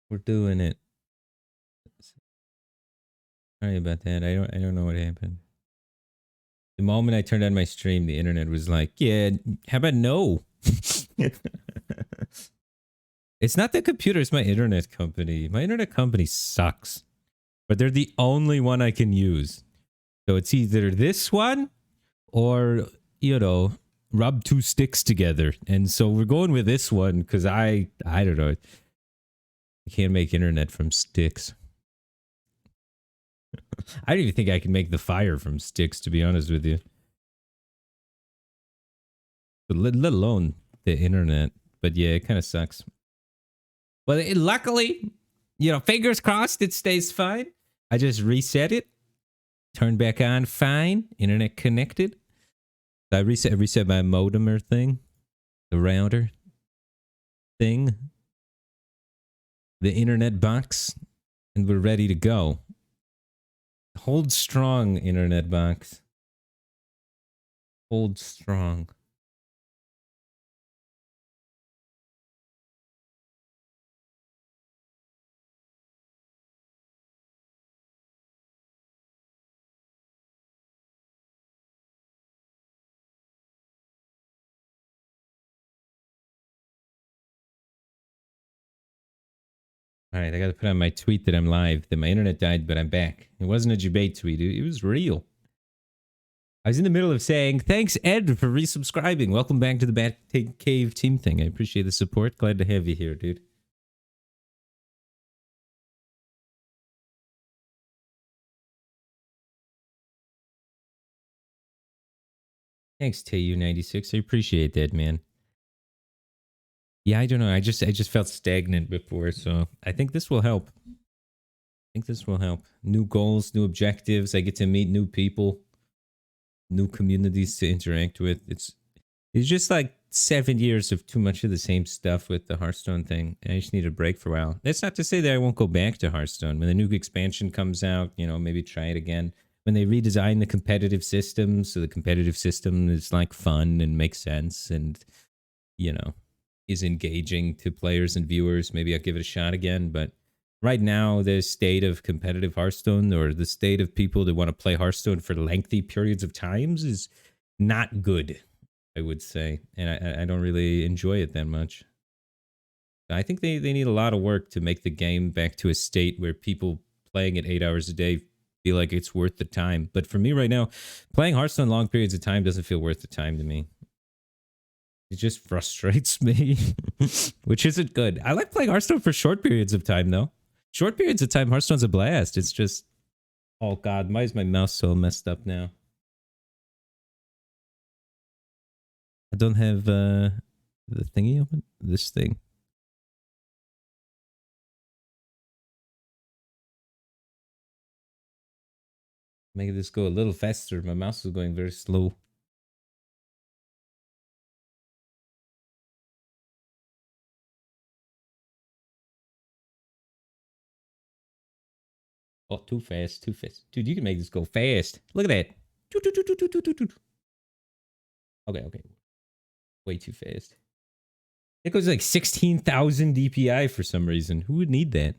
We're doing it. Sorry about that. I don't know what happened. The moment I turned on my stream, the internet was like, "Yeah, how about no?" It's not the computer, it's my internet company. My internet company sucks. But they're the only one I can use. So it's either this one or, you know, rub two sticks together. And so we're going with this one because I don't know. I can't make internet from sticks. I don't even think I can make the fire from sticks, to be honest with you. But let alone the internet. But yeah, it kind of sucks. But luckily, you know, fingers crossed it stays fine. I just reset it, turned back on fine, internet connected. I reset my modemer thing, the router thing, the internet box, and we're ready to go. Hold strong, internet box. Hold strong. All right, I got to put on my tweet that I'm live, that my internet died, but I'm back. It wasn't a debate tweet. It was real. I was in the middle of saying, thanks, Ed, for resubscribing. Welcome back to the Bat Cave team thing. I appreciate the support. Glad to have you here, dude. Thanks, TU96. I appreciate that, man. Yeah, I don't know. I just felt stagnant before, so I think this will help. I think this will help. New goals, new objectives. I get to meet new people, new communities to interact with. It's just like 7 years of too much of the same stuff with the Hearthstone thing. I just need a break for a while. That's not to say that I won't go back to Hearthstone. When the new expansion comes out, you know, maybe try it again. When they redesign the competitive system, so the competitive system is like fun and makes sense and, you know, is engaging to players and viewers, maybe I'll give it a shot again. But right now, the state of competitive Hearthstone or the state of people that want to play Hearthstone for lengthy periods of times is not good, I would say. And I don't really enjoy it that much. I think they need a lot of work to make the game back to a state where people playing it 8 hours a day feel like it's worth the time. But for me right now, playing Hearthstone long periods of time doesn't feel worth the time to me. It just frustrates me, which isn't good. I like playing Hearthstone for short periods of time, though. Short periods of time, Hearthstone's a blast. It's just, oh god, why is my mouse so messed up now? I don't have the thingy open. This thing. Make this go a little faster. My mouse is going very slow. Oh, too fast, too fast. Dude, you can make this go fast. Look at that. Okay, okay. Way too fast. It goes like 16,000 DPI for some reason. Who would need that?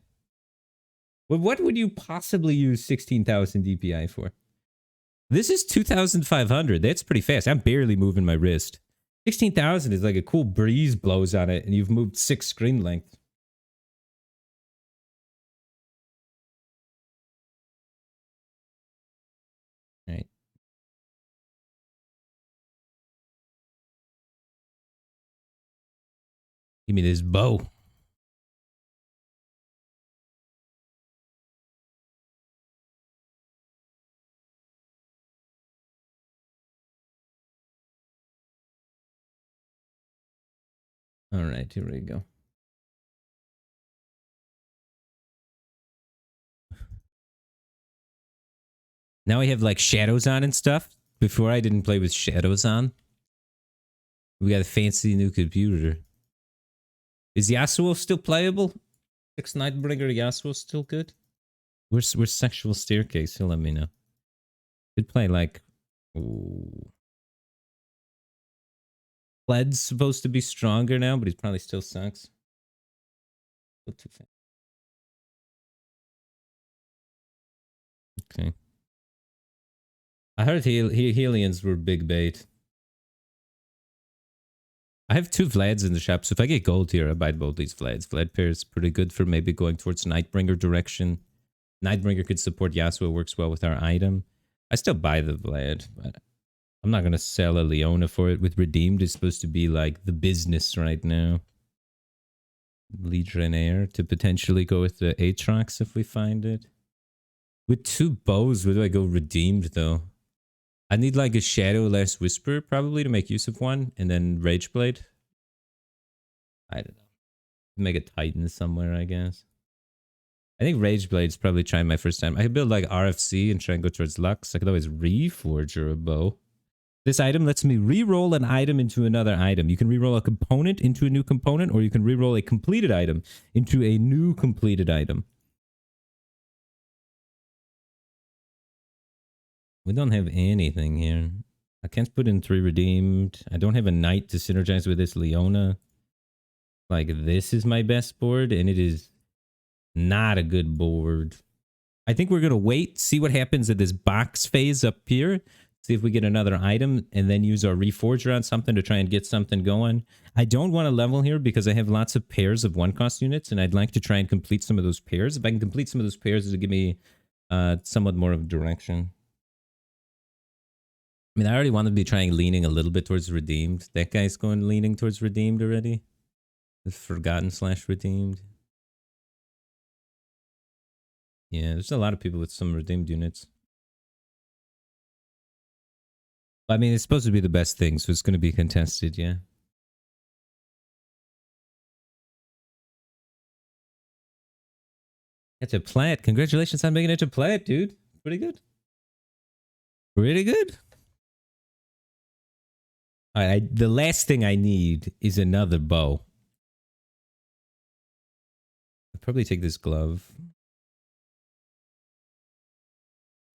What would you possibly use 16,000 DPI for? This is 2,500. That's pretty fast. I'm barely moving my wrist. 16,000 is like a cool breeze blows on it, and you've moved 6 screen lengths. All right. Give me this bow. All right, here we go. Now I have like shadows on and stuff. Before I didn't play with shadows on. We got a fancy new computer. Is Yasuo still playable? 6 Nightbringer Yasuo still good? Where's Sexual Staircase? He'll let me know. Could play like... Ooh. Pled's supposed to be stronger now, but he probably still sucks. Still too fast. Okay. I heard Helians were big bait. I have 2 Vlads in the shop, so if I get gold here, I buy both these Vlads. Vlad pair is pretty good for maybe going towards Nightbringer direction. Nightbringer could support Yasuo, works well with our item. I still buy the Vlad, but I'm not going to sell a Leona for it. With Redeemed, it's supposed to be like the business right now. Legionnaire to potentially go with the Aatrox if we find it. With 2 bows, where do I go Redeemed though? I need like a Shadow less Whisper probably to make use of one, and then Rageblade. I don't know. Make a Titan somewhere, I guess. I think Rageblade's probably trying my first time. I could build like RFC and try and go towards Lux. I could always reforge or a bow. This item lets me re-roll an item into another item. You can re-roll a component into a new component, or you can re-roll a completed item into a new completed item. We don't have anything here. I can't put in 3 redeemed. I don't have a knight to synergize with this Leona. Like, this is my best board, and it is not a good board. I think we're going to wait, see what happens at this box phase up here. See if we get another item, and then use our Reforger on something to try and get something going. I don't want to level here because I have lots of pairs of 1-cost units, and I'd like to try and complete some of those pairs. If I can complete some of those pairs, it'll give me somewhat more of direction. I mean, I already want to be trying leaning a little bit towards Redeemed. That guy's going leaning towards Redeemed already. The Forgotten / Redeemed. Yeah, there's a lot of people with some Redeemed units. I mean, it's supposed to be the best thing, so it's going to be contested, yeah. It's a plat. Congratulations on making it a plat, dude. Pretty good. Pretty good. All right, the last thing I need is another bow. I'll probably take this glove.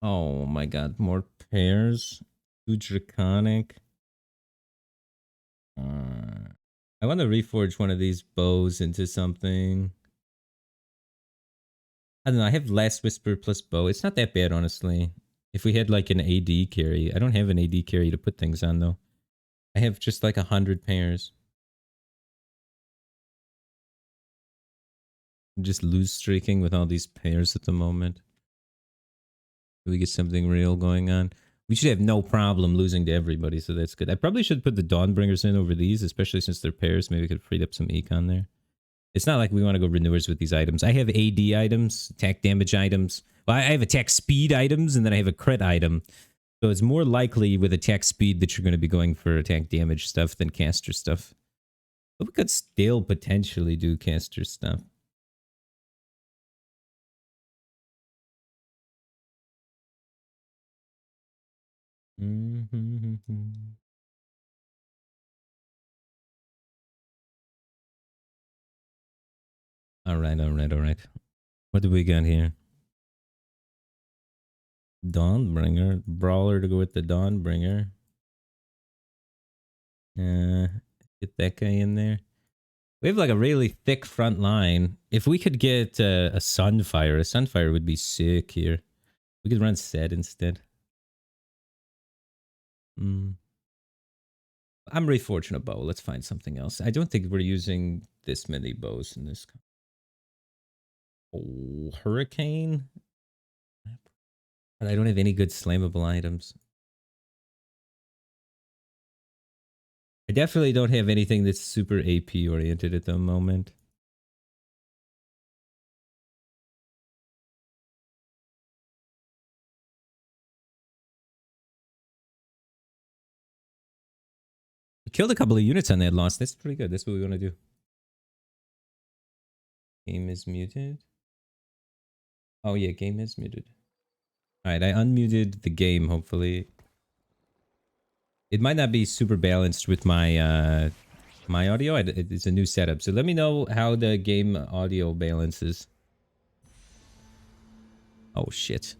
Oh my god, more pairs. 2 draconic. I want to reforge one of these bows into something. I don't know, I have last whisper plus bow. It's not that bad, honestly. If we had like an AD carry. I don't have an AD carry to put things on, though. I have just like 100 pairs. I'm just loose streaking with all these pairs at the moment. Do we get something real going on? We should have no problem losing to everybody, so that's good. I probably should put the Dawnbringers in over these, especially since they're pairs. Maybe we could free up some econ there. It's not like we want to go renewers with these items. I have AD items, attack damage items. Well, I have attack speed items, and then I have a crit item. So it's more likely with attack speed that you're going to be going for attack damage stuff than caster stuff. But we could still potentially do caster stuff. All right. What do we got here? Dawnbringer. Brawler to go with the Dawnbringer. Get that guy in there. We have like a really thick front line. If we could get a Sunfire would be sick here. We could run Set instead. I'm reforging a bow. Let's find something else. I don't think we're using this many bows in this. Oh, Hurricane? But I don't have any good slammable items. I definitely don't have anything that's super AP oriented at the moment. We killed a couple of units on that loss. That's pretty good. That's what we want to do. Game is muted. Oh yeah, game is muted. Alright, I unmuted the game, hopefully. It might not be super balanced with my my audio. It's a new setup. So let me know how the game audio balances. Oh shit.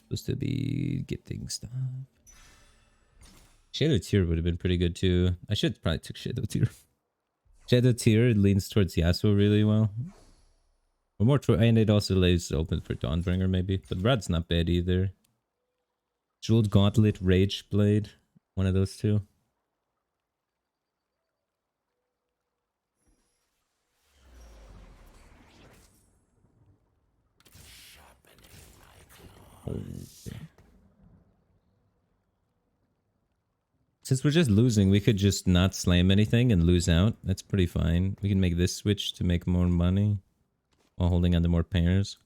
Supposed to be getting stuff. Shadow Tier would have been pretty good too. I should probably took Shadow Tier. Shadow Tier leans towards Yasuo really well. Or more, and it also leaves open for Dawnbringer maybe. But Rad's not bad either. Jeweled Gauntlet, Rage Blade, one of those two. Okay. Since we're just losing, we could just not slam anything and lose out. That's pretty fine. We can make this switch to make more money while holding on to more pairs.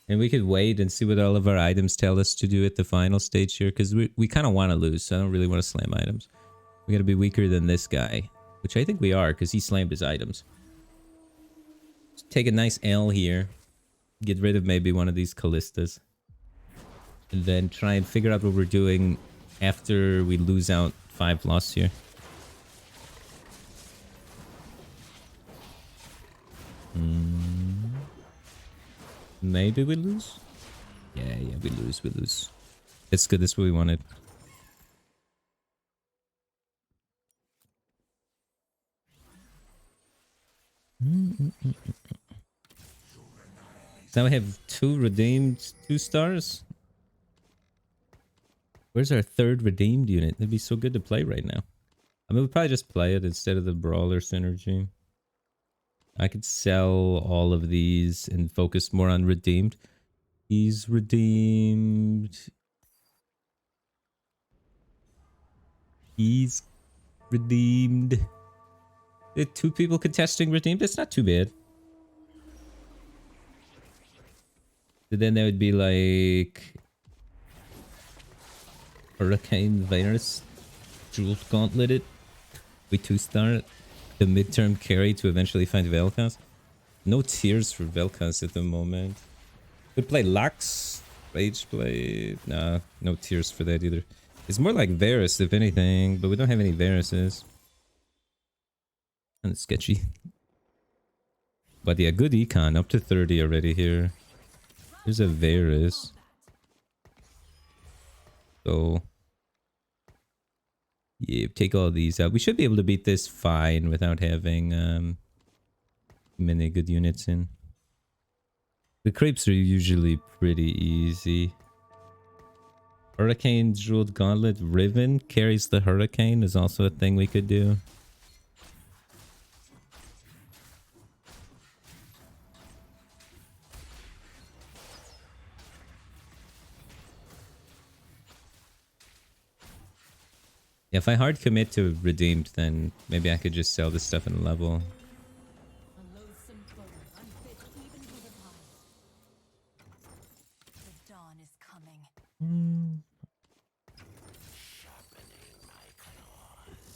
And we could wait and see what all of our items tell us to do at the final stage here, because we kind of want to lose, so I don't really want to slam items. We got to be weaker than this guy, which I think we are, because he slammed his items. Just take a nice L here. Get rid of maybe one of these Callistas. And then try and figure out what we're doing after we lose out 5 loss here. Maybe we lose? Yeah, we lose. It's good, that's what we wanted. Now we have 2 redeemed 2 stars. Where's our 3rd redeemed unit? That'd be so good to play right now. I mean, we'll probably just play it instead of the Brawler synergy. I could sell all of these and focus more on redeemed. He's redeemed. He's redeemed. There are 2 people contesting redeemed. That's not too bad. So then there would be like Hurricane Virus, Jeweled Gauntleted. We 2-star it. The midterm carry to eventually find Vel'Koz. No tears for Vel'Koz at the moment. Could play Lux, Rage Blade. Nah, no tears for that either. It's more like Varus if anything, but we don't have any Varuses. Kind of sketchy. But yeah, good econ, up to 30 already here. There's a Varus. So yeah, take all these out. We should be able to beat this fine without having many good units in. The creeps are usually pretty easy. Hurricane Jeweled Gauntlet Riven carries the Hurricane is also a thing we could do. If I hard commit to redeemed, then maybe I could just sell this stuff in a level.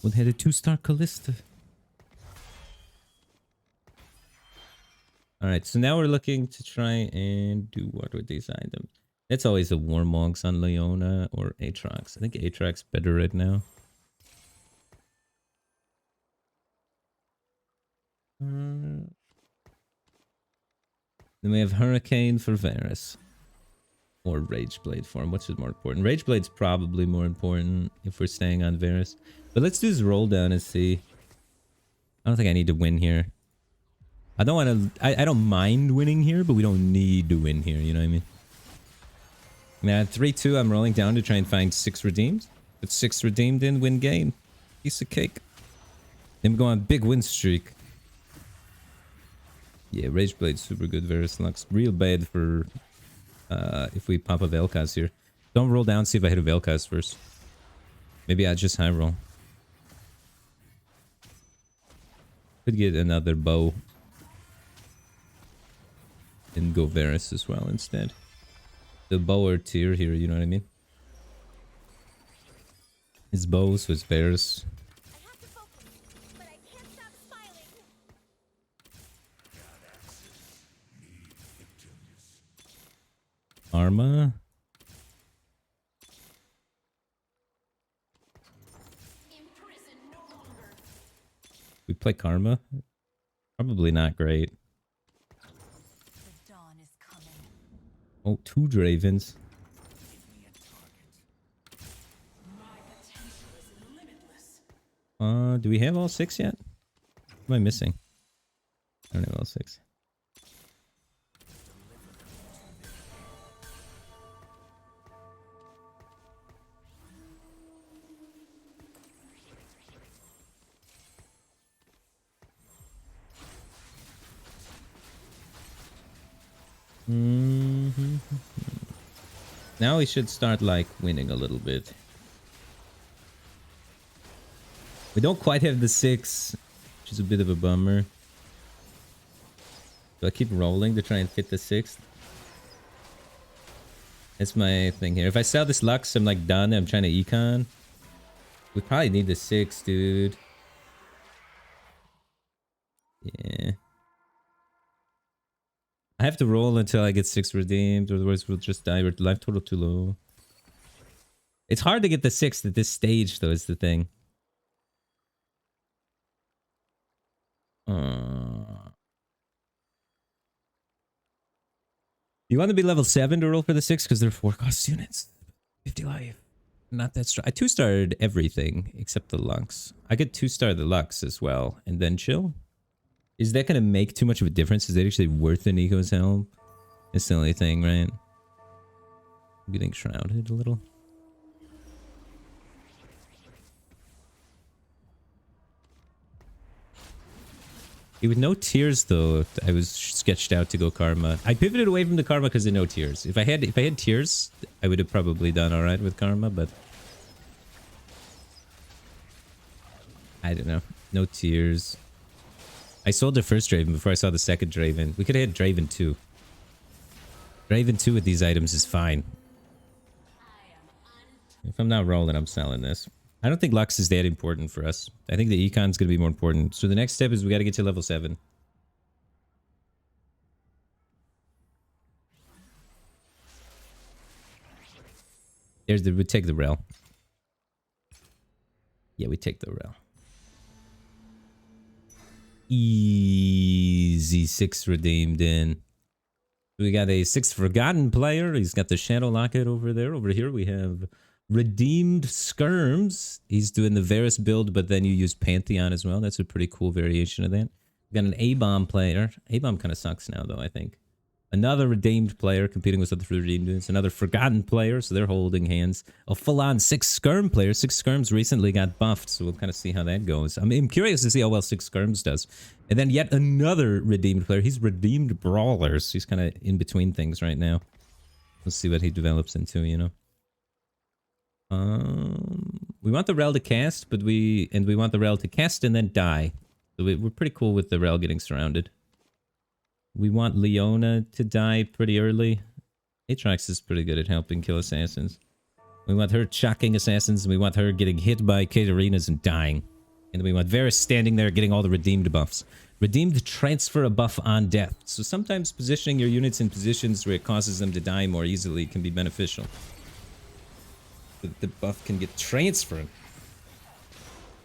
We'll hit a 2-star Callista. Alright, so now we're looking to try and do what with these items. It's always a Warmogs on Leona or Aatrox. I think Aatrox better right now. Then we have Hurricane for Varus. Or Rage Blade for him. Which is more important? Rage Blade's probably more important if we're staying on Varus. But let's do this roll down and see. I don't think I need to win here. I don't want to... I don't mind winning here, but we don't need to win here. You know what I mean? I mean, at 3-2, I'm rolling down to try and find 6 redeemed. Put 6 redeemed in, win game. Piece of cake. Then we go on a big win streak. Yeah, Rage Blade's super good. Varus Lux. Real bad for... if we pop a Vel'Koz here. Don't roll down, see if I hit a Vel'Koz first. Maybe I just high roll. Could get another bow. And go Varus as well instead. The bow or tier here, you know what I mean? It's bow, so it's Varus. Karma. We play Karma? Probably not great. Oh, 2 Dravens. Do we have all 6 yet? What am I missing? I don't know, level 6. Now we should start like winning a little bit. We don't quite have the 6, which is a bit of a bummer. Do I keep rolling to try and fit the 6th? That's my thing here. If I sell this Lux, I'm like done. I'm trying to econ. We probably need the 6, dude. Yeah. I have to roll until I get 6 redeemed, otherwise we'll just die. We're life total too low. It's hard to get the 6th at this stage, though, is the thing. You want to be level 7 to roll for the 6 because they're 4 cost units. 50 life. Not that strong. I 2-starred everything except the Lux. I could 2-star the Lux as well and then chill. Is that going to make too much of a difference? Is that actually worth an Eco's help? It's the only thing, right? I'm getting shrouded a little. With no tears though, I was sketched out to go Karma. I pivoted away from the Karma because of no tears. If I had tears, I would have probably done alright with Karma, but I don't know. No tears. I sold the first Draven before I saw the second Draven. We could have had Draven 2. Draven 2 with these items is fine. If I'm not rolling, I'm selling this. I don't think Lux is that important for us. I think the Econ's going to be more important. So the next step is we got to get to level 7. We take the Rel. Yeah, we take the Rel. Easy 6 redeemed in. We got a 6 forgotten player. He's got the Shadow Locket over there. Over here we have redeemed Skirms. He's doing the Varus build, but then you use Pantheon as well. That's a pretty cool variation of that. We got an A-Bomb player. A-Bomb kind of sucks now, though, I think. Another redeemed player competing with the 3 redeemed units. Another forgotten player, so they're holding hands. A full-on 6 Skirm player. 6 Skirms recently got buffed, so we'll kind of see how that goes. I'm curious to see how well 6 Skirms does. And then yet another redeemed player. He's redeemed Brawlers. He's kind of in between things right now. We'll see what he develops into, you know. We want the Rel to cast, but we want the Rel to cast and then die. So we're pretty cool with the Rel getting surrounded. We want Leona to die pretty early. Aatrox is pretty good at helping kill assassins. We want her chucking assassins, and we want her getting hit by Katarinas and dying. And then we want Varus standing there getting all the redeemed buffs. Redeemed transfer a buff on death. So sometimes positioning your units in positions where it causes them to die more easily can be beneficial. The buff can get transferred.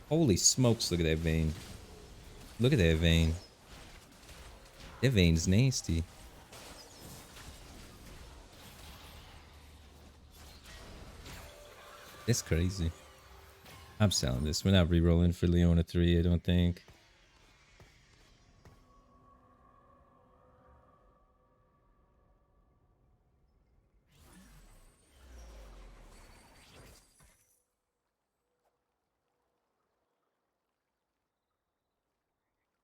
Holy smokes, look at that vein. Look at that vein. That vein's nasty. That's crazy. I'm selling this. We're not re-rolling for Leona 3, I don't think.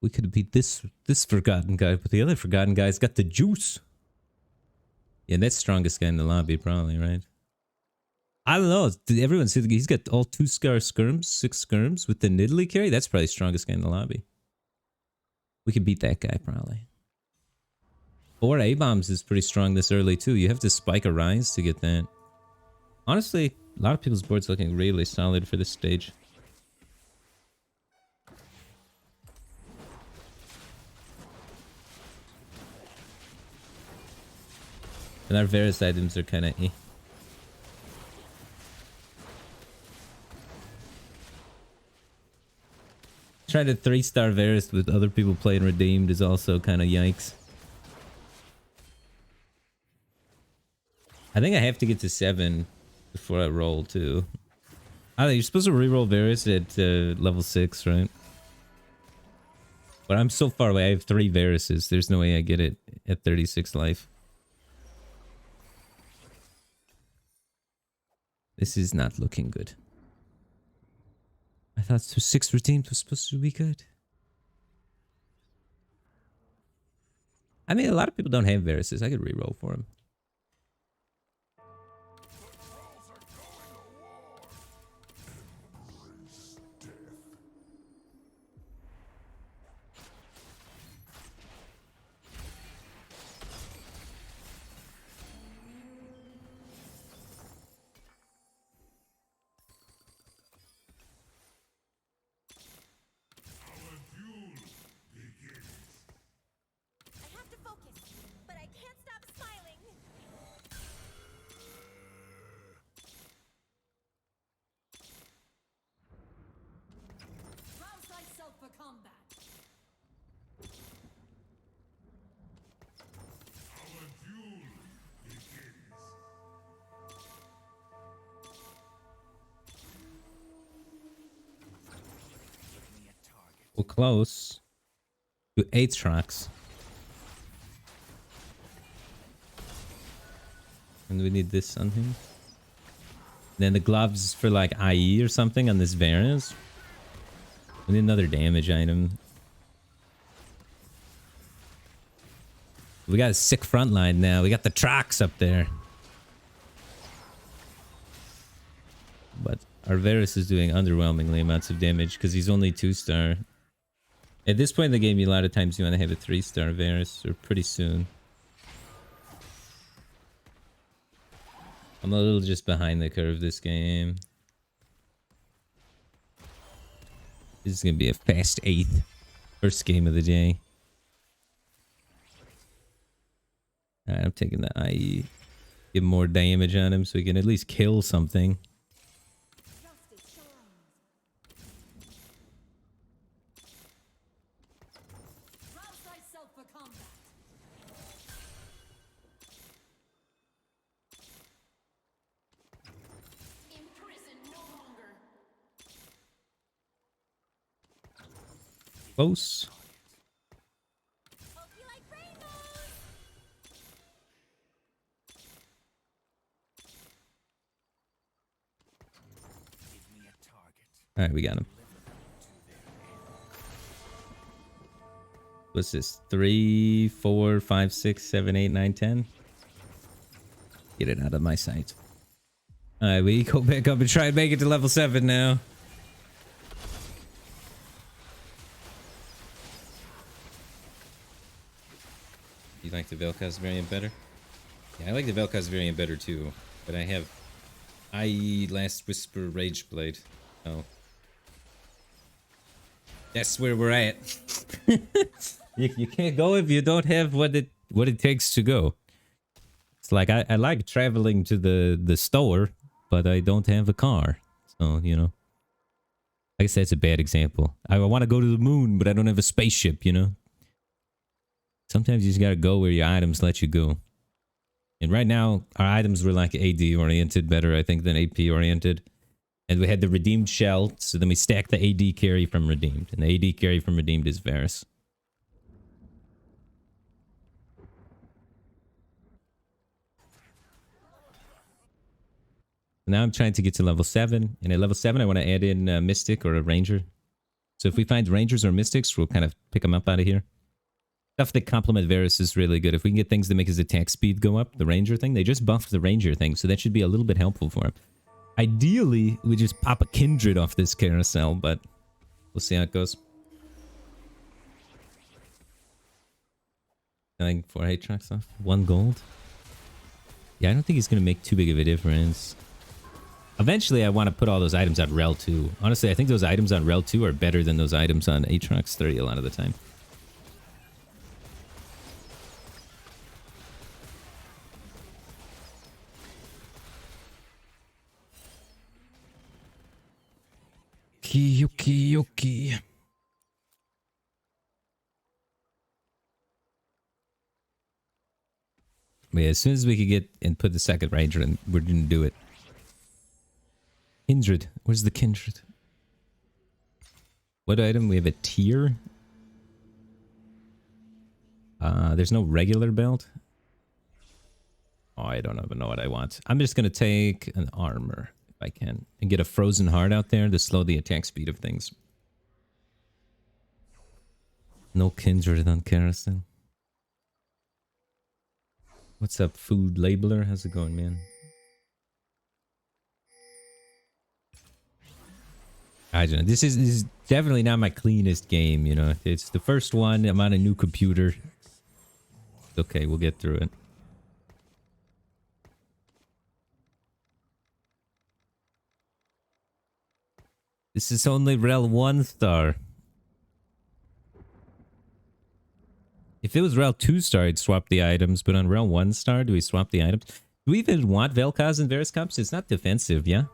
We could beat this forgotten guy, but the other forgotten guy's got the juice. Yeah, that's strongest guy in the lobby, probably, right? I don't know. Everyone said he's got all 2 skirms, 6 skirms with the Nidalee carry. That's probably strongest guy in the lobby. We could beat that guy, probably. 4 A-bombs is pretty strong this early, too. You have to spike a rise to get that. Honestly, a lot of people's board's looking really solid for this stage. And our Varus items are kind of eh. Trying to 3-star Varus with other people playing redeemed is also kind of yikes. I think I have to get to 7 before I roll too. I don't know, you're supposed to reroll Varus at level 6, right? But I'm so far away. I have 3 Varuses. There's no way I get it at 36 life. This is not looking good. I thought 6 redeemed was supposed to be good. I mean, a lot of people don't have Varuses. I could reroll for him. We're close to 8 tracks. And we need this on him. Then the gloves for like IE or something on this Varus. We need another damage item. We got a sick front line now. We got the tracks up there. But our Varus is doing underwhelmingly amounts of damage because he's only 2-star. At this point in the game, a lot of times you want to have a 3-star Varus, or pretty soon. I'm a little just behind the curve this game. This is going to be a fast 8th. First game of the day. Alright, I'm taking the IE. Give more damage on him so we can at least kill something. Close. All right, we got him. What's this? 3, 4, 5, 6, 7, 8, 9, 10. Get it out of my sight. All right, we go back up and try and make it to level 7 now. You like the Vel'Koz variant better? Yeah, I like the Vel'Koz variant better too, but I have IE Last Whisper Rageblade. Oh. That's where we're at. you can't go if you don't have what it takes to go. It's like I like traveling to the store, but I don't have a car. So, you know. I guess that's a bad example. I want to go to the moon, but I don't have a spaceship, you know? Sometimes you just gotta go where your items let you go. And right now, our items were like AD oriented better, I think, than AP oriented. And we had the redeemed shell, so then we stacked the AD carry from redeemed. And the AD carry from redeemed is Varus. Now I'm trying to get to level 7. And at level 7, I want to add in a Mystic or a Ranger. So if we find Rangers or Mystics, we'll kind of pick them up out of here. Stuff that complement Varus is really good. If we can get things that make his attack speed go up, the Ranger thing, they just buffed the Ranger thing, so that should be a little bit helpful for him. Ideally, we just pop a Kindred off this carousel, but we'll see how it goes. Selling 4 8 trucks off. 1 gold. Yeah, I don't think he's going to make too big of a difference. Eventually, I want to put all those items on Rel 2. Honestly, I think those items on Rel 2 are better than those items on Aatrox 3 a lot of the time. Yuki. But yeah, as soon as we could get and put the second Ranger in, we're gonna do it. Kindred. Where's the Kindred? What item? We have a tier? There's no regular belt. Oh, I don't even know what I want. I'm just gonna take an armor if I can and get a frozen heart out there to slow the attack speed of things. No kindred on carousel. What's up, food labeler? How's it going, man? I don't know. This is definitely not my cleanest game, you know. It's the first one. I'm on a new computer. It's okay, we'll get through it. This is only Rel 1 star. If it was Rel 2 star, I'd swap the items, but on Rel 1 star, do we swap the items? Do we even want Vel'Koz and Varus Cups? It's not defensive, yeah?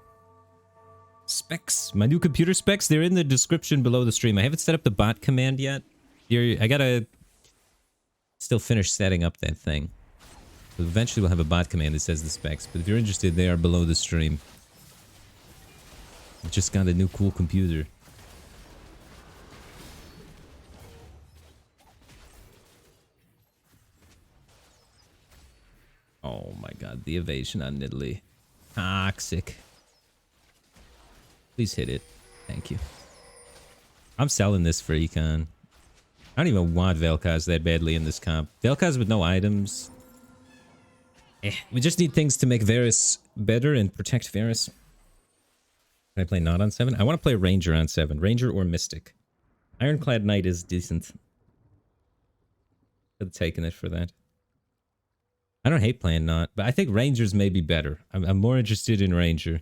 Specs. My new computer specs, they're in the description below the stream. I haven't set up the bot command yet. I gotta still finish setting up that thing. So eventually we'll have a bot command that says the specs, but if you're interested, they are below the stream. I just got a new cool computer. Oh my god, the evasion on Nidalee. Toxic. Please hit it. Thank you. I'm selling this for Econ. I don't even want Vel'Koz that badly in this comp. Vel'Koz with no items. We just need things to make Varus better and protect Varus. Can I play not on 7? I want to play Ranger on 7. Ranger or Mystic. Ironclad Knight is decent. Could have taken it for that. I don't hate playing not, but I think Rangers may be better. I'm more interested in Ranger.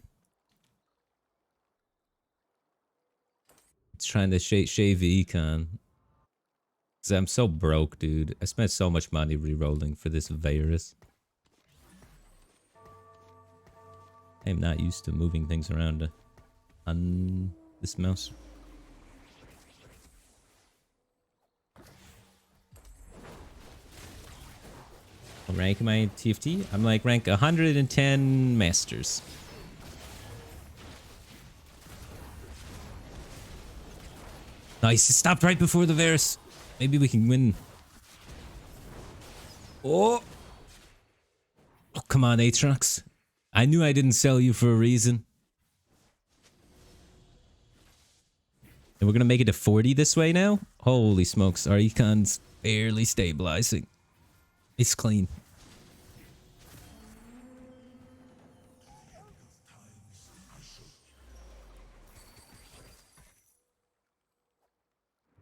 It's trying to shave Econ. Cause I'm so broke, dude. I spent so much money re-rolling for this Varus. I'm not used to moving things around on this mouse. What rank am I TFT? I'm like rank 110 masters. Nice, it stopped right before the Varus. Maybe we can win. Oh! Oh, come on, Aatrox. I knew I didn't sell you for a reason. And we're gonna make it to 40 this way now? Holy smokes, our Econ's barely stabilizing. It's clean.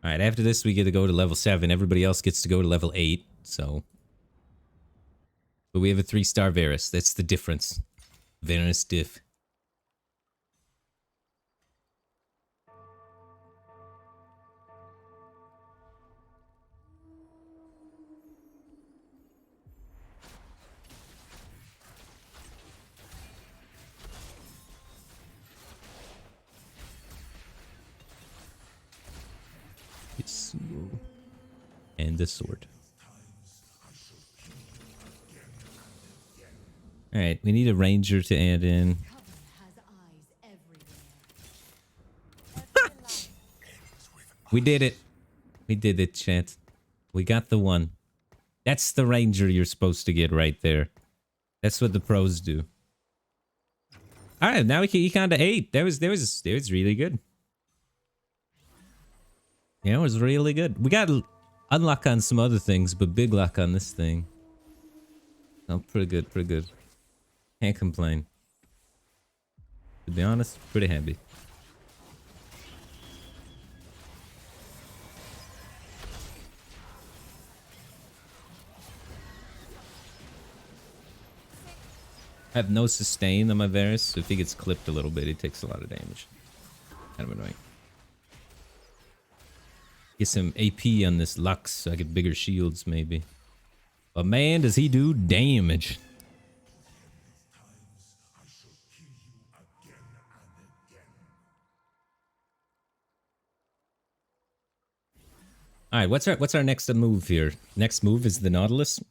Alright, after this we get to go to level 7. Everybody else gets to go to level 8, so... But we have a 3-star Varus. That's the difference. Varus diff. And the sword. Alright, we need a ranger to add in. We did it. We did it, chat. We got the one. That's the ranger you're supposed to get right there. That's what the pros do. Alright, now we can econ to 8. That was really good. Yeah, it was really good. We got unluck on some other things, but big luck on this thing. Oh, pretty good, pretty good. Can't complain. To be honest, pretty happy. I have no sustain on my Varus, so if he gets clipped a little bit, he takes a lot of damage. Kind of annoying. Get some AP on this Lux so I get bigger shields, maybe. But man, does he do damage. Alright, what's our next move here? Next move is the Nautilus.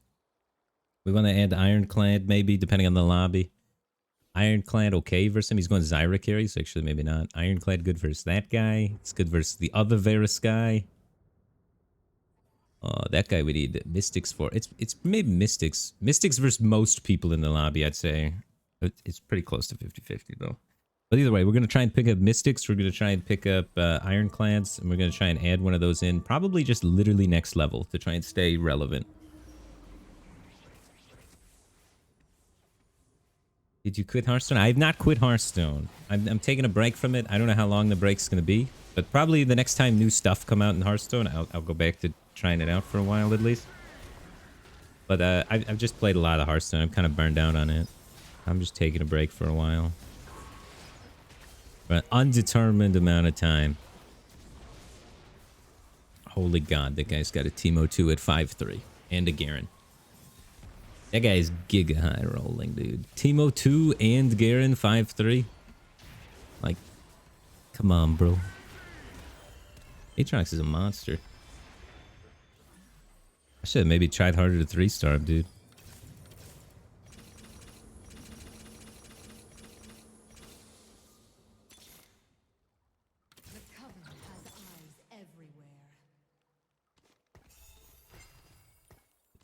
We want to add Ironclad, maybe, depending on the lobby. Ironclad okay versus him. He's going Zyra carry, so actually maybe not. Ironclad good versus that guy. It's good versus the other Varus guy. That guy we need Mystics for. It's maybe Mystics. Mystics versus most people in the lobby, I'd say. It's pretty close to 50-50 though. But either way, we're going to try and pick up Mystics. We're going to try and pick up Ironclads. And we're going to try and add one of those in. Probably just literally next level to try and stay relevant. Did you quit Hearthstone? I have not quit Hearthstone. I'm taking a break from it. I don't know how long the break's going to be. But probably the next time new stuff come out in Hearthstone, I'll go back to trying it out for a while at least. But I've just played a lot of Hearthstone. I'm kind of burned out on it. I'm just taking a break for a while. For an undetermined amount of time. Holy God, that guy's got a Teemo 2 at 5-3. And a Garen. That guy is giga high rolling, dude. Teemo 2 and Garen 5-3. Like, come on, bro. Aatrox is a monster. I should have maybe tried harder to 3-star him, dude.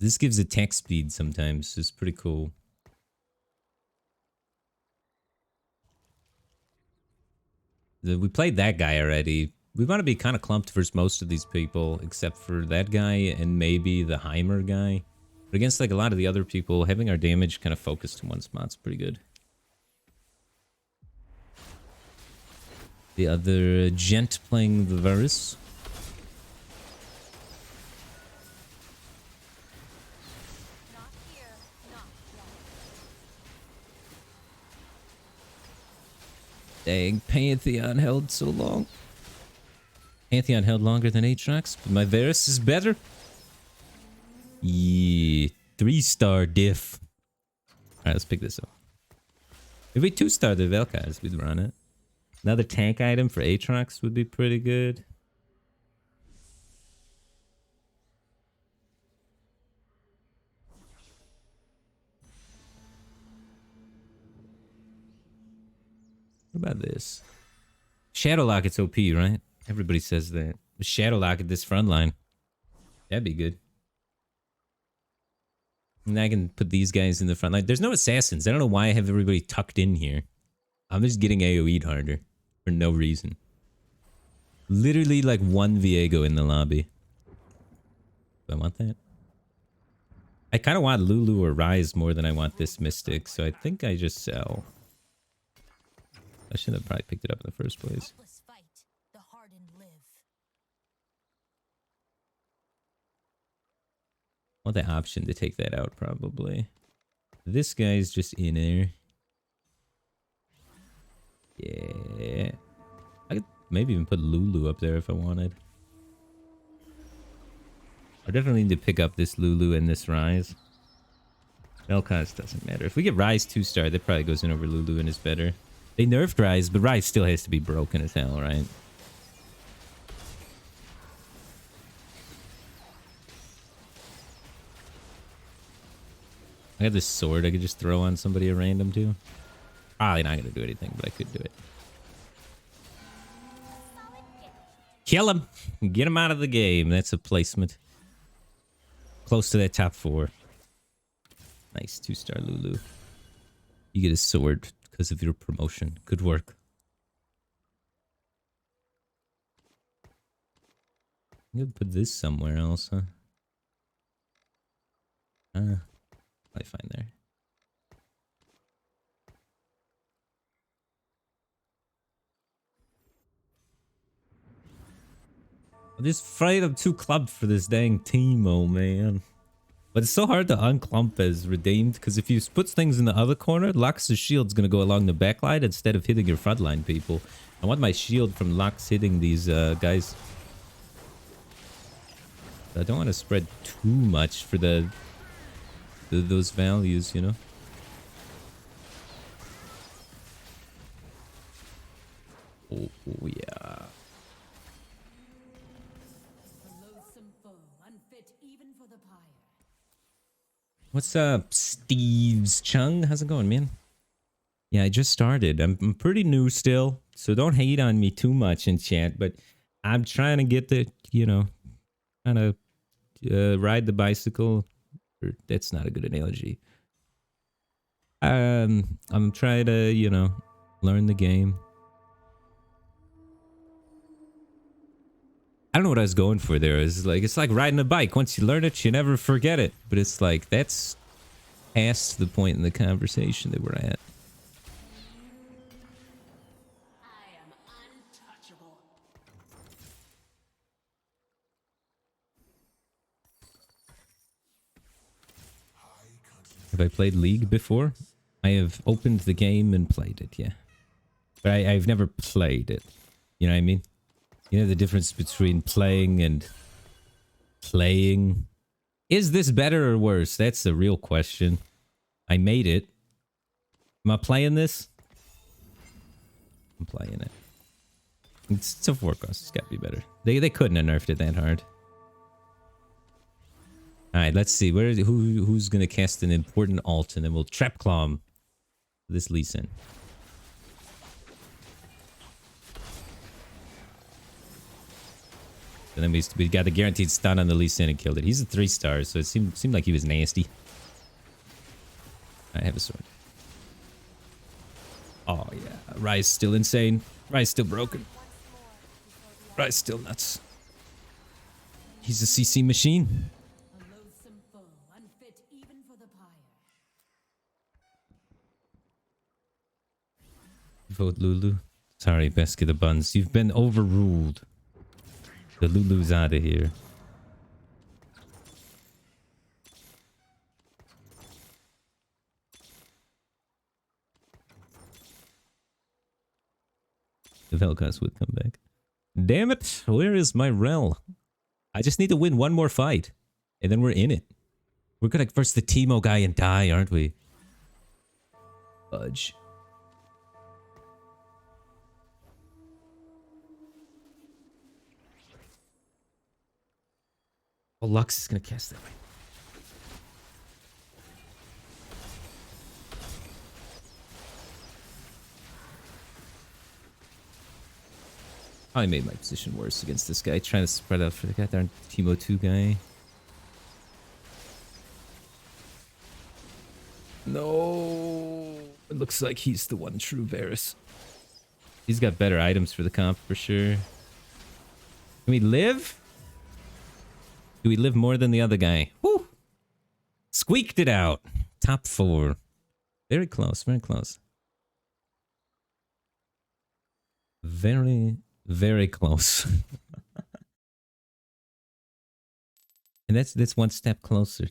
This gives attack speed sometimes. It's pretty cool. We played that guy already. We want to be kind of clumped versus most of these people, except for that guy and maybe the Heimer guy. But against like a lot of the other people, having our damage kind of focused in one spot's pretty good. The other gent playing the Varus. Dang, Pantheon held so long. Pantheon held longer than Aatrox, but my Varus is better. Yeah, 3-star diff. Alright, let's pick this up. If we 2-star the Vel'Koz, we'd run it. Another tank item for Aatrox would be pretty good. What about this? Shadowlock, it's OP, right? Everybody says that. Shadowlock at this front line. That'd be good. And I can put these guys in the front line. There's no assassins. I don't know why I have everybody tucked in here. I'm just getting AoE'd harder. For no reason. Literally like one Viego in the lobby. Do I want that? I kind of want Lulu or Ryze more than I want this Mystic, so I think I just sell. I should have probably picked it up in the first place. I want the option to take that out, probably. This guy's just in there. Yeah. I could maybe even put Lulu up there if I wanted. I definitely need to pick up this Lulu and this Ryze. Vel'Koz doesn't matter. If we get Ryze 2-star, that probably goes in over Lulu and is better. They nerfed Ryze, but Ryze still has to be broken as hell, right? I got this sword I could just throw on somebody at random too. Probably not gonna do anything, but I could do it. Kill him! Get him out of the game. That's a placement. Close to that top 4. Nice 2-star Lulu. You get a sword because of your promotion. Good work. I'm gonna put this somewhere else, huh? Probably fine there. I'm just afraid I'm too clumped for this dang Teemo, man. But it's so hard to unclump as redeemed, because if you put things in the other corner, Lux's shield's going to go along the backline instead of hitting your frontline people. I want my shield from Lux hitting these guys. I don't want to spread too much for those values, you know? Oh yeah. What's up, Steve's Chung? How's it going, man? Yeah, I just started. I'm pretty new still, so don't hate on me too much in chat, but I'm trying to get the, you know, trying to ride the bicycle. That's not a good analogy. I'm trying to, you know, learn the game. I don't know what I was going for there. It's like riding a bike. Once you learn it, you never forget it. But it's like that's past the point in the conversation that we're at. Have I played League before? I have opened the game and played it, yeah. But I've never played it. You know what I mean? You know the difference between playing and playing? Is this better or worse? That's the real question. I made it. Am I playing this? I'm playing it. It's a 4 cost. It's gotta be better. They couldn't have nerfed it that hard. Alright, let's see. Who's gonna cast an important ult, and then we'll trap claw this Lee Sin. And then we got the guaranteed stun on the Lee Sin and killed it. He's a 3-star, so it seemed like he was nasty. I have a sword. Oh yeah, Rise still insane. Rise still broken. Rise still nuts. He's a CC machine. Vote Lulu. Sorry, Basket of Buns. You've been overruled. The Lulu's out of here. The Vel'Koz would come back. Damn it! Where is my Rel? I just need to win one more fight. And then we're in it. We're gonna verse the Teemo guy and die, aren't we? Fudge. Oh, Lux is gonna cast that way. I made my position worse against this guy, trying to spread out for the goddamn Teemo 2 guy. No, it looks like he's the one true Varus. He's got better items for the comp for sure. Can we live? Do we live more than the other guy? Woo! Squeaked it out. Top 4. Very close, very close. Very, very close. And that's one step closer.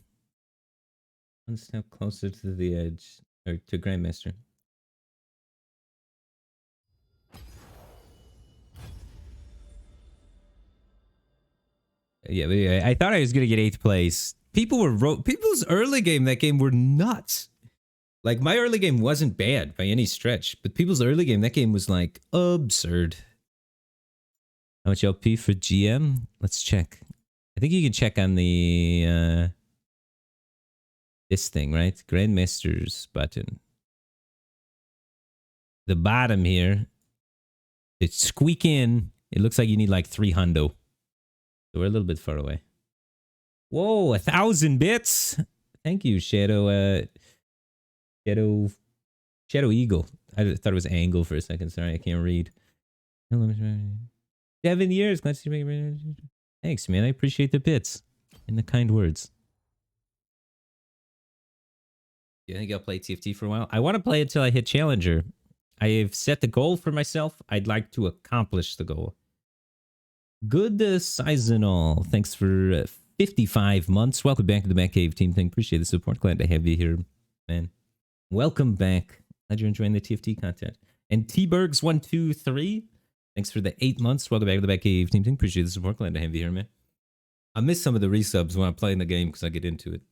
One step closer to the edge. Or to Grandmaster. Yeah, I thought I was gonna get 8th place. People's early game that game were nuts. Like my early game wasn't bad by any stretch, but people's early game that game was like absurd. How much LP for GM? Let's check. I think you can check on the this thing, right? Grandmaster's button. The bottom here. It's squeak in. It looks like you need like 3 hundo. So we're a little bit far away. Whoa, 1,000 bits. Thank you, Shadow Eagle. I thought it was Angle for a second. Sorry, I can't read. 7 years. Glad to make. Thanks, man. I appreciate the bits and the kind words. Do you think I'll play TFT for a while? I want to play until I hit Challenger. I have set the goal for myself. I'd like to accomplish the goal. Good Seasonal. Thanks for 55 months. Welcome back to the Batcave team thing. Appreciate the support. Glad to have you here, man. Welcome back. Glad you're enjoying the TFT content. And T-Bergs123. Thanks for the 8 months. Welcome back to the Batcave team thing. Appreciate the support. Glad to have you here, man. I miss some of the resubs when I'm playing the game because I get into it.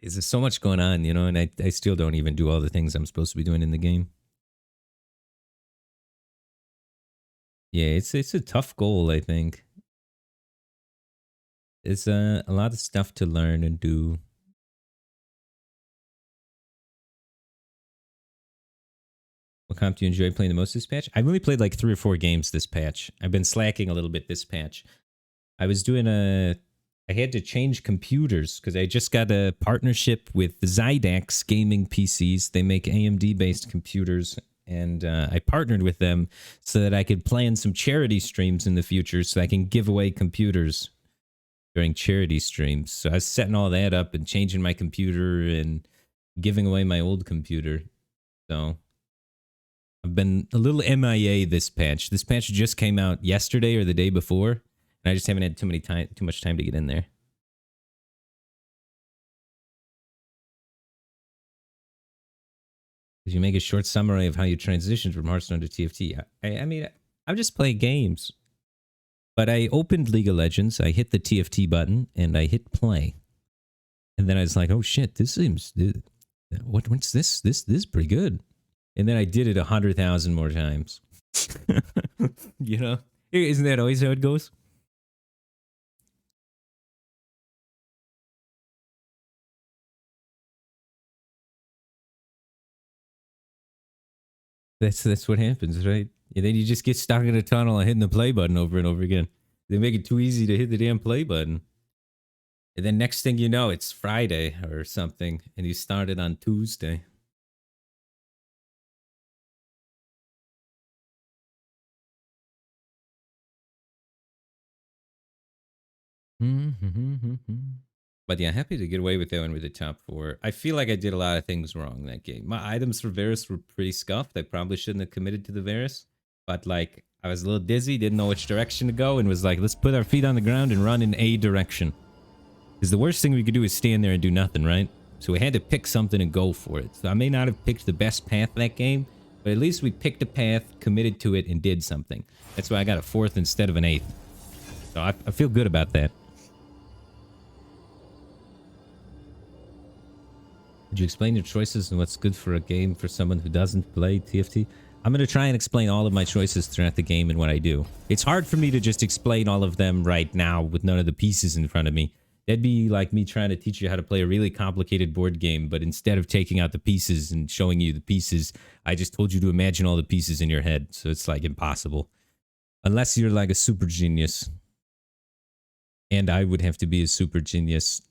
There's so much going on, you know, and I still don't even do all the things I'm supposed to be doing in the game. Yeah, it's a tough goal, I think. It's a lot of stuff to learn and do. What comp do you enjoy playing the most this patch? I've only played like 3 or 4 games this patch. I've been slacking a little bit this patch. I was doing I had to change computers because I just got a partnership with Zydax Gaming PCs. They make AMD-based computers, and I partnered with them so that I could plan some charity streams in the future so I can give away computers during charity streams. So I was setting all that up and changing my computer and giving away my old computer. So I've been a little MIA this patch. This patch just came out yesterday or the day before, and I just haven't had too much time to get in there. If you make a short summary of how you transitioned from Hearthstone to TFT, I mean, I'm just playing games. But I opened League of Legends, I hit the TFT button, and I hit play. And then I was like, oh shit, this seems... What's this? This is pretty good. And then I did it 100,000 more times. You know? Isn't that always how it goes? That's what happens, right? And then you just get stuck in a tunnel and hitting the play button over and over again. They make it too easy to hit the damn play button. And then next thing you know, it's Friday or something, and you started on Tuesday. But yeah, happy to get away with that one with the top 4. I feel like I did a lot of things wrong that game. My items for Varus were pretty scuffed. I probably shouldn't have committed to the Varus. But like, I was a little dizzy, didn't know which direction to go, and was like, let's put our feet on the ground and run in a direction. Because the worst thing we could do is stand there and do nothing, right? So we had to pick something and go for it. So I may not have picked the best path that game, but at least we picked a path, committed to it, and did something. That's why I got a 4th instead of an 8th. So I feel good about that. Would you explain your choices and what's good for a game for someone who doesn't play TFT? I'm going to try and explain all of my choices throughout the game and what I do. It's hard for me to just explain all of them right now with none of the pieces in front of me. That'd be like me trying to teach you how to play a really complicated board game, but instead of taking out the pieces and showing you the pieces, I just told you to imagine all the pieces in your head. So it's like impossible. Unless you're like a super genius. And I would have to be a super genius.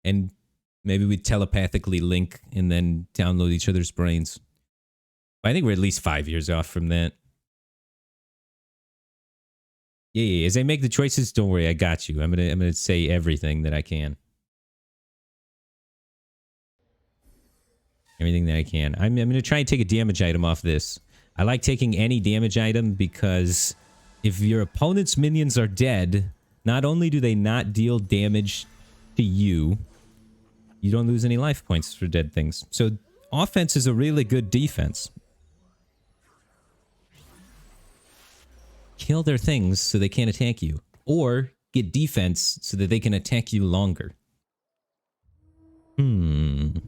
And maybe we'd telepathically link and then download each other's brains. I think we're at least 5 years off from that. Yeah. As I make the choices, don't worry, I got you. I'm gonna say everything that I can. Everything that I can. I'm gonna try and take a damage item off this. I like taking any damage item because if your opponent's minions are dead, not only do they not deal damage to you, you don't lose any life points for dead things. So offense is a really good defense. Kill their things so they can't attack you. Or get defense so that they can attack you longer. Would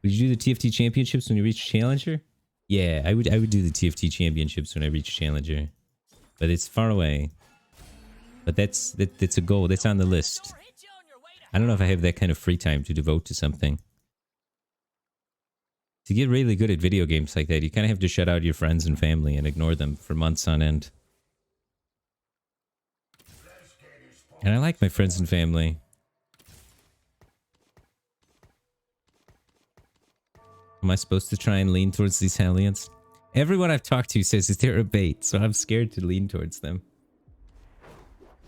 you do the TFT championships when you reach Challenger? Yeah, I would do the TFT championships when I reach Challenger. But it's far away. But that's a goal. That's on the list. I don't know if I have that kind of free time to devote to something. To get really good at video games like that, you kind of have to shut out your friends and family and ignore them for months on end. And I like my friends and family. Am I supposed to try and lean towards these Hellions? Everyone I've talked to says that they're a bait, so I'm scared to lean towards them.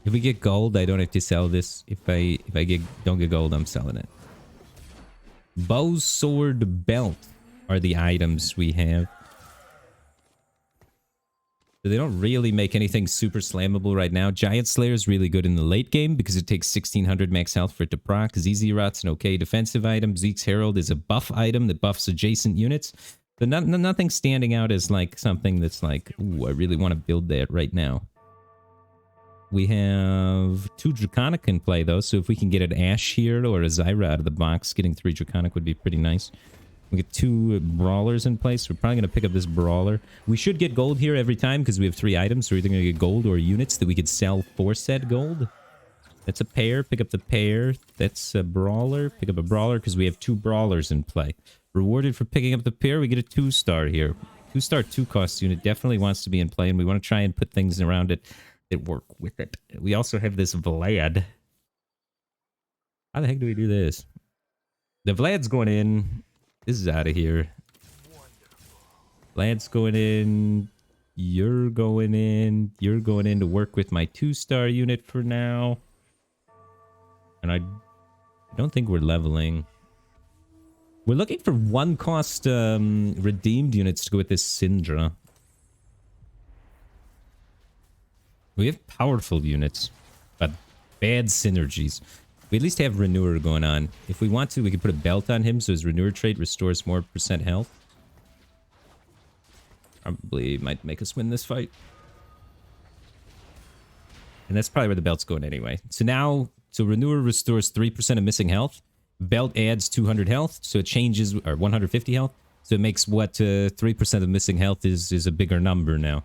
If we get gold, I don't have to sell this. If I don't get gold, I'm selling it. Bow, sword, belt are the items we have. So they don't really make anything super slammable right now. Giant Slayer is really good in the late game because it takes 1600 max health for it to proc. ZZ-Rot's an okay defensive item. Zeke's Herald is a buff item that buffs adjacent units. But nothing standing out as like something that's like, ooh, I really want to build that right now. We have 2 Draconic in play though, so if we can get an Ashe here or a Zyra out of the box, getting 3 Draconic would be pretty nice. We get 2 Brawlers in place. We're probably going to pick up this Brawler. We should get gold here every time because we have 3 items. So we're either going to get gold or units that we could sell for said gold. That's a pair. Pick up the pair. That's a Brawler. Pick up a Brawler because we have 2 Brawlers in play. Rewarded for picking up the pair, we get a 2-star here. 2-star 2-cost unit definitely wants to be in play, and we want to try and put things around it it work with it. We also have this Vlad. How the heck do we do this? The Vlad's going in. This is out of here. Vlad's going in. You're going in. You're going in to work with my 2-star unit for now. And I don't think we're leveling. We're looking for 1-cost redeemed units to go with this Syndra. We have powerful units, but bad synergies. We at least have Renewer going on. If we want to, we could put a belt on him so his Renewer trait restores more % health. Probably might make us win this fight. And that's probably where the belt's going anyway. So now, Renewer restores 3% of missing health. Belt adds 200 health, so it changes, or 150 health. So it makes what 3% of missing health is a bigger number now.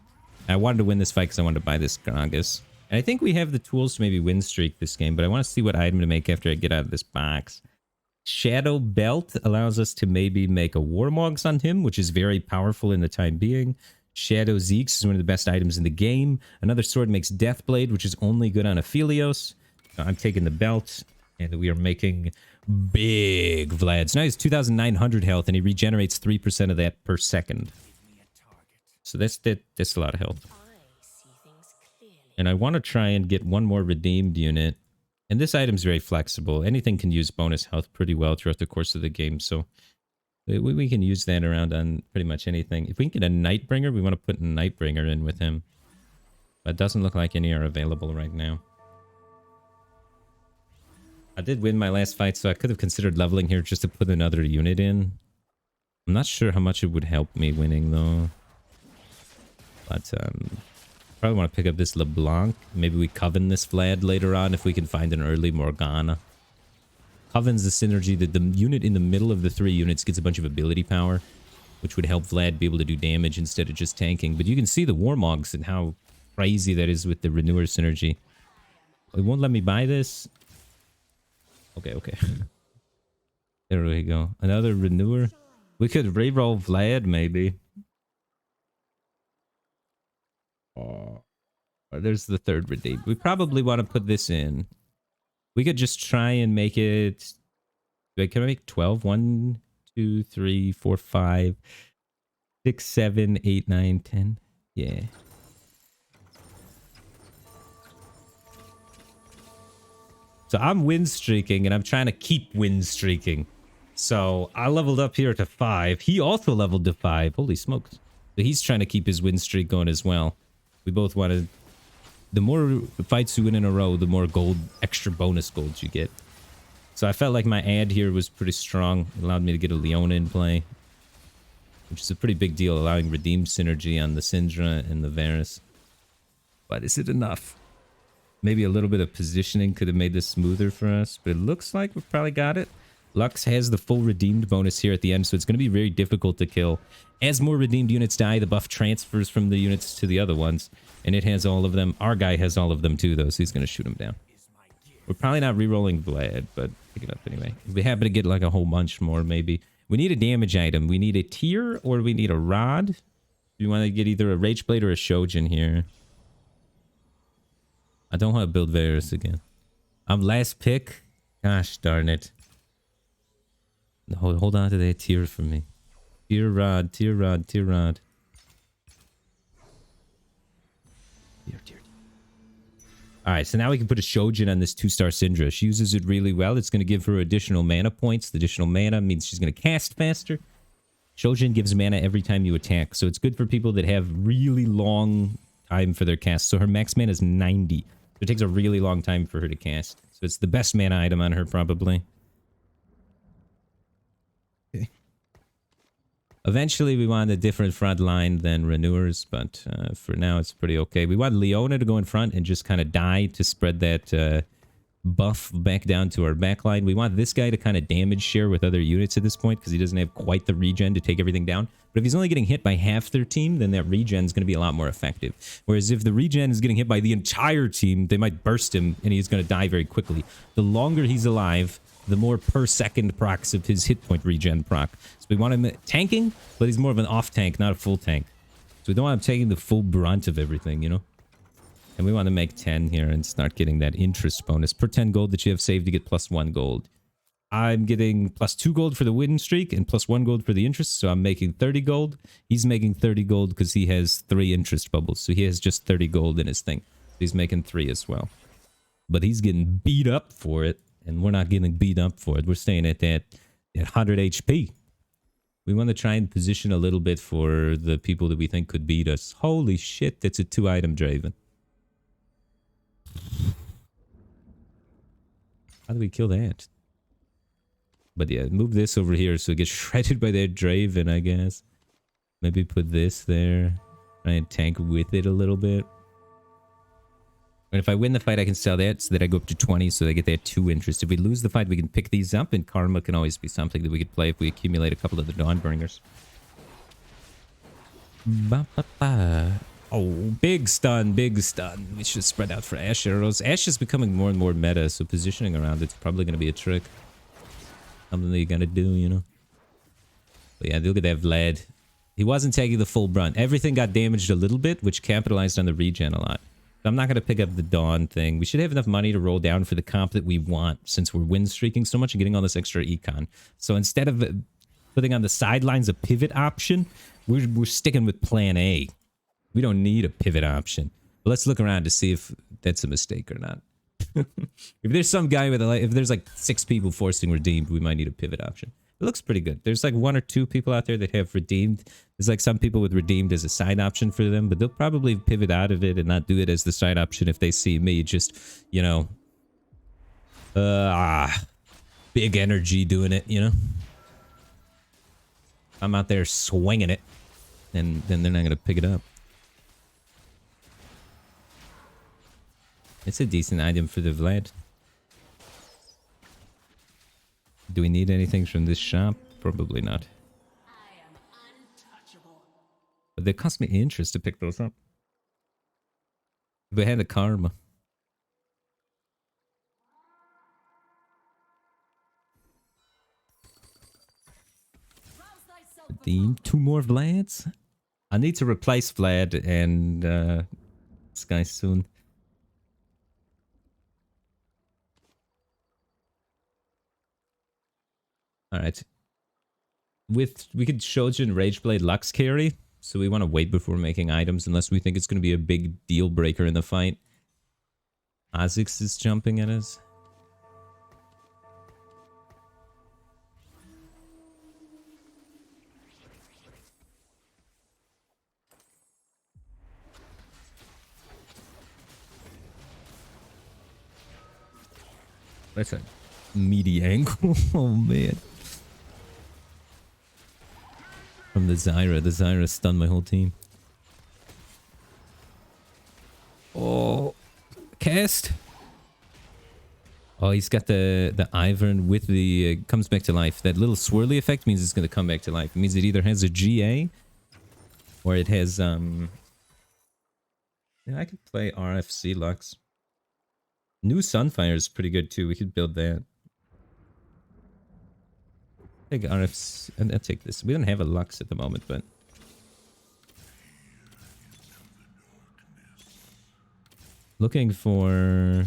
I wanted to win this fight because I wanted to buy this Gragas. And I think we have the tools to maybe win streak this game, but I want to see what item to make after I get out of this box. Shadow Belt allows us to maybe make a Warmogs on him, which is very powerful in the time being. Shadow Zeeks is one of the best items in the game. Another sword makes Deathblade, which is only good on Aphelios. I'm taking the belt, and we are making big Vlad. So now he's 2,900 health, and he regenerates 3% of that per second. So that's a lot of health. And I want to try and get one more redeemed unit. And this item's very flexible. Anything can use bonus health pretty well throughout the course of the game. So we can use that around on pretty much anything. If we can get a Nightbringer, we want to put a Nightbringer in with him. But it doesn't look like any are available right now. I did win my last fight, so I could have considered leveling here just to put another unit in. I'm not sure how much it would help me winning, though. But, probably want to pick up this LeBlanc. Maybe we Coven this Vlad later on if we can find an early Morgana. Coven's the synergy that the unit in the middle of the 3 units gets a bunch of ability power, which would help Vlad be able to do damage instead of just tanking. But you can see the Warmogs and how crazy that is with the Renewer synergy. It won't let me buy this. Okay. There we go. Another Renewer. We could reroll Vlad, maybe. Oh, there's the 3rd redeem. We probably want to put this in. We could just try and make it... Wait, can I make 12? 1, 2, 3, 4, 5, 6, 7, 8, 9, 10. Yeah. So I'm win streaking, and I'm trying to keep win streaking. So I leveled up here to 5. He also leveled to 5. Holy smokes. So he's trying to keep his win streak going as well. We both wanted... The more fights you win in a row, the more gold, extra bonus golds you get. So I felt like my ad here was pretty strong. It allowed me to get a Leona in play, which is a pretty big deal, allowing redeemed synergy on the Syndra and the Varus. But is it enough? Maybe a little bit of positioning could have made this smoother for us, but it looks like we've probably got it. Lux has the full redeemed bonus here at the end, so it's going to be very difficult to kill. As more redeemed units die, the buff transfers from the units to the other ones, and it has all of them. Our guy has all of them too, though, so he's going to shoot them down. We're probably not re-rolling Vlad, but pick it up anyway. If we happen to get like a whole bunch more, maybe. We need a damage item. We need a tier, or we need a rod. Do you want to get either a Rage Blade or a Shojin here? I don't want to build Varus again. I'm last pick. Gosh darn it. Hold on to that tier for me. Tier rod, tier rod, tier rod. Tier. Alright, so now we can put a Shojin on this 2-star Syndra. She uses it really well. It's going to give her additional mana points. The additional mana means she's going to cast faster. Shojin gives mana every time you attack, so it's good for people that have really long time for their cast. So her max mana is 90. So it takes a really long time for her to cast. So it's the best mana item on her, probably. Eventually, we want a different front line than Renewers, but for now, it's pretty okay. We want Leona to go in front and just kind of die to spread that buff back down to our back line. We want this guy to kind of damage share with other units at this point because he doesn't have quite the regen to take everything down. But if he's only getting hit by half their team, then that regen is going to be a lot more effective. Whereas if the regen is getting hit by the entire team, they might burst him and he's going to die very quickly. The longer he's alive, the more per second procs of his hit point regen proc. So we want him tanking, but he's more of an off tank, not a full tank. So we don't want him taking the full brunt of everything, you know? And we want to make 10 here and start getting that interest bonus. Per 10 gold that you have saved, you get +1 gold. I'm getting +2 gold for the win streak and +1 gold for the interest, so I'm making 30 gold. He's making 30 gold because he has 3 interest bubbles, so he has just 30 gold in his thing. He's making 3 as well. But he's getting beat up for it, and we're not getting beat up for it. We're staying at that 100 HP. We want to try and position a little bit for the people that we think could beat us. Holy shit, that's a 2-item Draven. How do we kill that? But yeah, move this over here so it gets shredded by that Draven, I guess. Maybe put this there. Try and tank with it a little bit. And if I win the fight, I can sell that so that I go up to 20 so I get that 2 interest. If we lose the fight, we can pick these up, and Karma can always be something that we could play if we accumulate a couple of the Dawnbringers. Ba, ba, ba. Oh, big stun, big stun. We should spread out for Ash arrows. Ash is becoming more and more meta, so positioning around it's probably going to be a trick. Something that you're going to do, you know? But yeah, look at that Vlad. He wasn't taking the full brunt. Everything got damaged a little bit, which capitalized on the regen a lot. I'm not going to pick up the Dawn thing. We should have enough money to roll down for the comp that we want since we're win streaking so much and getting all this extra econ. So instead of putting on the sidelines a pivot option, we're sticking with plan A. We don't need a pivot option. But let's look around to see if that's a mistake or not. If there's some guy with if there's like 6 people forcing redeemed, we might need a pivot option. It looks pretty good. There's like 1 or 2 people out there that have redeemed. There's like some people with redeemed as a side option for them, but they'll probably pivot out of it and not do it as the side option if they see me just, you know, big energy doing it, you know? I'm out there swinging it, and then they're not going to pick it up. It's a decent item for the Vlad. Do we need anything from this shop? Probably not. But they cost me interest to pick those up. If we had a Karma. Redeem 2 more Vlads? I need to replace Vlad and this guy soon. Alright. We could Shojin Rageblade Lux carry, so we want to wait before making items unless we think it's going to be a big deal breaker in the fight. Kha'Zix is jumping at us. That's a meaty angle. Oh man. From the Zyra stunned my whole team. Oh, cast. Oh, he's got the Ivern with the comes back to life. That little swirly effect means it's going to come back to life. It means it either has a GA or it has yeah, I could play RFC Lux. New Sunfire is pretty good too. We could build that. Take RFs and I'll take this. We don't have a Lux at the moment, but looking for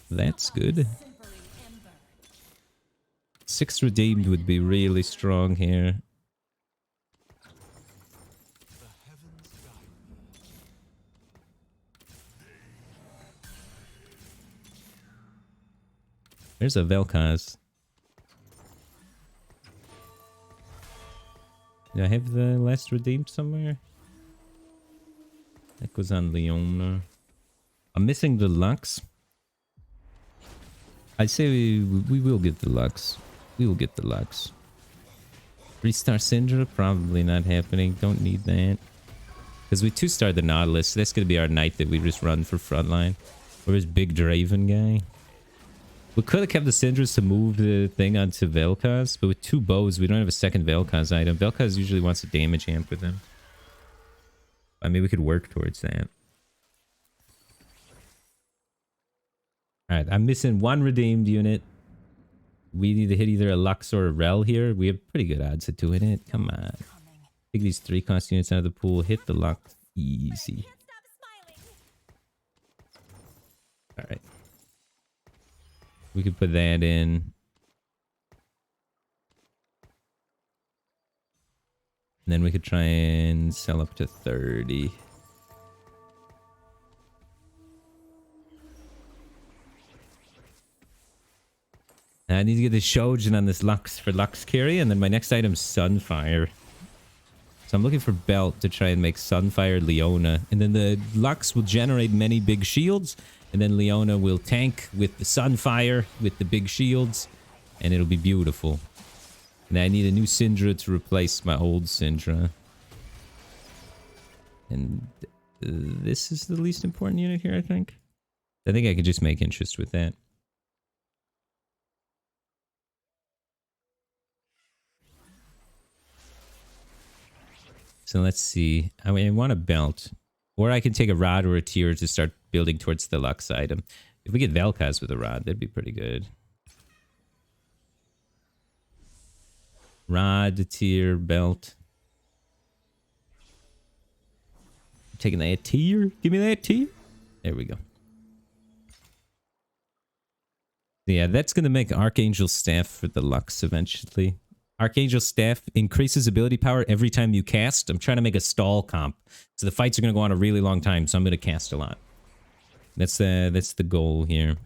that's good. 6 redeemed would be really strong here. There's a Vel'Koz. Do I have the last redeemed somewhere? That goes on Leona. I'm missing the Lux. I say we will get the Lux. We will get the Lux. 3-star Syndra? Probably not happening. Don't need that. Because we 2-star the Nautilus. So that's going to be our knight that we just run for frontline. Or his big Draven guy. We could have kept the Syndras to move the thing onto Vel'Koz, but with 2 bows, we don't have a second Vel'Koz item. Vel'Koz usually wants a damage amp with him. I mean, we could work towards that. Alright, I'm missing 1 redeemed unit. We need to hit either a Lux or a Rel here. We have pretty good odds of doing it. Come on. Take these 3 cost units out of the pool. Hit the Lux. Easy. All right. We could put that in. And then we could try and sell up to 30. I need to get the Shojin on this Lux for Lux carry, and then my next item's Sunfire. So I'm looking for Belt to try and make Sunfire Leona. And then the Lux will generate many big shields, and then Leona will tank with the Sunfire, with the big shields, and it'll be beautiful. And I need a new Syndra to replace my old Syndra. And this is the least important unit here, I think. I think I could just make interest with that. So let's see. I mean, I want a belt. Or I can take a rod or a tier to start building towards the Lux item. If we get Vel'Koz with a rod, that'd be pretty good. Rod, tier, belt. I'm taking that tier. Give me that tier. There we go. Yeah, that's going to make Archangel Staff for the Lux eventually. Archangel Staff increases ability power every time you cast. I'm trying to make a stall comp. So the fights are going to go on a really long time, so I'm going to cast a lot. That's the goal here.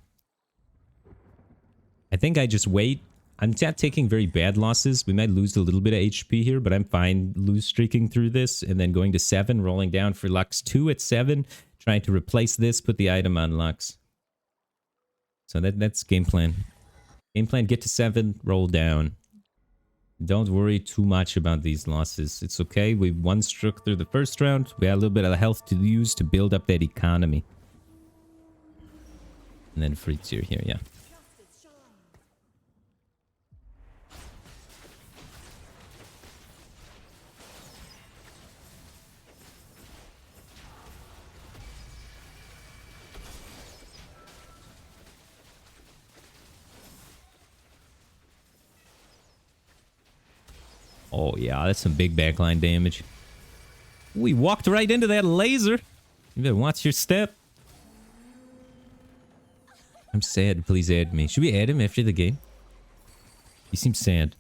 I think I just wait. I'm not taking very bad losses. We might lose a little bit of HP here, but I'm fine lose streaking through this and then going to 7, rolling down for Lux 2 at 7, trying to replace this, put the item on Lux. So that's game plan. Game plan, get to 7, roll down. Don't worry too much about these losses. It's okay. We one-struck through the first round. We had a little bit of health to use to build up that economy. And then free tier here, yeah. Oh, yeah, that's some big backline damage. We walked right into that laser. You better watch your step. I'm sad. Please add me. Should we add him after the game? He seems sad.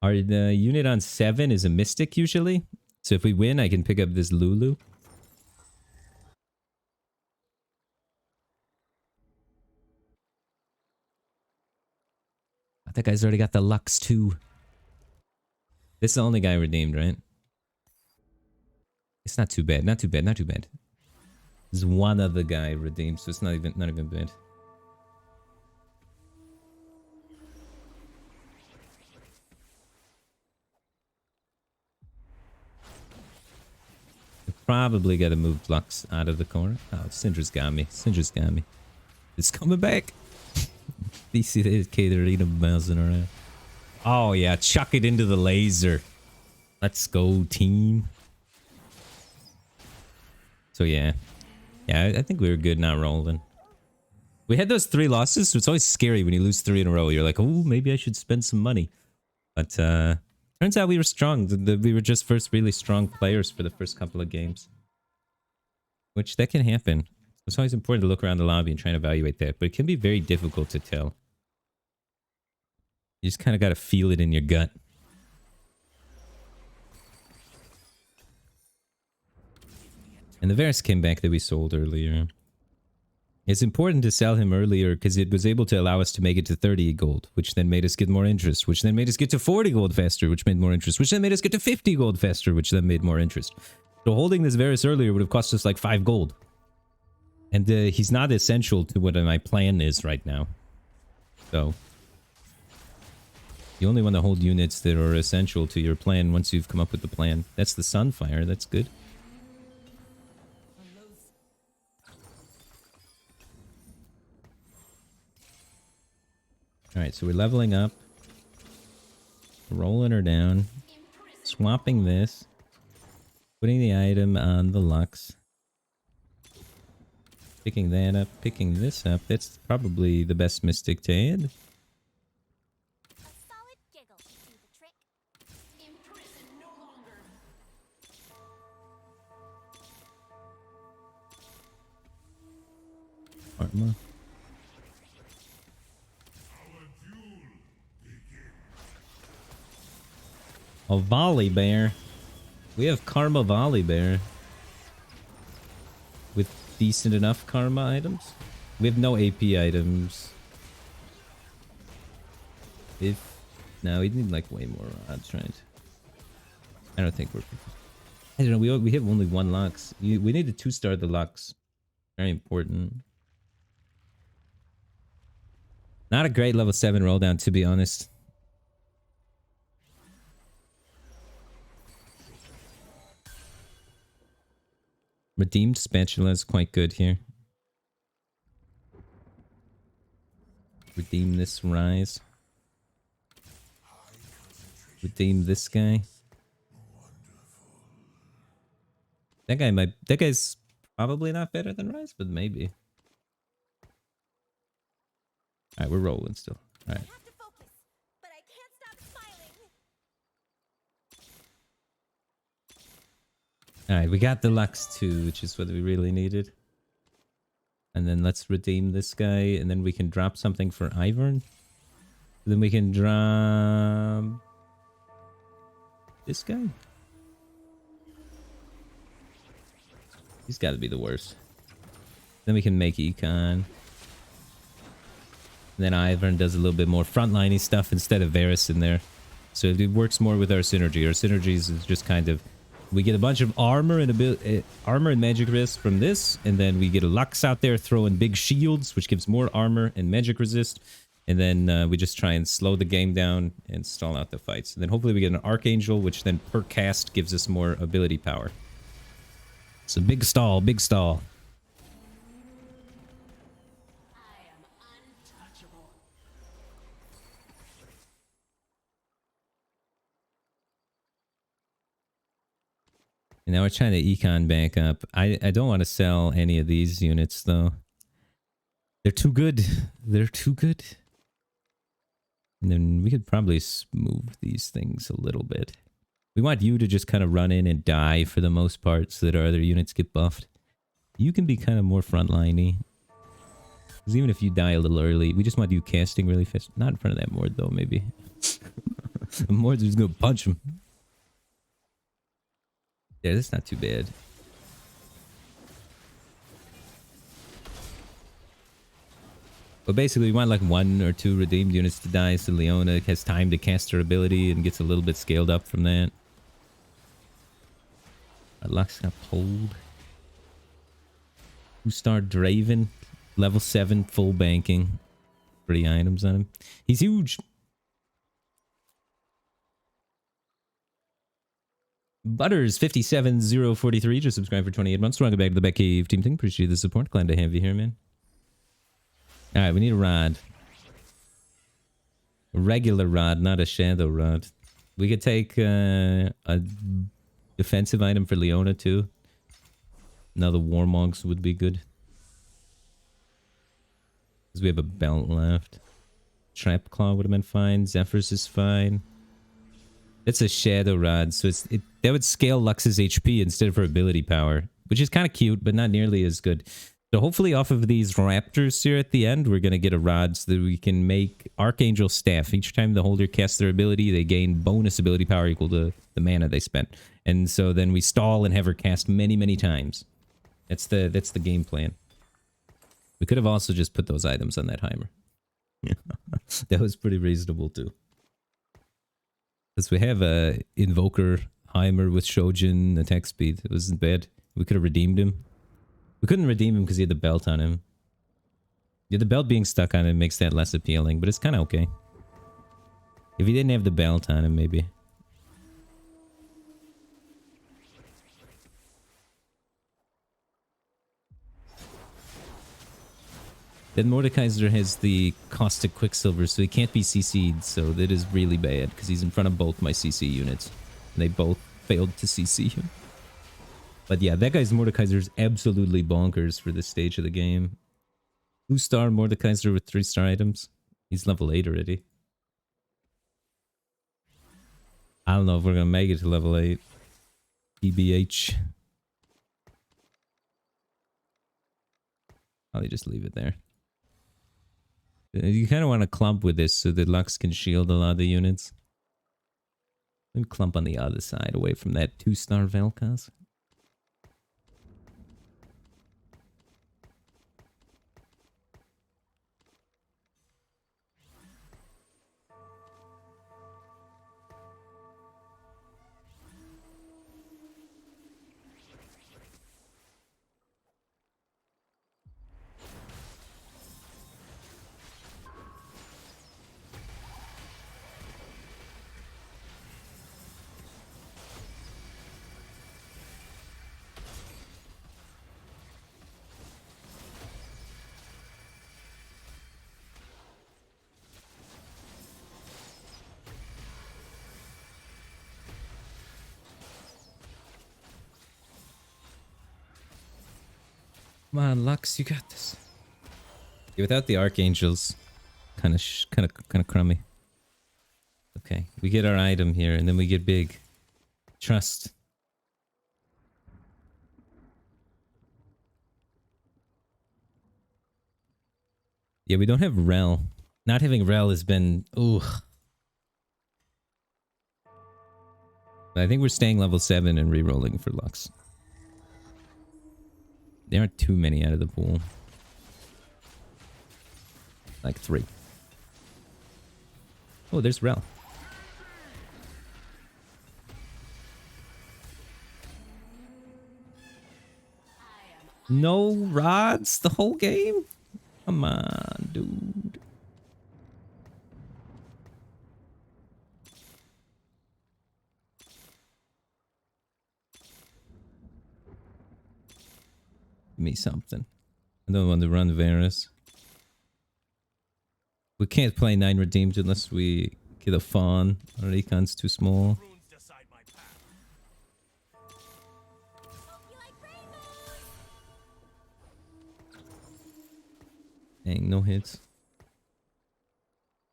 Our unit on 7 is a Mystic usually. So if we win, I can pick up this Lulu. That guy's already got the Lux too. This is the only guy redeemed, right? It's not too bad. Not too bad. Not too bad. There's one other guy redeemed, so it's not even bad. Probably gotta move Lux out of the corner. Oh, Syndra's got me. Syndra's got me. It's coming back. You see the Katarina bouncing around. Oh yeah, chuck it into the laser. Let's go, team. So yeah. Yeah, I think we were good not rolling. We had those 3 losses, so it's always scary when you lose 3 in a row. You're like, oh, maybe I should spend some money. But turns out we were strong. We were just first really strong players for the first couple of games. Which, that can happen. It's always important to look around the lobby and try and evaluate that. But it can be very difficult to tell. You just kind of got to feel it in your gut. And the Varus came back that we sold earlier. It's important to sell him earlier because it was able to allow us to make it to 30 gold, which then made us get more interest, which then made us get to 40 gold faster, which made more interest, which then made us get to 50 gold faster, which then made more interest. So holding this Varus earlier would have cost us like 5 gold. And he's not essential to what my plan is right now. So you only want to hold units that are essential to your plan once you've come up with the plan. That's the Sunfire, that's good. Alright, so we're leveling up. Rolling her down. Swapping this. Putting the item on the Lux. Picking that up. Picking this up. That's probably the best Mystic to add. Karma. A volley bear. We have Karma Volley Bear. With decent enough Karma items. We have no AP items. No, we need like way more odds, right? I don't think we're... I don't know, we have only one Lux. We need to 2-star the Lux. Very important. Not a great level 7 roll down, to be honest. Redeemed Spatula is quite good here. Redeem this Rise. Redeem this guy. That guy's probably not better than Rise, but maybe. Alright, we're rolling still. Alright. Alright, we got the Lux too, which is what we really needed. And then let's redeem this guy, and then we can drop something for Ivern. Then we can drop... this guy? He's got to be the worst. Then we can make Econ. And then Ivern does a little bit more frontliney stuff instead of Varus in there. So it works more with our synergy. Our synergies is just kind of... we get a bunch of armor and armor and magic resist from this, and then we get a Lux out there throwing big shields, which gives more armor and magic resist. And then we just try and slow the game down and stall out the fights. And then hopefully we get an Archangel, which then per cast gives us more ability power. So big stall, big stall. And now we're trying to econ back up. I don't want to sell any of these units, though. They're too good. They're too good. And then we could probably smooth these things a little bit. We want you to just kind of run in and die for the most part so that our other units get buffed. You can be kind of more frontliney. Because even if you die a little early, we just want you casting really fast. Not in front of that Mord, though, maybe. The Mord's just going to punch him. Yeah, that's not too bad. But basically, we want like 1 or 2 redeemed units to die so Leona has time to cast her ability and gets a little bit scaled up from that. Our Lux got pulled. 2-star Draven. Level 7, full banking. 3 items on him. He's huge. Butters 57043 just subscribed for 28 months. Welcome back to the Batcave Team Thing. Appreciate the support. Glad to have you here, man. Alright, we need a rod. A regular rod, not a shadow rod. We could take a defensive item for Leona too. Now the Warmogs would be good. Because we have a belt left. Trap Claw would have been fine. Zephyrs is fine. It's a shadow rod, so that would scale Lux's HP instead of her ability power, which is kind of cute, but not nearly as good. So hopefully off of these raptors here at the end, we're going to get a rod so that we can make Archangel Staff. Each time the holder casts their ability, they gain bonus ability power equal to the mana they spent. And so then we stall and have her cast many, many times. That's the game plan. We could have also just put those items on that Heimer. That was pretty reasonable too. Because we have a Invoker Heimer with Shojin attack speed. It wasn't bad. We could have redeemed him. We couldn't redeem him because he had the belt on him. Yeah, the belt being stuck on him makes that less appealing, but it's kind of okay. If he didn't have the belt on him, maybe. Then Mordekaiser has the Caustic Quicksilver, so he can't be CC'd, so that is really bad, because he's in front of both my CC units. And they both failed to CC him. But yeah, that guy's Mordekaiser is absolutely bonkers for this stage of the game. 2-star Mordekaiser with 3-star items. He's level 8 already. I don't know if we're going to make it to level 8. TBH. Probably just leave it there. You kind of want to clump with this so that Lux can shield a lot of the units. Maybe clump on the other side away from that 2-star Vel'Koz. Come on, Lux, you got this. Yeah, without the archangels, kind of crummy. Okay, we get our item here, and then we get big. Trust. Yeah, we don't have Rel. Not having Rel has been ugh. But I think we're staying level 7 and re-rolling for Lux. There aren't too many out of the pool. Like 3. Oh, there's Rel. No rods the whole game? Come on, dude. Give me something. I don't want to run Varus. We can't play 9 redeemed unless we get a Fawn. Our Econ's too small. Dang, no hits.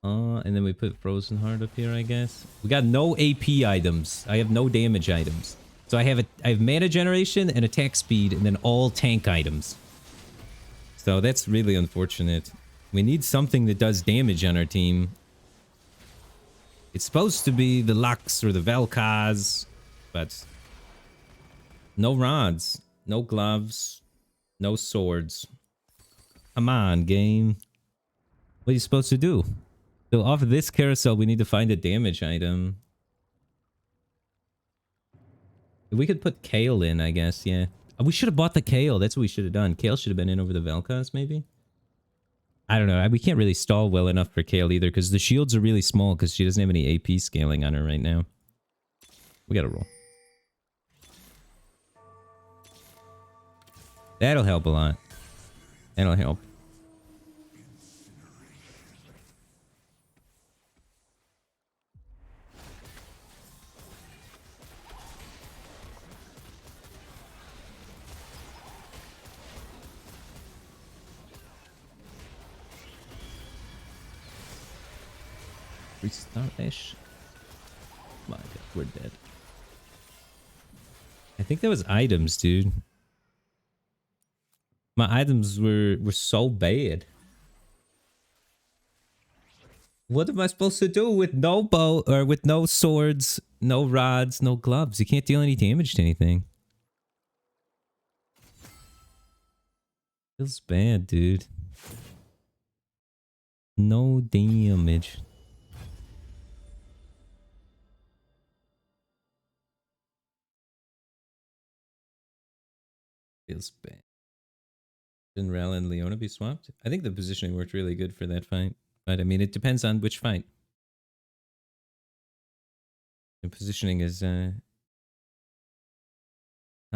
And then we put Frozen Heart up here, I guess. We got no AP items. I have no damage items. So I have mana generation and attack speed and then all tank items. So that's really unfortunate. We need something that does damage on our team. It's supposed to be the Lux or the Vel'Koz, but no rods, no gloves, no swords. Come on, game. What are you supposed to do? So off of this carousel, we need to find a damage item. We could put Kale in, I guess, yeah. We should have bought the Kale. That's what we should have done. Kale should have been in over the Vel'Koz, maybe? I don't know. We can't really stall well enough for Kale either, because the shields are really small, because she doesn't have any AP scaling on her right now. We gotta roll. That'll help a lot. That'll help. Restart-ish. My god, we're dead. I think that was items, dude. My items were so bad. What am I supposed to do with no bow or with no swords, no rods, no gloves? You can't deal any damage to anything. Feels bad, dude. No damage. Feels bad. Didn't Rel and Leona be swapped? I think the positioning worked really good for that fight. But I mean, it depends on which fight. The positioning is not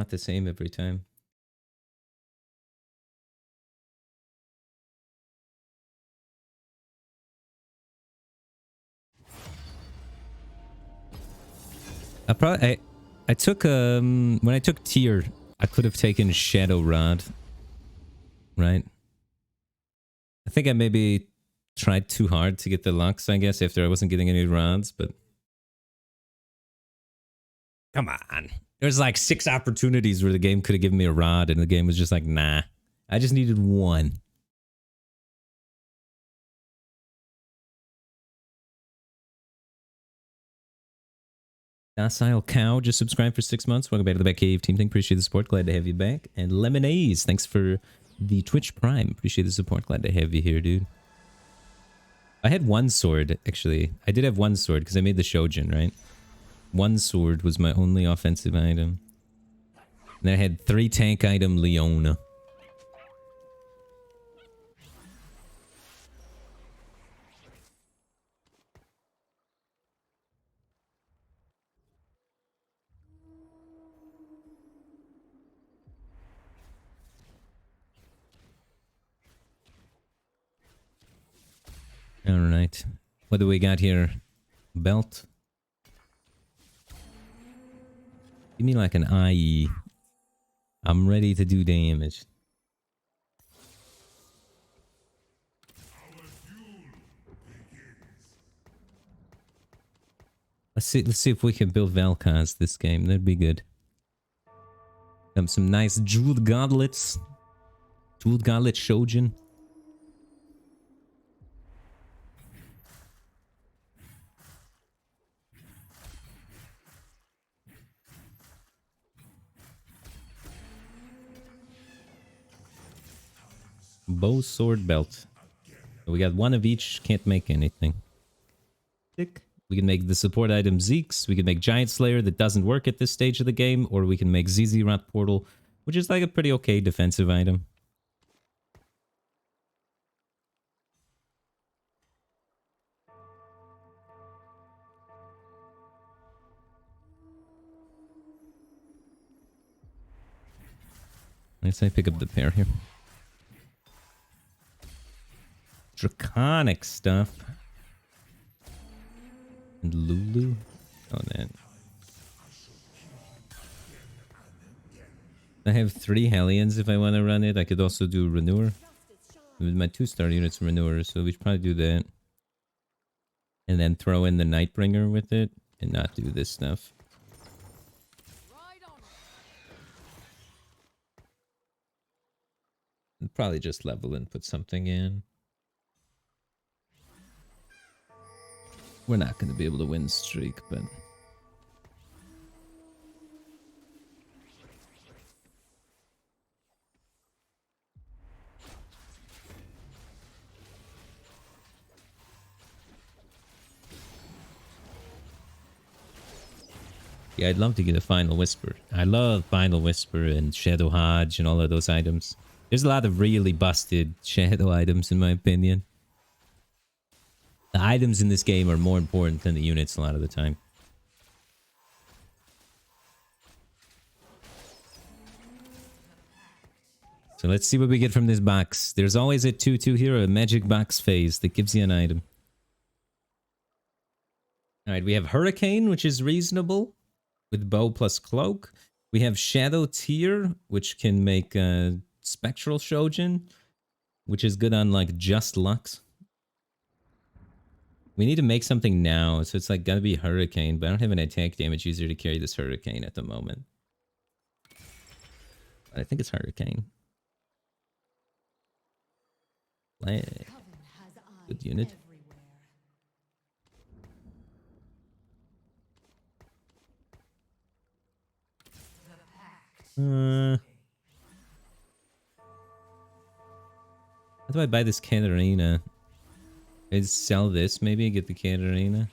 the same every time. I took when I took tier, I could have taken Shadow Rod. Right? I think I maybe tried too hard to get the Lux, I guess, after I wasn't getting any rods, but come on. There's like 6 opportunities where the game could have given me a rod and the game was just like, nah. I just needed one. Docile Cow just subscribed for 6 months. Welcome back to the Batcave Team Thing. Appreciate the support. Glad to have you back. And Lemonades, thanks for the Twitch Prime. Appreciate the support. Glad to have you here, dude. I had one sword, actually. I did have one sword because I made the Shojin, right? One sword was my only offensive item. And then I had 3 tank item Leona. Alright. What do we got here? Belt. Give me like an IE. I'm ready to do damage. Let's see if we can build Valkaz this game. That'd be good. Have some nice jeweled gauntlets. Jeweled gauntlet Shojin. Bow, sword, belt. We got one of each, can't make anything. Tick. We can make the support item Zeke's, we can make Giant Slayer that doesn't work at this stage of the game, or we can make ZZ Rat Portal, which is like a pretty okay defensive item. Let's say pick up the pair here. Draconic stuff. And Lulu? Oh, that. I have 3 Hellions if I want to run it. I could also do Renewer. With my 2-star units Renewer, so we should probably do that. And then throw in the Nightbringer with it, and not do this stuff. And probably just level and put something in. We're not going to be able to win streak, but... yeah, I'd love to get a Final Whisper. I love Final Whisper and Shadow Hodge and all of those items. There's a lot of really busted Shadow items in my opinion. The items in this game are more important than the units a lot of the time. So let's see what we get from this box. There's always a 2-2 here, a magic box phase that gives you an item. Alright, we have Hurricane, which is reasonable, with bow plus cloak. We have Shadow Tier, which can make Spectral Shojin, which is good on like just Lux. We need to make something now, so it's like gotta be Hurricane, but I don't have an attack damage user to carry this Hurricane at the moment. But I think it's Hurricane. Good unit. How do I buy this Katarina? I sell this, maybe get the Katarina.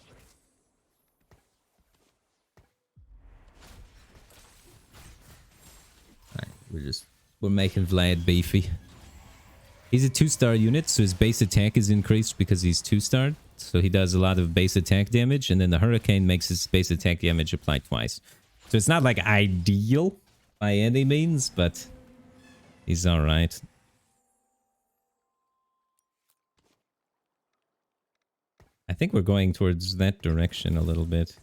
Alright, we're making Vlad beefy. He's a 2-star unit, so his base attack is increased because he's 2-starred. So he does a lot of base attack damage, and then the Hurricane makes his base attack damage apply twice. So it's not like ideal by any means, but he's alright. I think we're going towards that direction a little bit.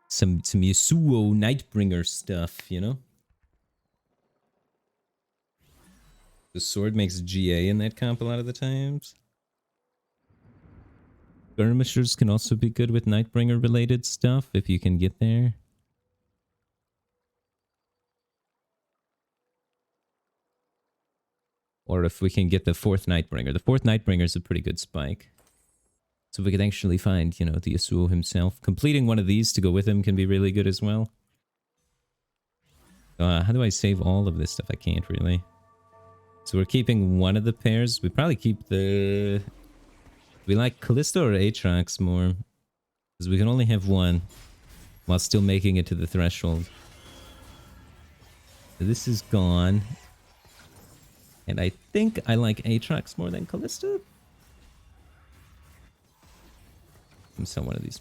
Some Yasuo Nightbringer stuff, you know? The sword makes GA in that comp a lot of the times. Skirmishers can also be good with Nightbringer related stuff if you can get there. Or if we can get the 4th Nightbringer. The 4th Nightbringer is a pretty good spike. So if we could actually find, you know, the Yasuo himself. Completing one of these to go with him can be really good as well. How do I save all of this stuff? I can't really. So we're keeping one of the pairs. We probably keep the... We like Callisto or Aatrox more. Because we can only have one while still making it to the threshold. So this is gone. And I think I like Aatrox more than Callisto. I'm selling one of these.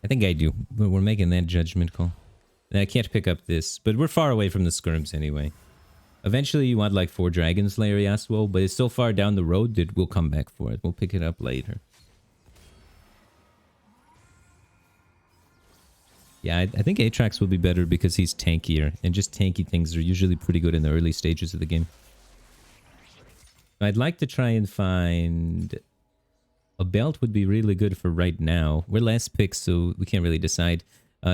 I think I do, but we're making that judgment call. And I can't pick up this, but we're far away from the skirms anyway. Eventually you want like 4 Dragon Slayer Yasuo, but it's so far down the road that we'll come back for it. We'll pick it up later. Yeah, I think Aatrox will be better because he's tankier, and just tanky things are usually pretty good in the early stages of the game. I'd like to try and find... A belt would be really good for right now. We're last picks, so we can't really decide.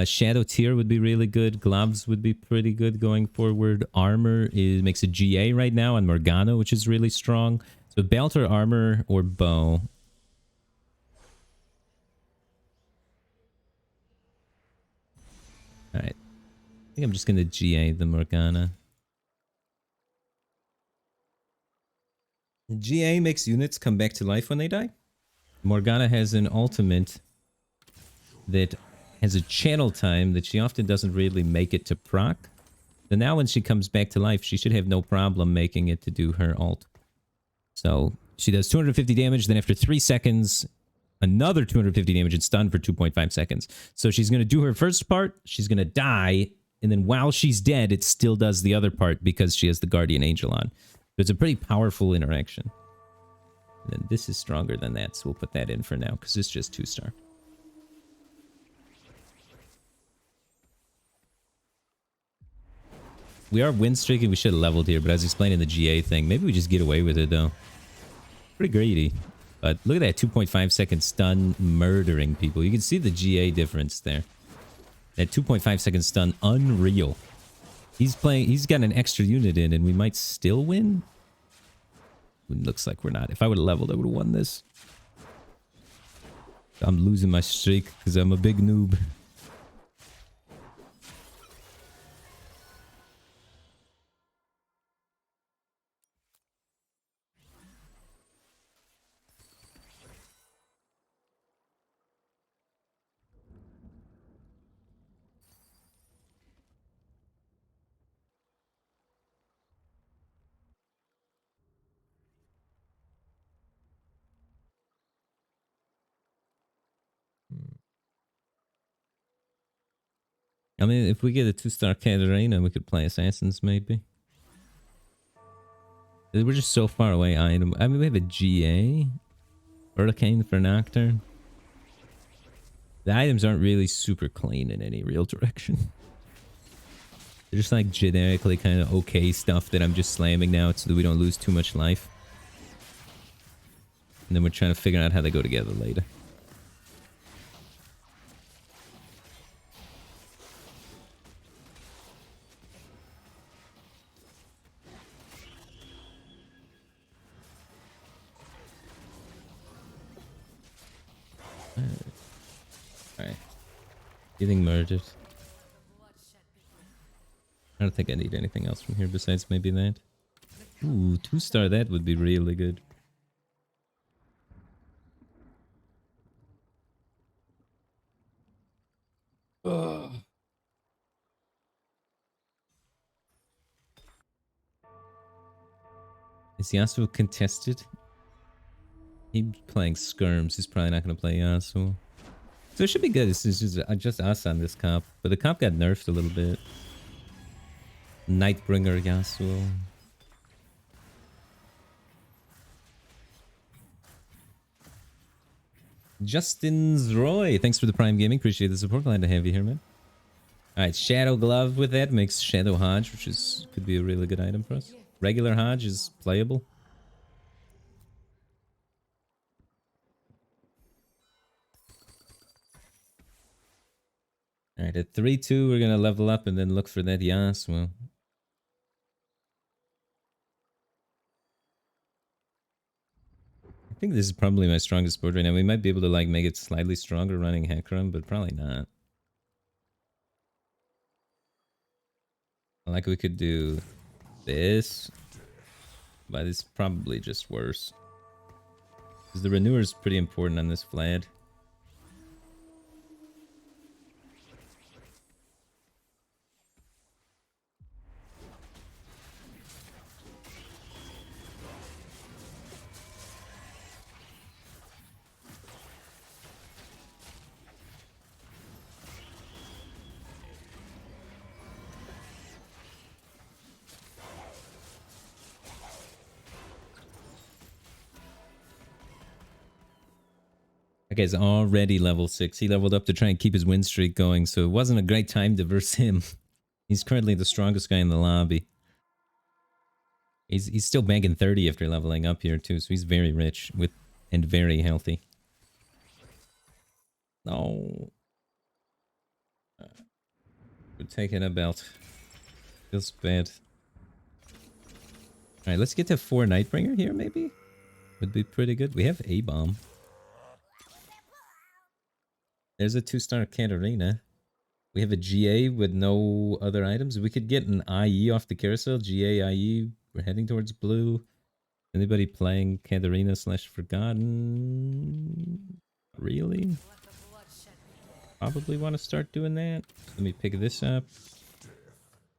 Shadow Tier would be really good. Gloves would be pretty good going forward. Armor makes a GA right now on Morgana, which is really strong. So belt or armor or bow. Alright. I think I'm just going to GA the Morgana. GA makes units come back to life when they die. Morgana has an ultimate that has a channel time that she often doesn't really make it to proc. So now when she comes back to life, she should have no problem making it to do her ult. So she does 250 damage, then after 3 seconds, another 250 damage and stun for 2.5 seconds. So she's going to do her first part, she's going to die, and then while she's dead, it still does the other part because she has the Guardian Angel on. So it's a pretty powerful interaction. And then this is stronger than that, so we'll put that in for now, because it's just 2-star. We are win streaking, we should have leveled here, but as explained in the GA thing, maybe we just get away with it, though. Pretty greedy. But look at that 2.5 second stun murdering people. You can see the GA difference there. That 2.5 second stun, unreal. He's got an extra unit in, and we might still win? It looks like we're not. If I would have leveled, I would have won this. I'm losing my streak because I'm a big noob. I mean, if we get a 2-star Katarina, we could play Assassins, maybe. We're just so far away item. I mean, we have a GA. Hurricane for Nocturne. The items aren't really super clean in any real direction. They're just like generically kind of okay stuff that I'm just slamming now so that we don't lose too much life. And then we're trying to figure out how they go together later. Alright. Getting murdered. I don't think I need anything else from here besides maybe that. Ooh, 2-star that would be really good. Ugh. Is Yasuo contested? He's playing Skirms. He's probably not going to play Yasuo. So it should be good. This is just us on this comp. But the comp got nerfed a little bit. Nightbringer Yasuo. Justin's Roy. Thanks for the Prime Gaming. Appreciate the support. Glad to have you here, man. Alright, Shadow Glove with that makes Shadow Hodge, which could be a really good item for us. Regular Hodge is playable. Alright, at 3-2, we're going to level up and then look for that Yasuo. I think this is probably my strongest board right now. We might be able to like make it slightly stronger running Hecarim, but probably not. Like we could do this, but it's probably just worse. Because the Renewer is pretty important on this Vlad. That guy's already level 6. He leveled up to try and keep his win streak going, so it wasn't a great time to verse him. He's currently the strongest guy in the lobby. He's still banking 30 after leveling up here too, so he's very rich with and very healthy. No. We're taking a belt. Feels bad. Alright, let's get to 4 Nightbringer here maybe? Would be pretty good. We have A-Bomb. There's a 2-star Katarina. We have a GA with no other items. We could get an IE off the carousel. GA, IE. We're heading towards blue. Anybody playing Katarina / Forgotten? Really? Probably want to start doing that. Let me pick this up.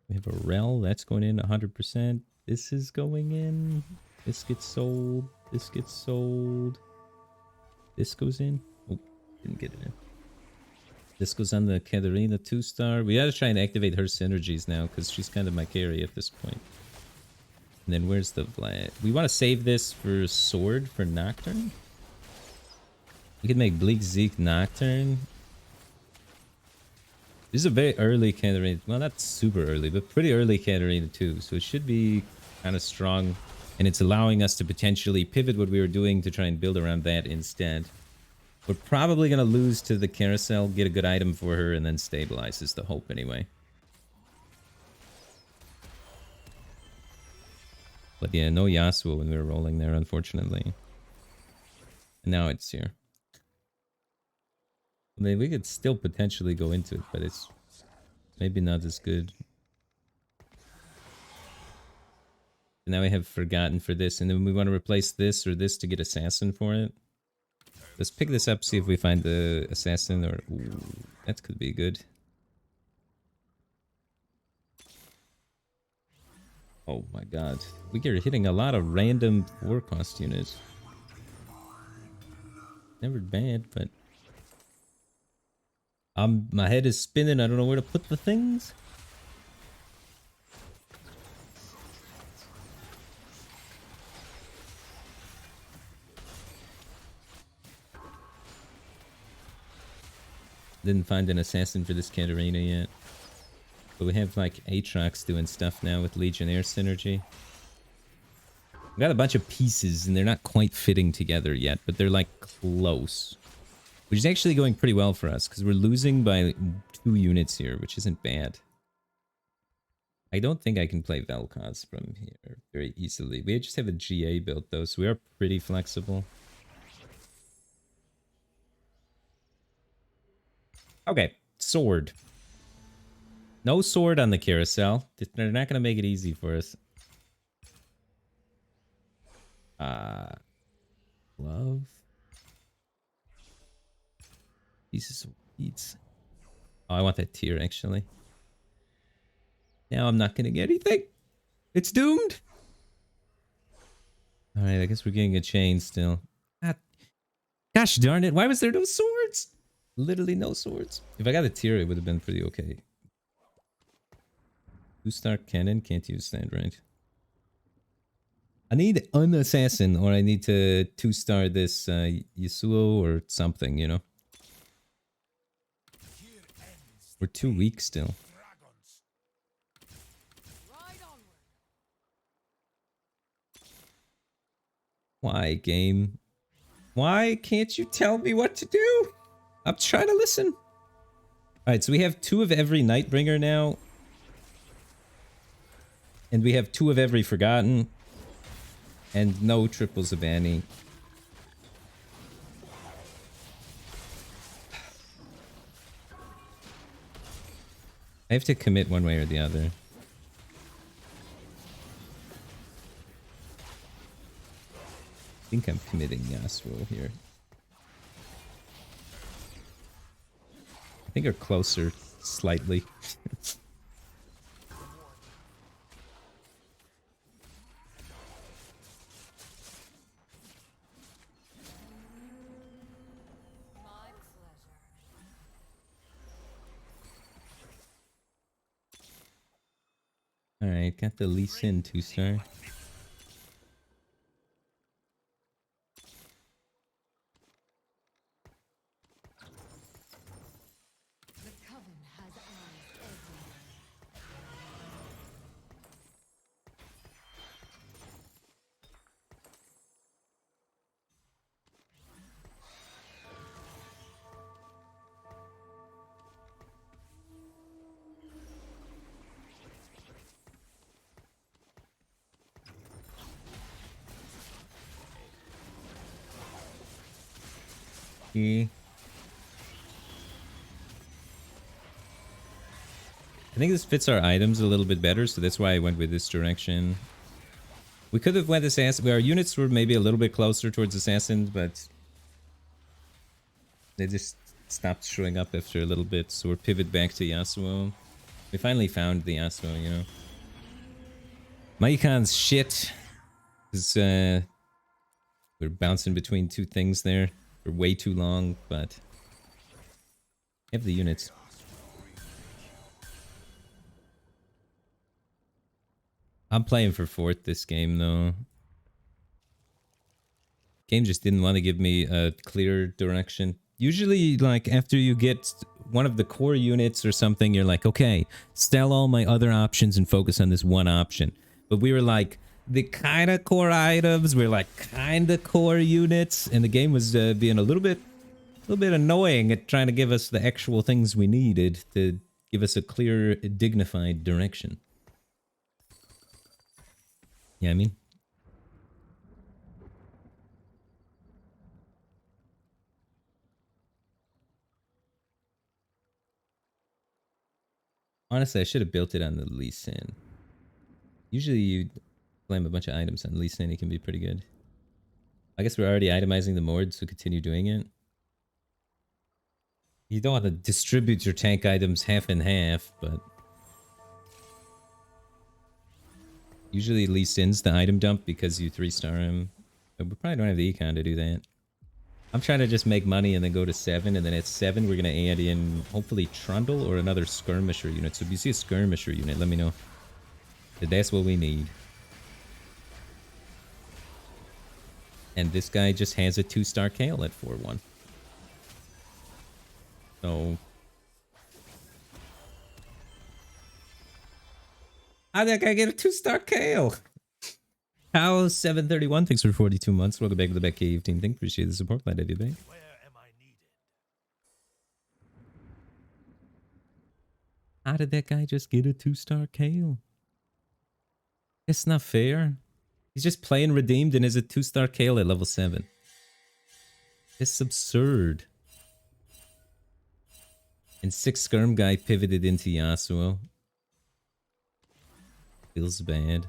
We have a Rel. That's going in 100%. This is going in. This gets sold. This gets sold. This goes in. Oh, didn't get it in. This goes on the Katarina 2-star. We gotta try and activate her synergies now, because she's kind of my carry at this point. And then where's the Vlad? We want to save this for Sword for Nocturne. We could make Bleak Zeke Nocturne. This is a very early Katarina. Well, not super early, but pretty early Katarina too. So it should be kind of strong. And it's allowing us to potentially pivot what we were doing to try and build around that instead. We're probably going to lose to the carousel, get a good item for her, and then stabilize is the hope anyway. But yeah, no Yasuo when we were rolling there, unfortunately. And now it's here. I mean, we could still potentially go into it, but it's maybe not as good. And now we have Forgotten for this, and then we want to replace this or this to get Assassin for it. Let's pick this up, see if we find the Assassin, or... Ooh, that could be good. Oh my god. We are hitting a lot of random 4-cost units. Never bad, but... my head is spinning, I don't know where to put the things. Didn't find an assassin for this Katarina yet. But we have like Aatrox doing stuff now with Legionnaire synergy. We got a bunch of pieces and they're not quite fitting together yet, but they're like close. Which is actually going pretty well for us because we're losing by 2 units here, which isn't bad. I don't think I can play Vel'Koz from here very easily. We just have a GA built though, so we are pretty flexible. Okay, sword. No sword on the carousel. They're not going to make it easy for us. Love. Pieces of weeds. Oh, I want that tier, actually. Now I'm not going to get anything. It's doomed. Alright, I guess we're getting a chain still. Gosh darn it, why was there no swords? Literally no swords. If I got a tier, it would have been pretty okay. 2-star cannon, can't use that, right? I need an assassin, or I need to 2-star this Yasuo or something, you know? We're too weak still. Why, game? Why can't you tell me what to do? I'm trying to listen. Alright, so we have 2 of every Nightbringer now. And we have 2 of every Forgotten. And no triples of any. I have to commit one way or the other. I think I'm committing Yasuo here. I think we're closer slightly. Alright, got the Lee Sin 2-star. I think this fits our items a little bit better, so that's why I went with this direction. We could have went assassin. Our units were maybe a little bit closer towards assassins, but they just stopped showing up after a little bit, so we're pivot back to Yasuo. We finally found the Yasuo, you know. My econ's shit. Because we're bouncing between two things there for way too long, but I have the units. I'm playing for fourth this game, though. Game just didn't want to give me a clear direction. Usually, like, after you get one of the core units or something, you're like, okay, sell all my other options and focus on this one option. But we were like, the kind of core items were like kind of core units, and the game was being a little bit annoying at trying to give us the actual things we needed to give us a clear, dignified direction. Yeah, I mean. Honestly, I should have built it on the Lee Sin. Usually you slam a bunch of items on Lee Sin, it can be pretty good. I guess we're already itemizing the Mord, so continue doing it. You don't want to distribute your tank items half and half, but usually Lee Sin's the item dump because you 3-star him. But we probably don't have the econ to do that. I'm trying to just make money and then go to 7, and then at 7 we're going to add in hopefully Trundle or another skirmisher unit. So if you see a skirmisher unit, let me know. That's what we need. And this guy just has a 2-star Kale at 4-1. So how did that guy get a 2-star Kale? How 731, thanks for 42 months. Welcome back to the Back Cave team. Thank, appreciate the support. Glad to have you back. Where am I needed? How did that guy just get a 2-star Kale? It's not fair. He's just playing redeemed and is a 2-star Kale at level 7. It's absurd. And 6 Skirm guy pivoted into Yasuo. Feels bad.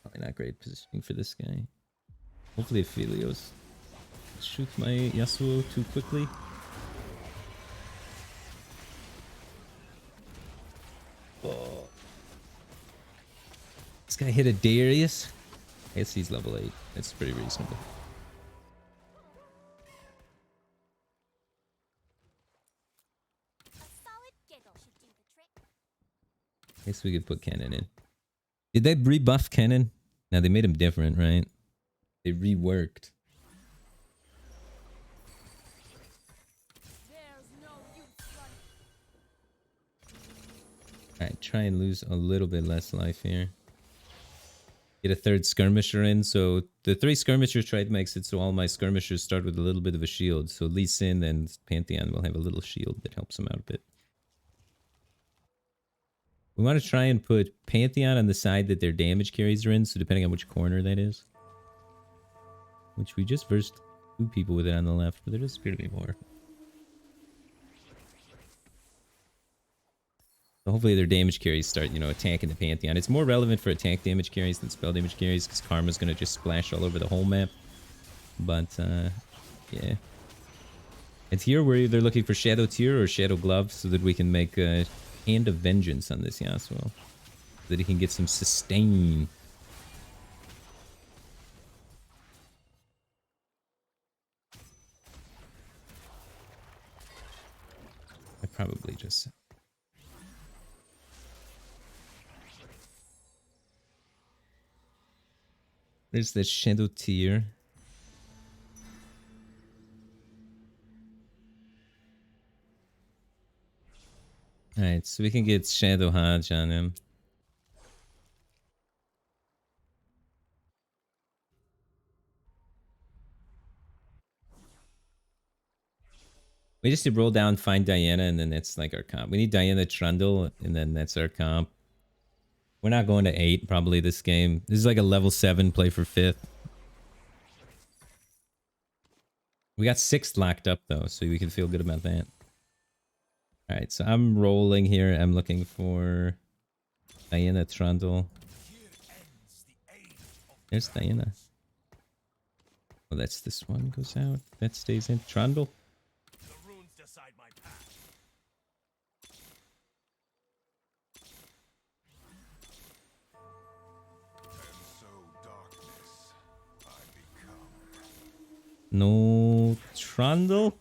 Probably not great positioning for this guy. Hopefully Aphelios shoots my Yasuo too quickly. Oh. This guy hit a Darius. I guess he's level 8. That's pretty reasonable. I guess we could put Cannon in. Did they rebuff Cannon? Now they made him different, right? They reworked. Alright, try and lose a little bit less life here. Get a 3rd skirmisher in. So the 3 skirmishers tried makes it so all my skirmishers start with a little bit of a shield. So Lee Sin and Pantheon will have a little shield that helps them out a bit. We want to try and put Pantheon on the side that their damage carries are in, so depending on which corner that is. Which we just versed 2 people with it on the left, but there does appear to be more. So hopefully their damage carries start, you know, attacking the Pantheon. It's more relevant for attack damage carries than spell damage carries because Karma's going to just splash all over the whole map. But, yeah. It's here we're either looking for Shadow Tear or Shadow Glove so that we can make a Hand of Vengeance on this Yasuo. So that he can get some sustain. I probably just... There's the Shadow Tear. Alright, so we can get Shadow Hodge on him. We just need to roll down, find Diana, and then that's like our comp. We need Diana Trundle, and then that's our comp. We're not going to 8 probably this game. This is like a level 7 play for 5th. We got 6th locked up though, so we can feel good about that. Alright, so I'm rolling here. I'm looking for Diana Trundle. There's Diana. Oh, that's this one goes out. That stays in. Trundle. No Trundle.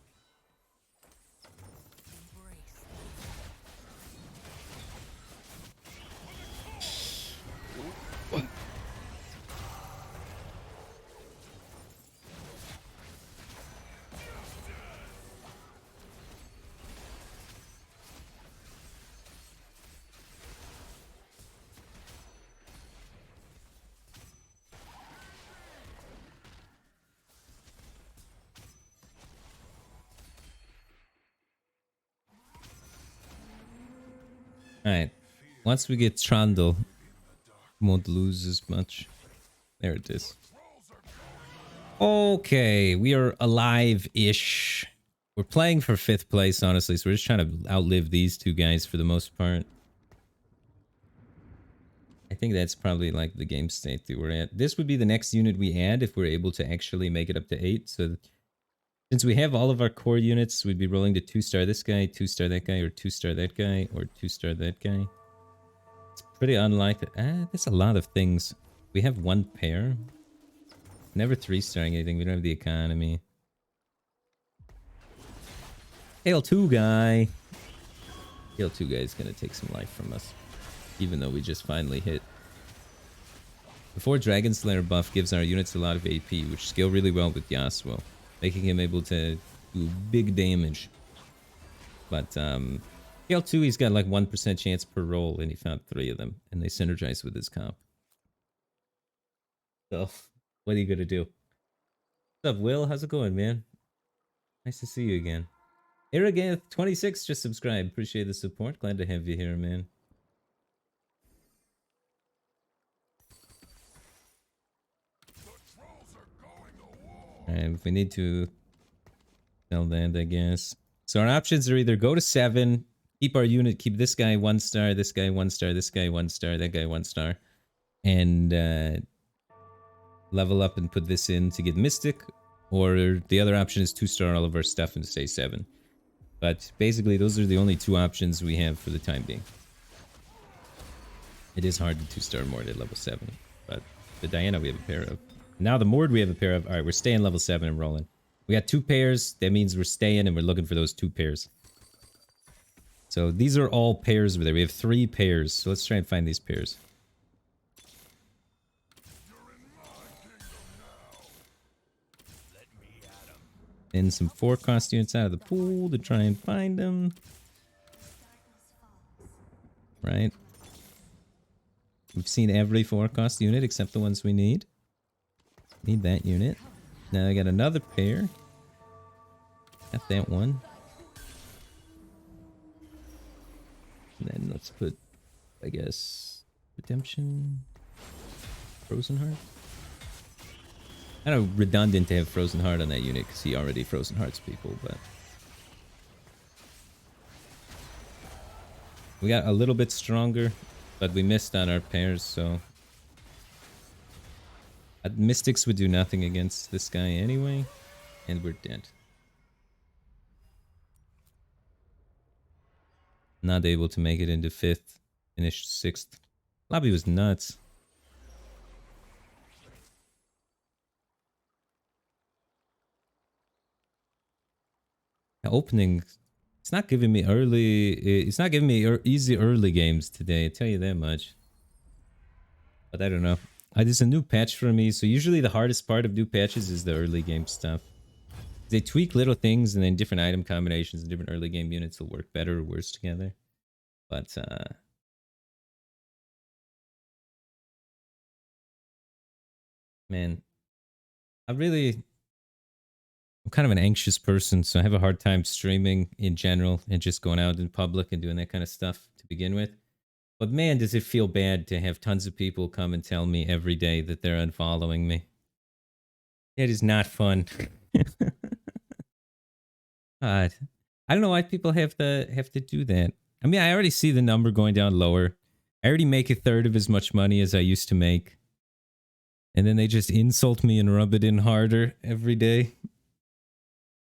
Alright. Once we get Trundle, we won't lose as much. There it is. Okay, we are alive-ish. We're playing for 5th place, honestly, so we're just trying to outlive these 2 guys for the most part. I think that's probably like the game state that we're at. This would be the next unit we add if we're able to actually make it up to 8. So since we have all of our core units, we'd be rolling to 2-star this guy, 2-star that guy, or 2-star that guy, or 2-star that guy. It's pretty unlikely. That's a lot of things. We have 1 pair. Never 3-starring anything. We don't have the economy. L2 guy. L2 guy is going to take some life from us. Even though we just finally hit. Before Dragon Slayer buff gives our units a lot of AP, which scale really well with Yasuo, making him able to do big damage. But L2, he's got like 1% chance per roll, and he found 3 of them, and they synergize with his comp. So, what are you gonna do? What's up, Will? How's it going, man? Nice to see you again. Arrogant26 just subscribed. Appreciate the support. Glad to have you here, man. And we need to sell that, I guess. So our options are either go to 7, keep our unit, keep this guy 1-star, this guy 1-star, this guy 1-star, that guy 1-star, and level up and put this in to get Mystic, or the other option is 2-star all of our stuff and stay 7. But basically, those are the only 2 options we have for the time being. It is hard to 2-star Mord at level 7, but the Diana we have a pair of. Now the Mord we have a pair of. Alright, we're staying level 7 and rolling. We got 2 pairs. That means we're staying and we're looking for those 2 pairs. So these are all pairs over there. We have 3 pairs. So let's try and find these pairs. And some 4-cost units out of the pool to try and find them. Right. We've seen every 4-cost unit except the ones we need. Need that unit. Now I got another pair. Got that one. And then let's put, I guess, Redemption, Frozen Heart. Kind of redundant to have Frozen Heart on that unit because he already Frozen Hearts people, but we got a little bit stronger, but we missed on our pairs, so Mystics would do nothing against this guy anyway, and we're dead. Not able to make it into 5th, finished 6th. Lobby was nuts. The opening, it's not giving me easy early games today, I tell you that much. But I don't know. There's a new patch for me, so usually the hardest part of new patches is the early game stuff. They tweak little things, and then different item combinations and different early game units will work better or worse together. But man, I'm kind of an anxious person, so I have a hard time streaming in general and just going out in public and doing that kind of stuff to begin with. But man, does it feel bad to have tons of people come and tell me every day that they're unfollowing me. It is not fun. God, I don't know why people have to do that. I mean, I already see the number going down lower. I already make 1/3 of as much money as I used to make. And then they just insult me and rub it in harder every day.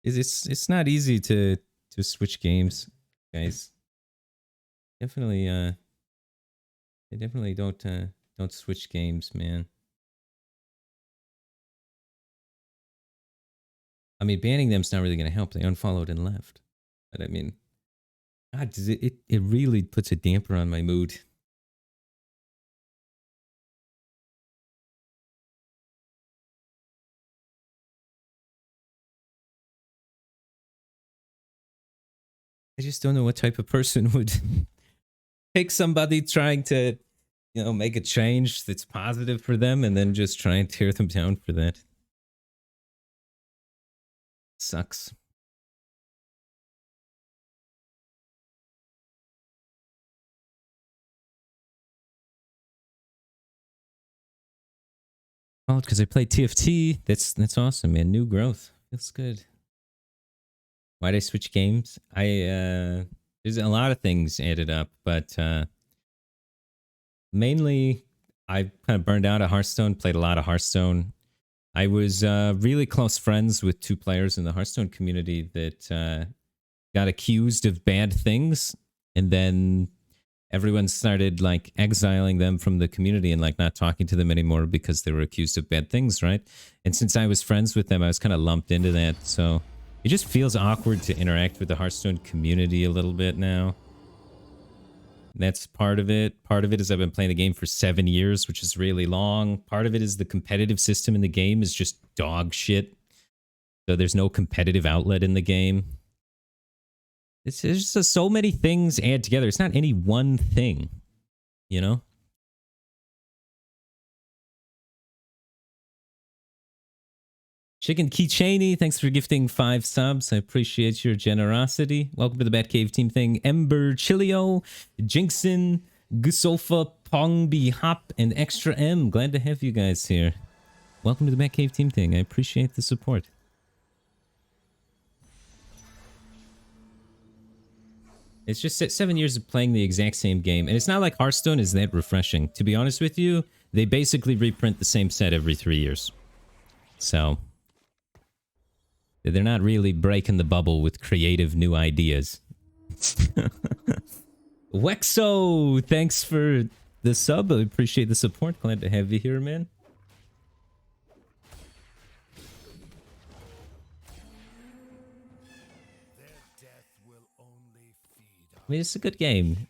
It's not easy to switch games, guys. Definitely they definitely don't switch games, man. I mean, banning them's not really going to help. They unfollowed and left. But I mean, God, it really puts a damper on my mood. I just don't know what type of person would take somebody trying to, make a change that's positive for them and then just try and tear them down for that. Sucks. Oh, because I play TFT. That's awesome, man. New growth. Feels good. Why'd I switch games? There's a lot of things added up, but mainly I kind of burned out at Hearthstone, played a lot of Hearthstone. I was really close friends with 2 players in the Hearthstone community that got accused of bad things, and then everyone started like exiling them from the community and like not talking to them anymore because they were accused of bad things, right? And since I was friends with them, I was kind of lumped into that, so it just feels awkward to interact with the Hearthstone community a little bit now. That's part of it. Part of it is I've been playing the game for 7 years, which is really long. Part of it is the competitive system in the game is just dog shit. So there's no competitive outlet in the game. It's just so many things add together. It's not any one thing, you know? Chicken Keychainy, thanks for gifting 5 subs. I appreciate your generosity. Welcome to the Batcave team thing. Ember Chilio, Jinxon, Gusofa, Pongbi Hop, and Extra M. Glad to have you guys here. Welcome to the Batcave team thing. I appreciate the support. It's just 7 years of playing the exact same game, and it's not like Hearthstone is that refreshing. To be honest with you, they basically reprint the same set every 3 years. So they're not really breaking the bubble with creative new ideas. Wexo, thanks for the sub. I appreciate the support. Glad to have you here, man. I mean, it's a good game.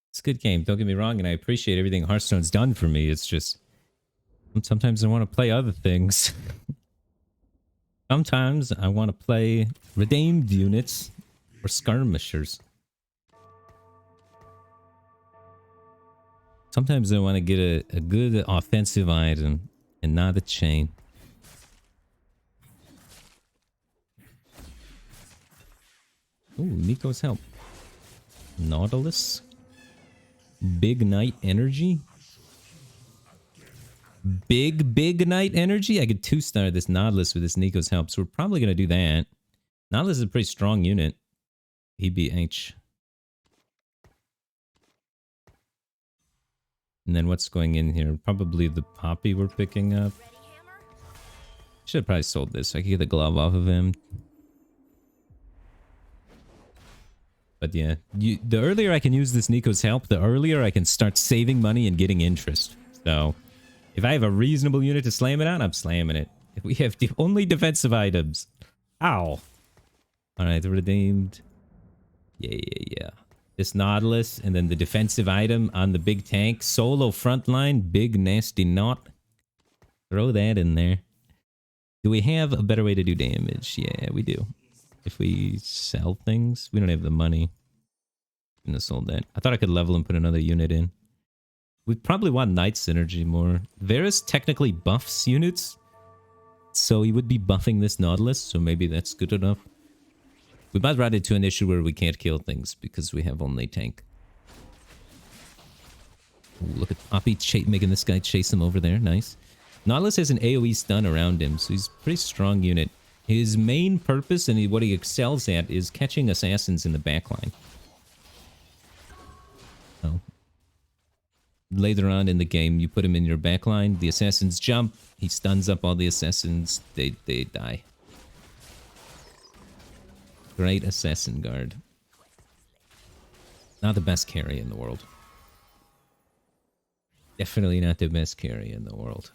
It's a good game. Don't get me wrong, and I appreciate everything Hearthstone's done for me. It's just sometimes I want to play other things. Sometimes I want to play redeemed units or skirmishers. Sometimes I want to get a good offensive item and not a chain. Ooh, Nico's help. Nautilus. Big Knight Energy. big knight energy. I could 2-star this Nautilus with this Nico's help, so we're probably going to do that. Nautilus is a pretty strong unit. EBH. And then what's going in here? Probably the Poppy we're picking up. Should have probably sold this. I could get the glove off of him. But yeah, the earlier I can use this Nico's help, the earlier I can start saving money and getting interest. So, if I have a reasonable unit to slam it on, I'm slamming it. If we have the only defensive items. Ow. Alright, redeemed. Yeah. This Nautilus, and then the defensive item on the big tank. Solo frontline, big nasty knot. Throw that in there. Do we have a better way to do damage? Yeah, we do. If we sell things, we don't have the money. Shouldn't have sold that. I thought I could level and put another unit in. We probably want Knight Synergy more. Varus technically buffs units, so he would be buffing this Nautilus, so maybe that's good enough. We might run into an issue where we can't kill things because we have only tank. Ooh, look at Poppy making this guy chase him over there. Nice. Nautilus has an AoE stun around him, so he's a pretty strong unit. His main purpose and what he excels at is catching assassins in the backline. So, later on in the game, you put him in your backline, the assassins jump, he stuns up all the assassins, they die. Great assassin guard. Not the best carry in the world. Definitely not the best carry in the world.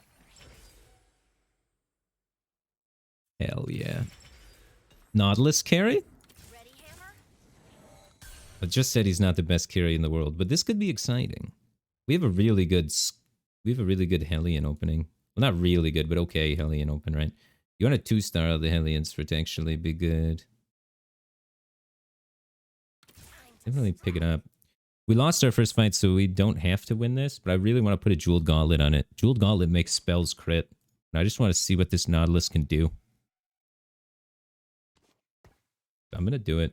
Hell yeah. Nautilus carry? I just said he's not the best carry in the world, but this could be exciting. We have a really good Hellion opening. Well, not really good, but okay Hellion open, right? You want a 2-star the Hellions for it to actually be good. Definitely pick it up. We lost our first fight, so we don't have to win this, but I really want to put a Jeweled Gauntlet on it. Jeweled Gauntlet makes spells crit. And I just want to see what this Nautilus can do. I'm gonna do it.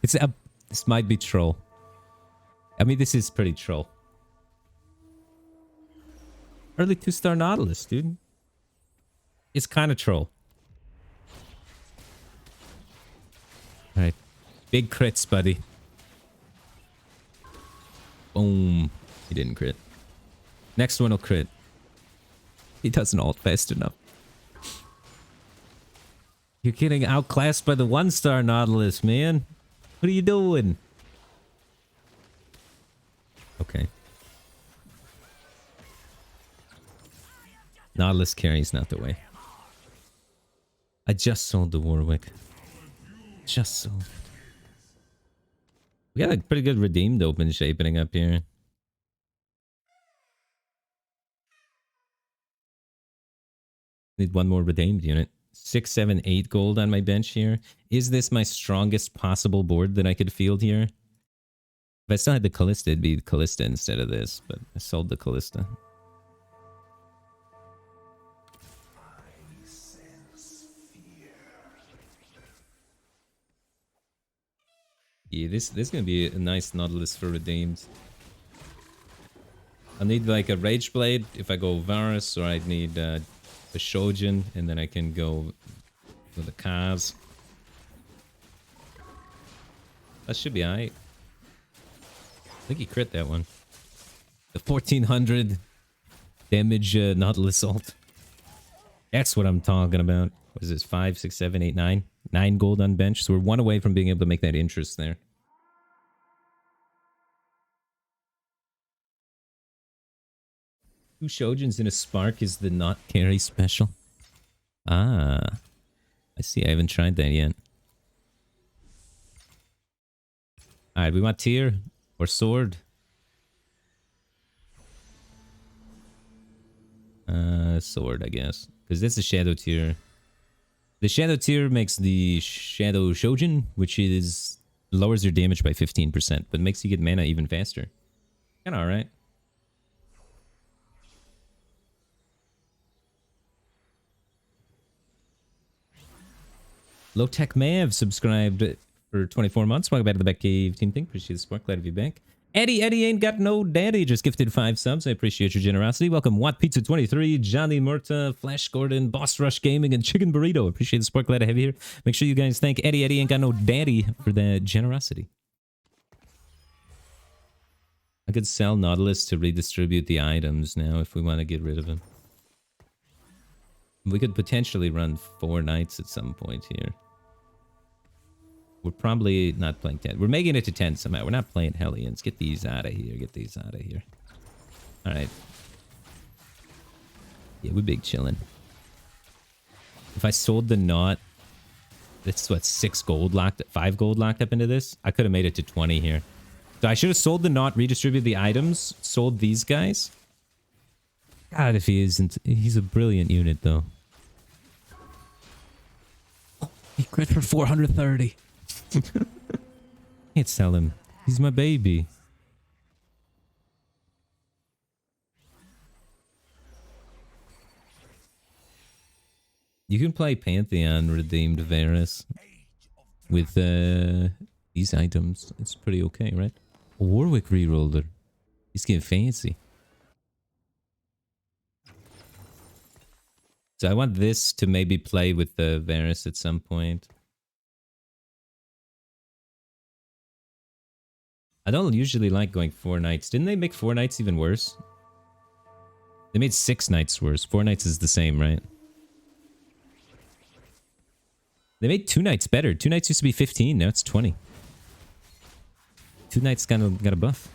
This might be troll. I mean, this is pretty troll. Early 2-star Nautilus, dude. It's kind of troll. Alright. Big crits, buddy. Boom. He didn't crit. Next one will crit. He doesn't ult fast enough. You're getting outclassed by the 1-star Nautilus, man. What are you doing? Okay. Nautilus carry's not the way. I just sold the Warwick. Just sold it. We got a pretty good redeemed open shaping up here. Need one more redeemed unit. 6, 7, 8 gold on my bench here. Is this my strongest possible board that I could field here? If I still had the Callista, it'd be Callista instead of this, but I sold the Callista. Yeah, this is gonna be a nice Nautilus for redeemed. I'll need like a Rage Blade if I go Varus, or I'd need a Shojin, and then I can go with the Kaz. That should be alright. I think he crit that one. The 1400 damage Nautilus ult. That's what I'm talking about. What is this? 5, 6, 7, 8, 9? 9 gold on bench. So we're one away from being able to make that interest there. Two Shojins in a Spark is the not carry special. Ah. I see. I haven't tried that yet. Alright, we want tier or sword. Sword, I guess. Because this is Shadow tier. The Shadow tier makes the Shadow Shojin, which is lowers your damage by 15%, but makes you get mana even faster. Kinda alright. Low Tech Mav subscribed for 24 months. Welcome back to the Batcave Team Think. Appreciate the support. Glad to be back. Eddie ain't got no daddy. Just gifted 5 subs. I appreciate your generosity. Welcome, Watt Pizza 23, Johnny Murta, Flash Gordon, Boss Rush Gaming, and Chicken Burrito. Appreciate the support. Glad to have you here. Make sure you guys thank Eddie ain't got no daddy for that generosity. I could sell Nautilus to redistribute the items now if we want to get rid of him. We could potentially run 4 knights at some point here. We're probably not playing 10. We're making it to 10 somehow. We're not playing Hellions. Get these out of here. Get these out of here. Alright. Yeah, we're big chilling. If I sold the knot, that's what, 6 gold locked, 5 gold locked up into this? I could have made it to 20 here. So I should have sold the knot, redistributed the items, sold these guys. God, if he isn't... He's a brilliant unit, though. Oh, he crit for 430. Can't sell him. He's my baby. You can play Pantheon redeemed Varus with these items. It's pretty okay, right? A Warwick reroller. He's getting fancy. So I want this to maybe play with the Varus at some point. I don't usually like going 4 knights. Didn't they make 4 knights even worse? They made 6 knights worse. 4 knights is the same, right? They made 2 knights better. 2 knights used to be 15, now it's 20. 2 knights got a buff.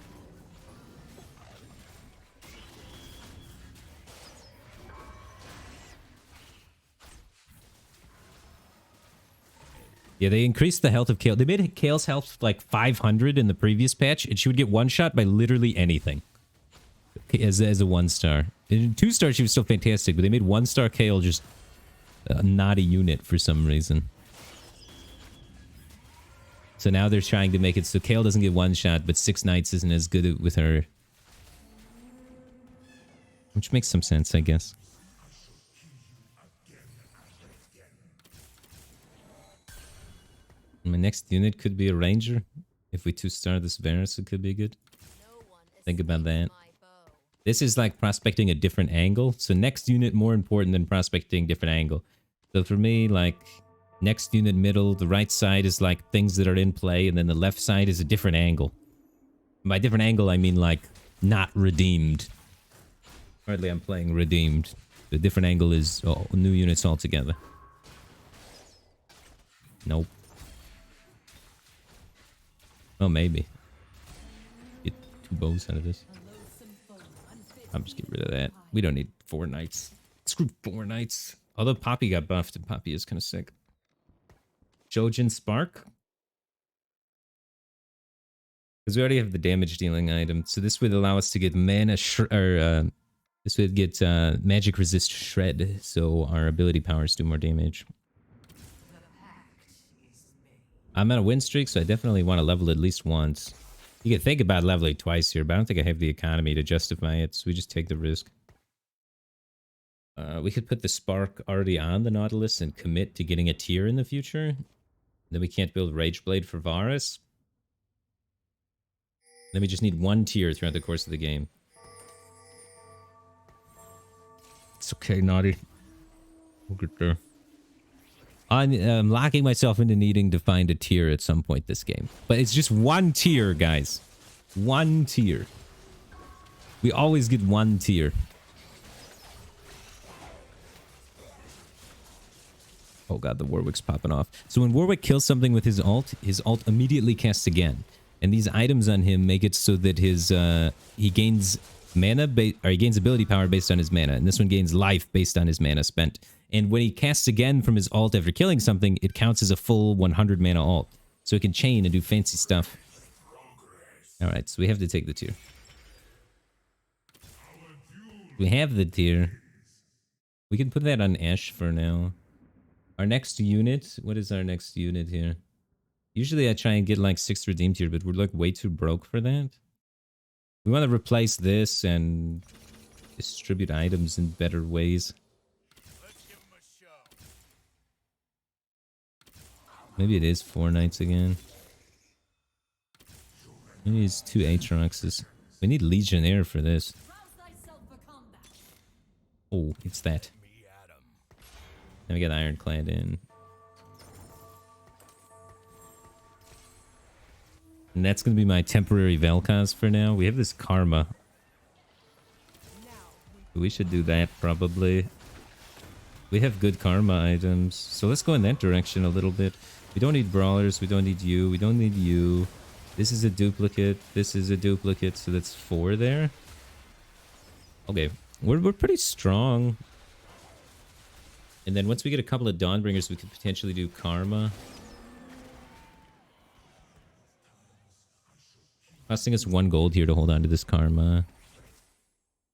Yeah, they increased the health of Kayle. They made Kale's health like 500 in the previous patch, and she would get one shot by literally anything. As a 1-star. In 2-star, she was still fantastic, but they made 1-star Kayle just not a unit for some reason. So now they're trying to make it so Kayle doesn't get 1 shot, but 6 knights isn't as good with her. Which makes some sense, I guess. My next unit could be a ranger. If we 2-star this Varus, it could be good. Think about that. This is like prospecting a different angle. So next unit more important than prospecting different angle. So for me, like next unit middle, the right side is like things that are in play, and then the left side is a different angle. And by different angle, I mean like not redeemed. Hardly I'm playing redeemed. The different angle is new units altogether. Nope. Oh, maybe. Get 2 bows out of this. I'm just get rid of that. We don't need 4 knights. Screw 4 knights. Although Poppy got buffed, and Poppy is kind of sick. Shojin Spark. Because we already have the damage dealing item. So this would allow us to get mana this would get magic resist shred. So our ability powers do more damage. I'm on a win streak, so I definitely want to level at least once. You can think about leveling twice here, but I don't think I have the economy to justify it, so we just take the risk. We could put the Spark already on the Nautilus and commit to getting a tier in the future. Then we can't build Rageblade for Varus. Then we just need 1 tier throughout the course of the game. It's okay, Naughty. We'll get there. I'm locking myself into needing to find a tier at some point this game. But it's just 1 tier, guys. 1 tier. We always get 1 tier. Oh god, the Warwick's popping off. So when Warwick kills something with his ult immediately casts again. And these items on him make it so that his he gains mana he gains ability power based on his mana, and this one gains life based on his mana spent. And when he casts again from his ult after killing something, it counts as a full 100 mana ult. So it can chain and do fancy stuff. Alright, so we have to take the tier. We have the tier. We can put that on Ash for now. Our next unit, what is our next unit here? Usually I try and get like 6 redeemed tier, but we're like way too broke for that. We want to replace this and distribute items in better ways. Maybe it is 4 knights again. We need 2 Aatroxes. We need Legionnaire for this. Oh, it's that. Then we got Ironclad in. And that's going to be my temporary Vel'Koz for now. We have this Karma. We should do that probably. We have good Karma items. So let's go in that direction a little bit. We don't need Brawlers. We don't need you. We don't need you. This is a duplicate. This is a duplicate. So that's 4 there. Okay. We're pretty strong. And then once we get a couple of Dawnbringers, we could potentially do Karma. Costing us 1 gold here to hold on to this Karma.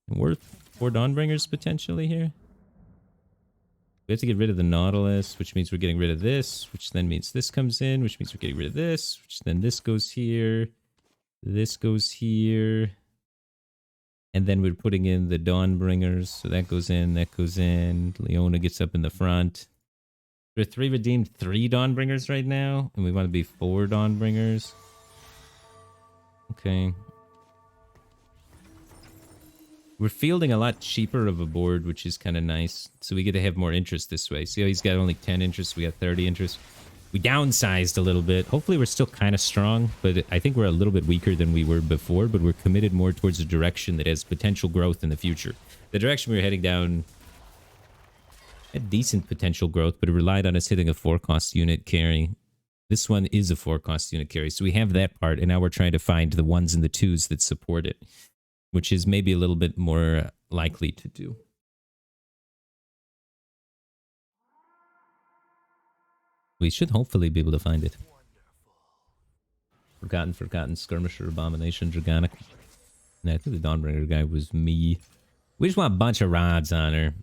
And worth 4 Dawnbringers potentially here. We have to get rid of the Nautilus, which means we're getting rid of this, which then means this comes in, which means we're getting rid of this, which then this goes here. This goes here. And then we're putting in the Dawnbringers. So that goes in, that goes in. Leona gets up in the front. We're 3 redeemed 3 Dawnbringers right now. And we want to be 4 Dawnbringers. Okay. We're fielding a lot cheaper of a board, which is kind of nice. So we get to have more interest this way. See how he's got only 10 interest? We got 30 interest. We downsized a little bit. Hopefully we're still kind of strong, but I think we're a little bit weaker than we were before, but we're committed more towards a direction that has potential growth in the future. The direction we were heading down had decent potential growth, but it relied on us hitting a 4-cost unit carry. This one is a 4-cost unit carry, so we have that part, and now we're trying to find the 1s and the 2s that support it, which is maybe a little bit more likely to do. We should hopefully be able to find it. Forgotten, Skirmisher, Abomination, Dragonic. And I think the Dawnbringer guy was me. We just want a bunch of rods on her.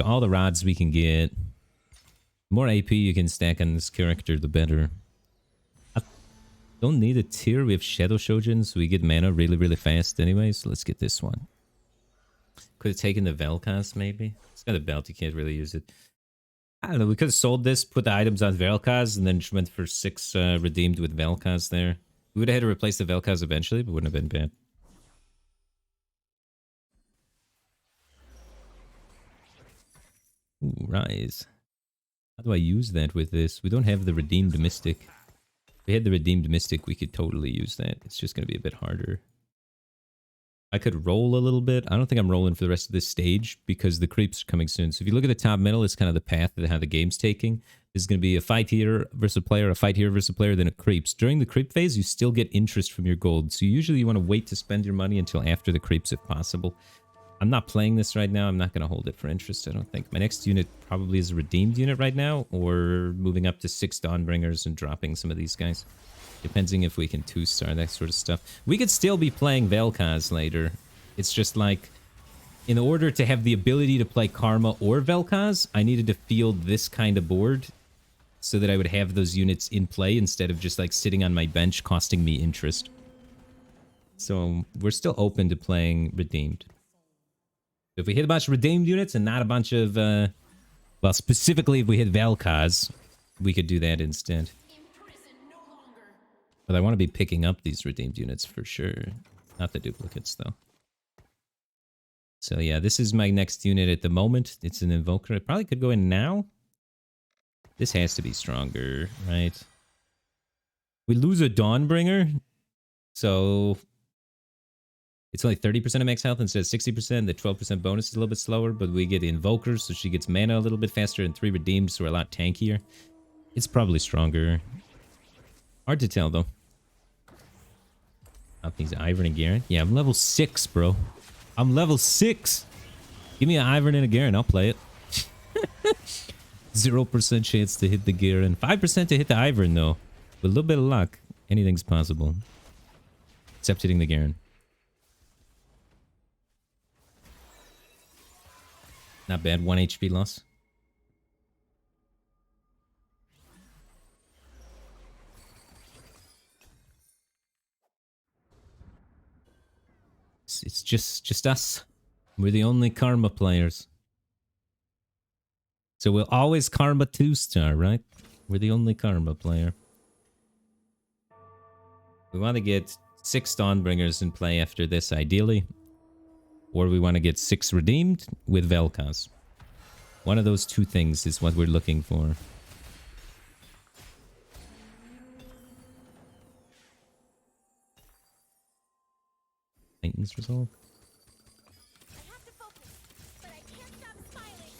All the rods we can get. The more AP you can stack on this character, the better. I don't need a tier. We have Shadow Shojin, so we get mana really, really fast anyway. So let's get this one. Could have taken the Vel'Koz, maybe. It's got a belt, you can't really use it. I don't know, we could have sold this, put the items on Vel'Koz, and then just went for 6 redeemed with Vel'Koz there. We would have had to replace the Vel'Koz eventually, but wouldn't have been bad. Ooh, Rise. How do I use that with this? We don't have the Redeemed Mystic. If we had the Redeemed Mystic, we could totally use that. It's just going to be a bit harder. I could roll a little bit. I don't think I'm rolling for the rest of this stage because the creeps are coming soon. So if you look at the top middle, it's kind of the path of how the game's taking. There's going to be a fight here versus a player, a fight here versus a player, then it creeps. During the creep phase, you still get interest from your gold. So usually you want to wait to spend your money until after the creeps if possible. I'm not playing this right now. I'm not going to hold it for interest, I don't think. My next unit probably is a redeemed unit right now, or moving up to 6 Dawnbringers and dropping some of these guys. Depending if we can 2-star, that sort of stuff. We could still be playing Vel'Koz later. It's just like, in order to have the ability to play Karma or Vel'Koz, I needed to field this kind of board so that I would have those units in play instead of just like sitting on my bench costing me interest. So we're still open to playing redeemed. If we hit a bunch of redeemed units and not a bunch of, well, specifically if we hit Vel'Koz, we could do that instead. But I want to be picking up these redeemed units for sure. Not the duplicates, though. So yeah, this is my next unit at the moment. It's an Invoker. I probably could go in now. This has to be stronger, right? We lose a Dawnbringer, so it's only 30% of max health instead of 60%. The 12% bonus is a little bit slower, but we get Invokers, so she gets mana a little bit faster, and 3 redeemed, so we're a lot tankier. It's probably stronger. Hard to tell, though. Up these Ivern and Garen. Yeah, I'm level 6, bro. I'm level 6. Give me an Ivern and a Garen, I'll play it. 0% chance to hit the Garen. 5% to hit the Ivern, though. With a little bit of luck, anything's possible. Except hitting the Garen. Not bad, 1 HP loss. It's just us. We're the only Karma players. So we'll always Karma 2-star, right? We're the only Karma player. We want to get 6 Dawnbringers in play after this, ideally. Or we want to get 6 redeemed with Vel'Koz. One of those two things is what we're looking for. Titans resolve. I have to focus, but I can't stop smiling.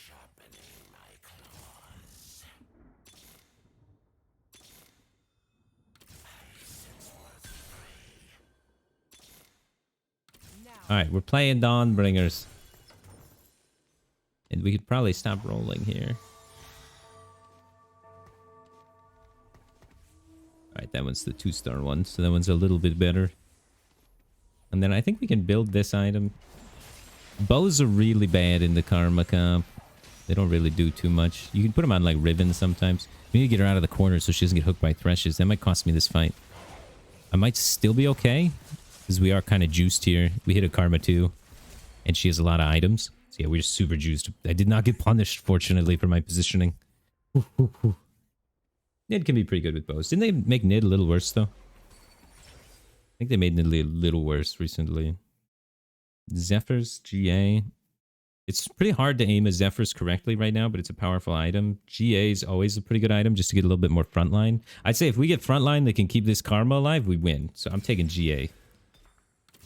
Sharpening my claws. I sense worth prey. Alright, we're playing Dawnbringers. And we could probably stop rolling here. Alright, that one's the 2-star one, so that one's a little bit better. And then I think we can build this item. Bows are really bad in the Karma comp. They don't really do too much. You can put them on like Riven sometimes. We need to get her out of the corner so she doesn't get hooked by Threshes. That might cost me this fight. I might still be okay, because we are kind of juiced here. We hit a Karma too, and she has a lot of items. So yeah, we're just super juiced. I did not get punished, fortunately, for my positioning. Nid can be pretty good with bows. Didn't they make Nid a little worse, though? I think they made Nid a little worse recently. Zephyrs, GA. It's pretty hard to aim a Zephyrs correctly right now, but it's a powerful item. GA is always a pretty good item just to get a little bit more frontline. I'd say if we get frontline that can keep this Karma alive, we win. So I'm taking GA.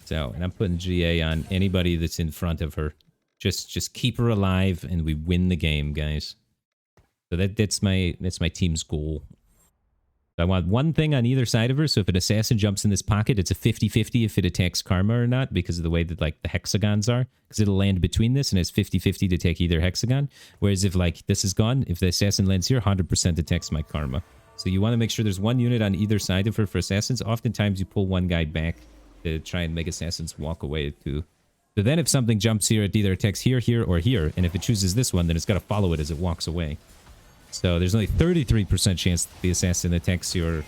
So, and I'm putting GA on anybody that's in front of her. Just keep her alive and we win the game, guys. So that's my team's goal. I want one thing on either side of her, so if an assassin jumps in this pocket, it's a 50-50 if it attacks Karma or not, because of the way that, like, the hexagons are. Because it'll land between this, and it's 50-50 to take either hexagon. Whereas if, like, this is gone, if the assassin lands here, 100% attacks my Karma. So you want to make sure there's one unit on either side of her for assassins. Oftentimes you pull one guy back to try and make assassins walk away, too. So then if something jumps here, it either attacks here, here, or here. And if it chooses this one, then it's got to follow it as it walks away. So there's only 33% chance that the assassin attacks your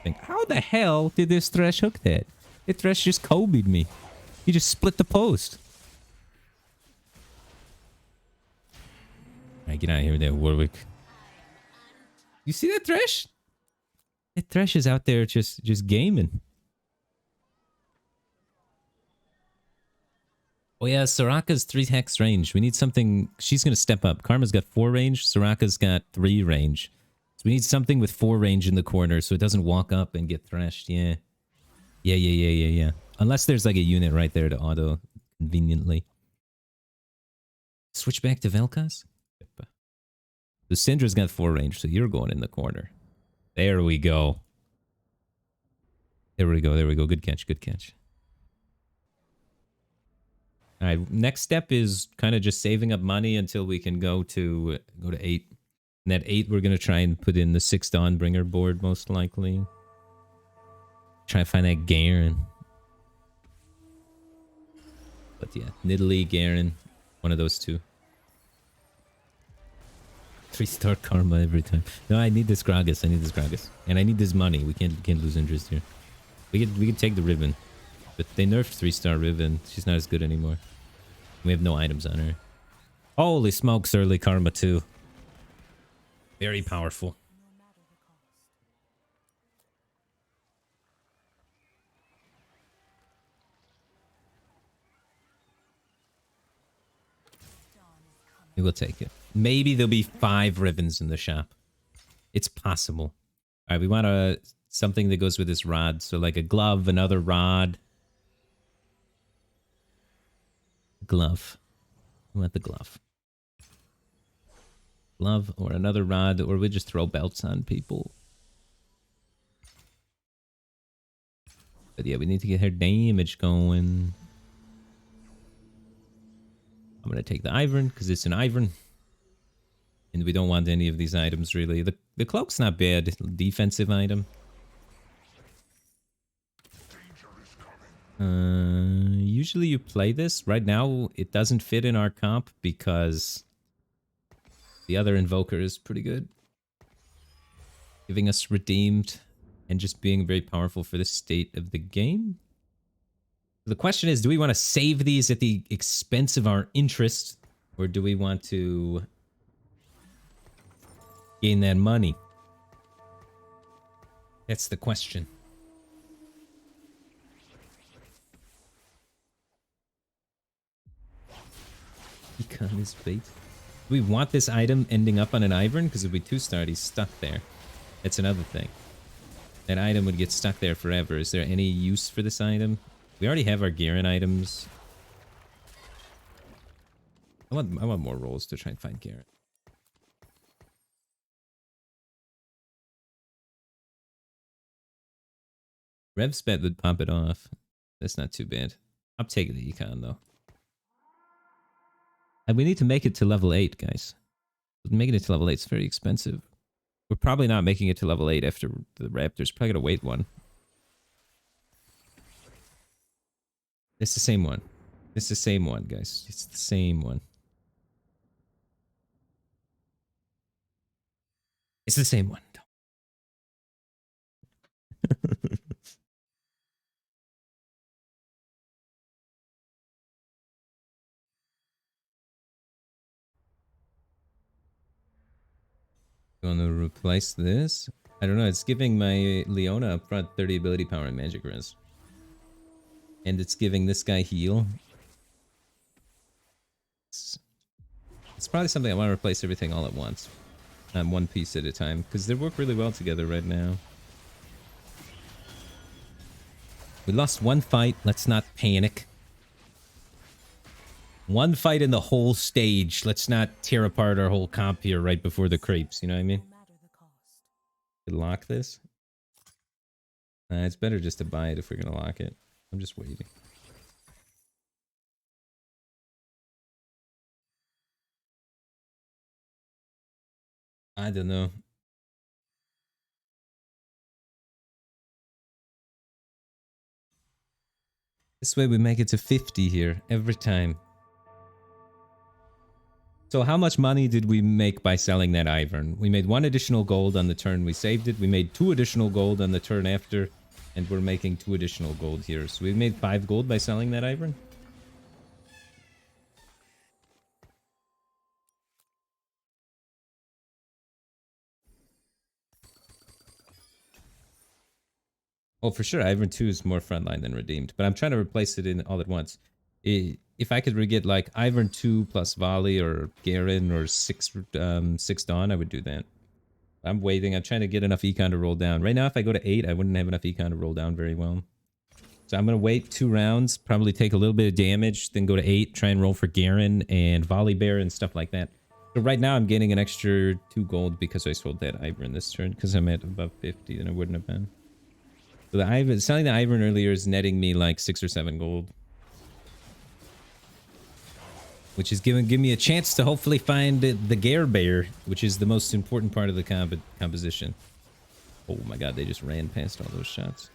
thing. How the hell did this Thresh hook that? The Thresh just Kobe'd me. He just split the post. Alright, get out of here with that Warwick. You see that Thresh? That Thresh is out there just gaming. Oh yeah, Soraka's 3 hex range. We need something... She's going to step up. Karma's got 4 range. Soraka's got 3 range. So we need something with 4 range in the corner so it doesn't walk up and get thrashed. Yeah. Yeah. Unless there's like a unit right there to auto conveniently. Switch back to Vel'Koz? Yep. So Syndra's got 4 range, so you're going in the corner. There we go. There we go. Good catch. All right, next step is kind of just saving up money until we can go to 8. And at 8, we're going to try and put in the 6 Dawnbringer board, most likely. Try to find that Garen. But yeah, Nidalee, Garen, one of those two. 3-star Karma every time. No, I need this Gragas. And I need this money. We can't lose interest here. We could take the Riven. But they nerfed 3-star Riven. She's not as good anymore. We have no items on her. Holy smokes, early Karma too. Very powerful. We will take it. Maybe there'll be 5 Rivens in the shop. It's possible. Alright, we want something that goes with this rod. So like a glove, another rod. Glove. We want the glove. Glove or another rod, or we just throw belts on people. But yeah, we need to get her damage going. I'm going to take the Ivern, because it's an Ivern. And we don't want any of these items, really. The cloak's not bad. Defensive item. Usually you play this. Right now, it doesn't fit in our comp because the other Invoker is pretty good. Giving us redeemed and just being very powerful for the state of the game. The question is, do we want to save these at the expense of our interest? Or do we want to Gain that money. That's the question. Econ is fate. Do we want this item ending up on an Ivern? Because if we 2-star, he's stuck there. That's another thing. That item would get stuck there forever. Is there any use for this item? We already have our Garen items. I want more rolls to try and find Garen. Rev's bet would pop it off. That's not too bad. I'm taking the econ though. And we need to make it to level 8, guys. Making it to level 8 is very expensive. We're probably not making it to level 8 after the Raptors. Probably gotta wait one. It's the same one. It's the same one, guys. It's the same one. It's the same one. Gonna replace this? I don't know. It's giving my Leona up front 30 ability power and magic res. And it's giving this guy heal. It's probably something I want to replace everything all at once. Not one piece at a time. Because they work really well together right now. We lost one fight. Let's not panic. One fight in the whole stage. Let's not tear apart our whole comp here right before the creeps. You know what I mean? Could lock this. It's better just to buy it if we're going to lock it. I'm just waiting. I don't know. This way we make it to 50 here every time. So how much money did we make by selling that Ivern? We made 1 additional gold on the turn we saved it. We made 2 additional gold on the turn after. And we're making 2 additional gold here. So we made 5 gold by selling that Ivern. Oh, for sure, Ivern 2 is more frontline than redeemed. But I'm trying to replace it in all at once. If I could get like Ivern 2 plus Volley or Garen or 6 Dawn, I would do that. I'm waiting. I'm trying to get enough econ to roll down. Right now, if I go to 8, I wouldn't have enough econ to roll down very well. So I'm going to wait 2 rounds, probably take a little bit of damage, then go to 8, try and roll for Garen and Volley Bear and stuff like that. So right now, I'm getting an extra 2 gold because I sold that Ivern this turn because I'm at above 50 and I wouldn't have been. So the selling the Ivern earlier is netting me like 6 or 7 gold. Which is give me a chance to hopefully find the Gare Bear, which is the most important part of the composition. Oh my god, they just ran past all those shots.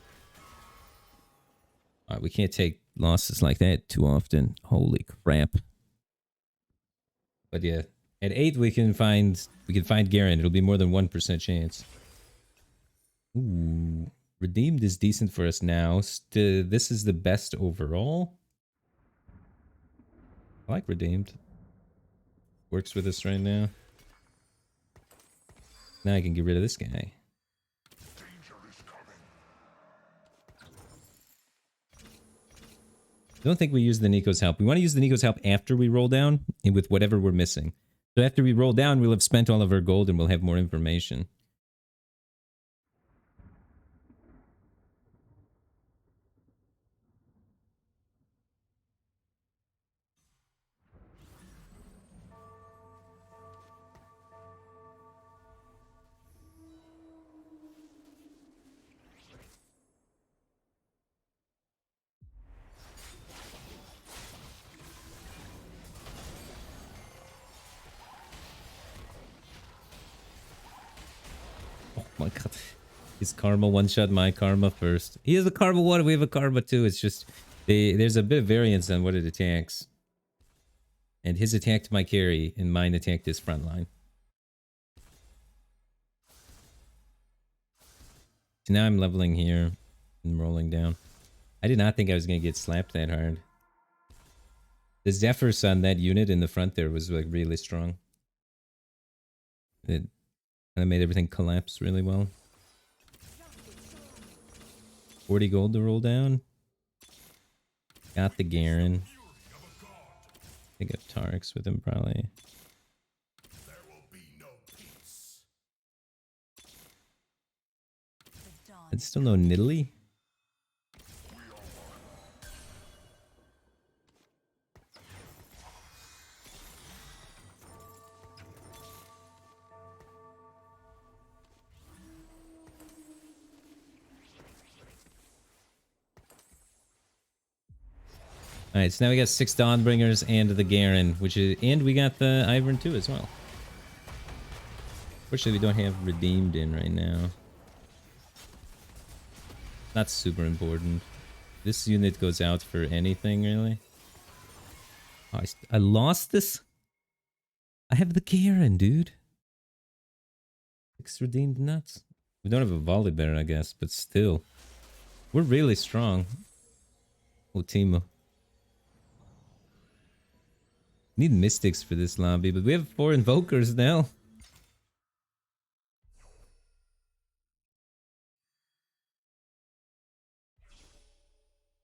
Alright, we can't take losses like that too often. Holy crap. But yeah, at 8 we can find Garen. It'll be more than 1% chance. Ooh, redeemed is decent for us now. This is the best overall. I like redeemed. Works with us right now. Now I can get rid of this guy. I don't think we use the Nico's help. We want to use the Nico's help after we roll down and with whatever we're missing. So after we roll down, we'll have spent all of our gold and we'll have more information. Oh my god. His karma one-shot my karma first. He has a karma 1, we have a karma 2. It's just, there's a bit of variance on what it attacks. And his attacked my carry, and mine attacked his front line. So now I'm leveling here and rolling down. I did not think I was going to get slapped that hard. The Zephyrs on that unit in the front there was like really strong. Kind of made everything collapse really well. 40 gold to roll down. Got the Garen. I think I have Tarks with him probably. There will be no peace. And still no Nidalee. Alright, so now we got 6 Dawnbringers and the Garen, which is, and we got the Ivern too as well. Fortunately, we don't have redeemed in right now. Not super important. This unit goes out for anything, really. Oh, I lost this? I have the Garen, dude. 6 redeemed nuts. We don't have a Volibear, I guess, but still. We're really strong. Oh, Timo. Need Mystics for this lobby, but we have 4 Invokers now.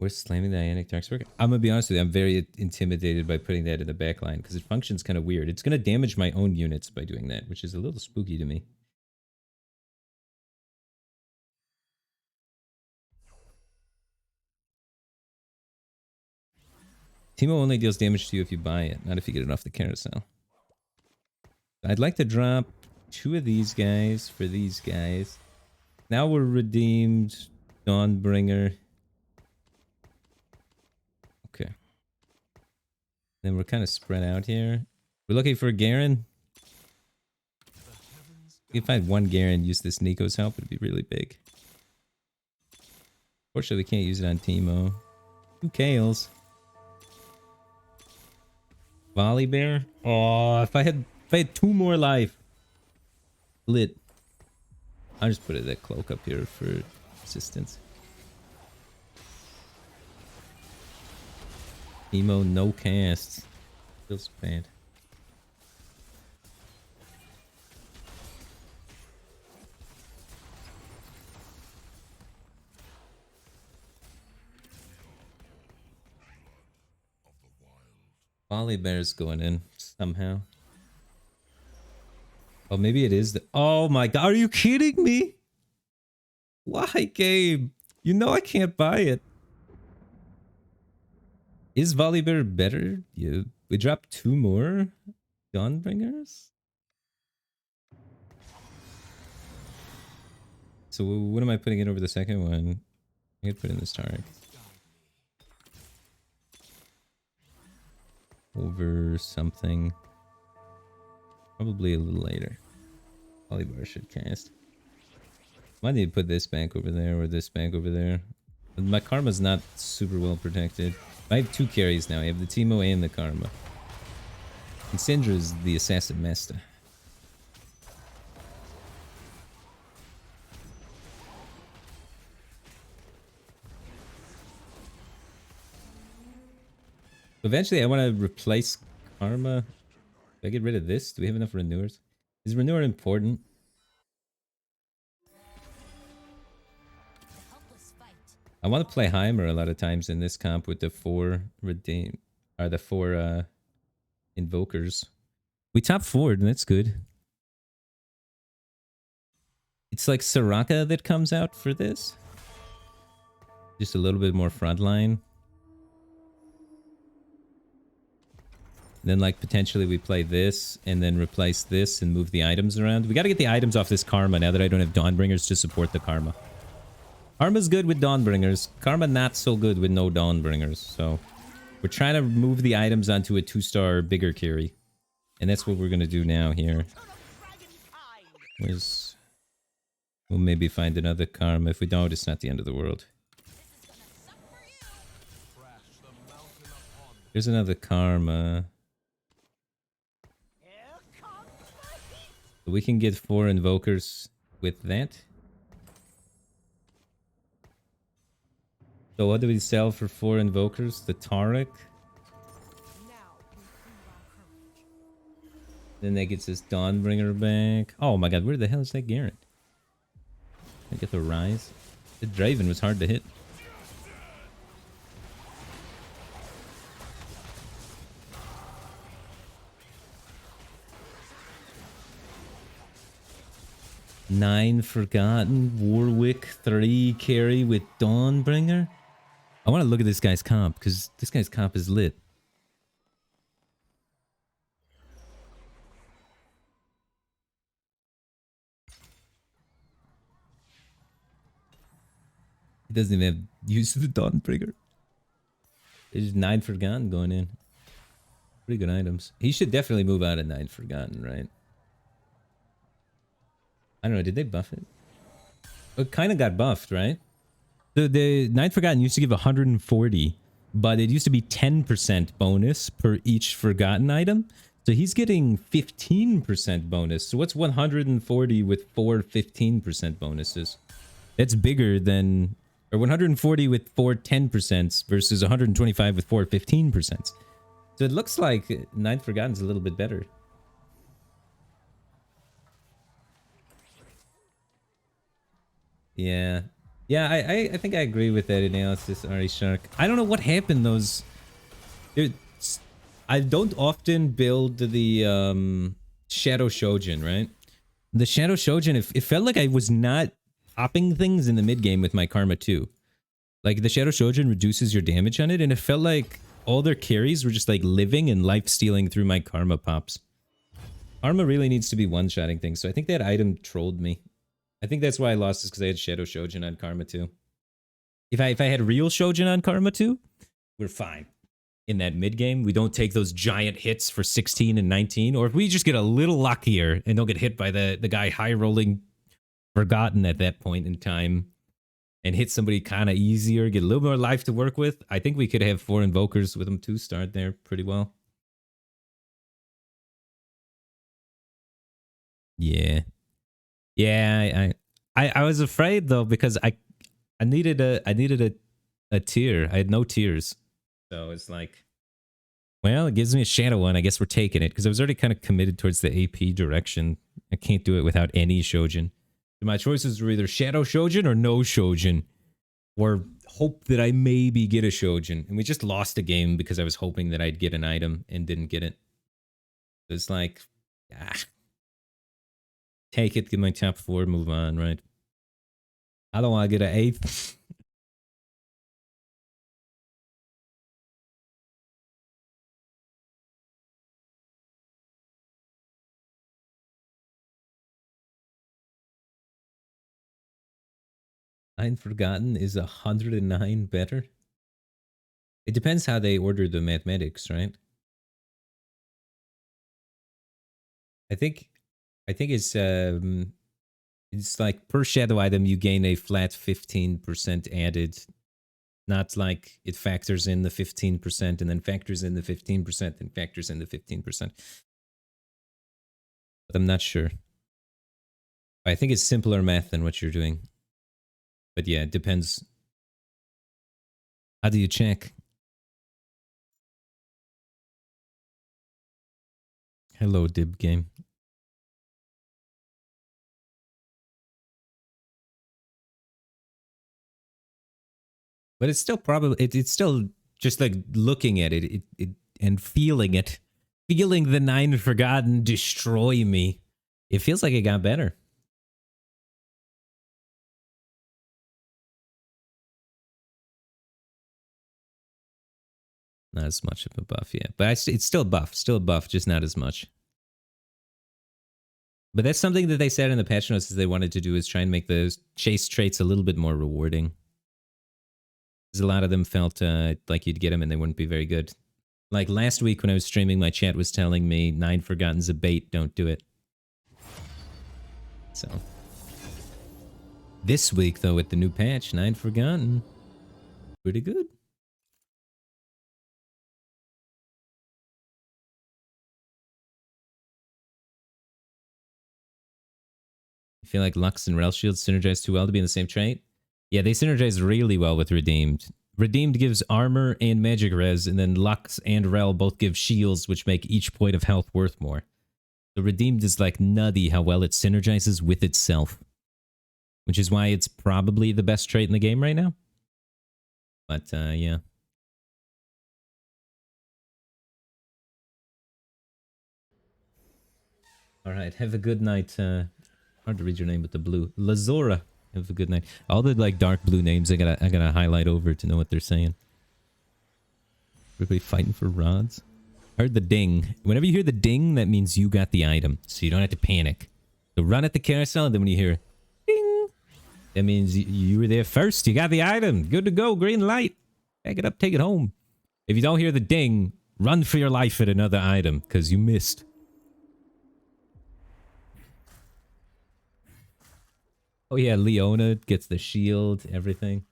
We're slamming the Ionic Darkspark. I'm gonna be honest with you, I'm very intimidated by putting that in the backline because it functions kind of weird. It's gonna damage my own units by doing that, which is a little spooky to me. Timo only deals damage to you if you buy it, not if you get it off the carousel. I'd like to drop 2 of these guys for these guys. Now we're redeemed. Dawnbringer. Okay. Then we're kind of spread out here. We're looking for a Garen. If I had 1 Garen, use this Nico's help, it'd be really big. Fortunately, we can't use it on Timo. 2 Kales. Volibear? Oh, if I had 2 more life. Lit. I'll just put that cloak up here for resistance. Emo no casts. Feels bad. Volibear's going in somehow. Oh, maybe it is the... Oh my god, are you kidding me? Why, game? You know I can't buy it. Is Volibear better? Yeah. We dropped 2 more Dawnbringers? So what am I putting in over the second one? I could put in this Tarek. Over something. Probably a little later. Volibear should cast. Might need to put this bank over there or this bank over there. But my Karma's not super well protected. I have 2 carries now. I have the Timo and the Karma. And Syndra's the Assassin Master. Eventually, I want to replace Karma. Do I get rid of this? Do we have enough renewers? Is renewer important? I want to play Heimer a lot of times in this comp with the 4 redeem, or the 4 invokers. We top 4, and that's good. It's like Soraka that comes out for this. Just a little bit more frontline. Then, like, potentially we play this and then replace this and move the items around. We got to get the items off this Karma now that I don't have Dawnbringers to support the Karma. Karma's good with Dawnbringers. Karma not so good with no Dawnbringers. So, we're trying to move the items onto a 2-star bigger carry. And that's what we're going to do now here. Where's... We'll maybe find another Karma. If we don't, it's not the end of the world. Here's another Karma. We can get 4 invokers with that. So what do we sell for 4 invokers? The Taric. Then that gets us Dawnbringer back. Oh my god, where the hell is that Garrett? I get the rise. The Draven was hard to hit. Nine Forgotten, Warwick 3 carry with Dawnbringer. I want to look at this guy's comp because this guy's comp is lit. He doesn't even have use of the Dawnbringer. There's 9 Forgotten going in. Pretty good items. He should definitely move out of 9 Forgotten, right? I don't know, did they buff it? It kind of got buffed, right? The 9 Forgotten used to give 140, but it used to be 10% bonus per each Forgotten item. So he's getting 15% bonus. So what's 140 with 4 15% bonuses? That's bigger than... Or 140 with 4 10% versus 125 with 4 15%. So it looks like 9 Forgotten's a little bit better. Yeah. Yeah, I think I agree with that analysis, Ari Shark. I don't know what happened those... I don't often build the Shadow Shojin, right? The Shadow Shojin, it felt like I was not popping things in the mid game with my Karma 2. Like, the Shadow Shojin reduces your damage on it, and it felt like all their carries were just like living and life-stealing through my Karma pops. Karma really needs to be one-shotting things, so I think that item trolled me. I think that's why I lost, is because I had Shadow Shojin on Karma 2. If I had real Shojin on Karma 2, we're fine. In that mid game, we don't take those giant hits for 16 and 19, or if we just get a little luckier and don't get hit by the guy high-rolling Forgotten at that point in time, and hit somebody kind of easier, get a little more life to work with, I think we could have 4 Invokers with them too start there pretty well. Yeah. Yeah, I was afraid though, because I needed a tier. I had no tiers. So it's like, well, it gives me a shadow one. I guess we're taking it, because I was already kind of committed towards the AP direction. I can't do it without any Shojin. So my choices were either Shadow Shojin or no Shojin, or hope that I maybe get a Shojin. And we just lost a game because I was hoping that I'd get an item and didn't get it. It's like, take it, get my top 4, move on, right? I don't want to get an 8th. Nine Forgotten is 109 better. It depends how they order the mathematics, right? I think it's like per shadow item you gain a flat 15% added. Not like it factors in the 15% and then factors in the 15% and factors in the 15%. But I'm not sure. I think it's simpler math than what you're doing. But yeah, it depends. How do you check? Hello, Dib game. But it's still probably it's still just like looking at it and feeling it, feeling the 9 Forgotten destroy me. It feels like it got better. Not as much of a buff, yeah. But it's still buff, just not as much. But that's something that they said in the patch notes that they wanted to do, is try and make the chase traits a little bit more rewarding. Because a lot of them felt like you'd get them and they wouldn't be very good. Like last week when I was streaming, my chat was telling me 9 Forgotten's a bait, don't do it. So. This week, though, with the new patch, 9 Forgotten, pretty good. I feel like Lux and Rel Shield synergize too well to be in the same trait. Yeah, they synergize really well with Redeemed. Redeemed gives armor and magic res, and then Lux and Rel both give shields, which make each point of health worth more. The Redeemed is like nutty how well it synergizes with itself. Which is why it's probably the best trait in the game right now. But, yeah. Alright, have a good night. Hard to read your name with the blue. Lazora. Have a good night. All the, like, dark blue names I gotta highlight over to know what they're saying. Everybody fighting for rods. Heard the ding. Whenever you hear the ding, that means you got the item. So you don't have to panic. So run at the carousel, and then when you hear ding, that means you were there first. You got the item. Good to go. Green light. Pack it up. Take it home. If you don't hear the ding, run for your life at another item, because you missed. Oh yeah, Leona gets the shield, everything.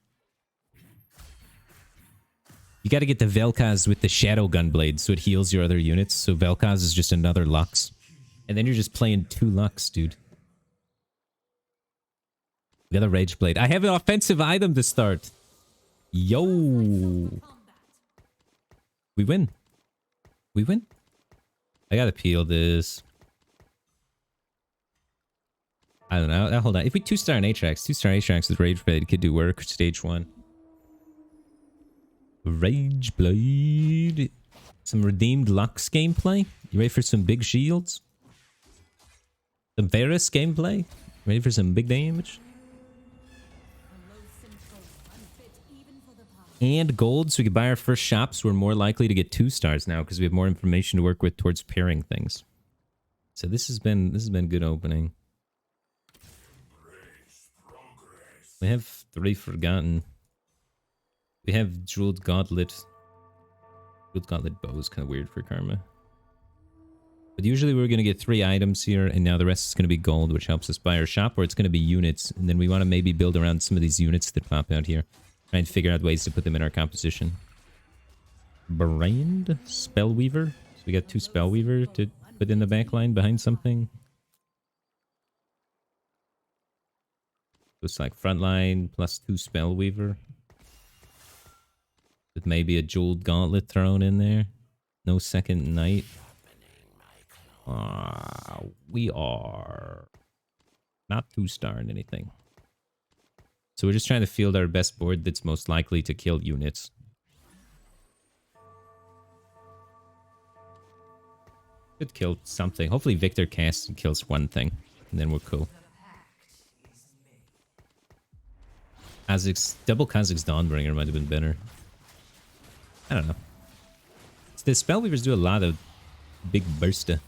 You got to get the Vel'Koz with the Shadow Gunblade so it heals your other units. So Vel'Koz is just another Lux. And then you're just playing 2 Lux, dude. We got a Rage Blade. I have an offensive item to start. Yo. We win. We win. I gotta peel this. I don't know. Hold on. If we 2-star an Atrax, 2-star Atrax with Rage Blade could do work. Stage 1. Rage Blade. Some redeemed Lux gameplay. You ready for some big shields? Some Varus gameplay? Ready for some big damage? And gold, so we can buy our first shops. We're more likely to get 2 stars now because we have more information to work with towards pairing things. So this has been good opening. We have 3 forgotten. We have Jeweled Gauntlet. Jeweled Gauntlet bow is kind of weird for Karma. But usually we're going to get 3 items here, and now the rest is going to be gold, which helps us buy our shop, or it's going to be units. And then we want to maybe build around some of these units that pop out here. Try and figure out ways to put them in our composition. Brained Spellweaver. So we got 2 Spellweaver to put in the back line behind something. Looks like frontline plus 2 Spellweaver. With maybe a Jeweled Gauntlet thrown in there. No second night. We are not 2-starring anything. So we're just trying to field our best board that's most likely to kill units. Could kill something. Hopefully Victor casts and kills one thing. And then we're cool. Double Kha'Zix's Dawnbringer might have been better. I don't know. The Spellweavers do a lot of big bursta.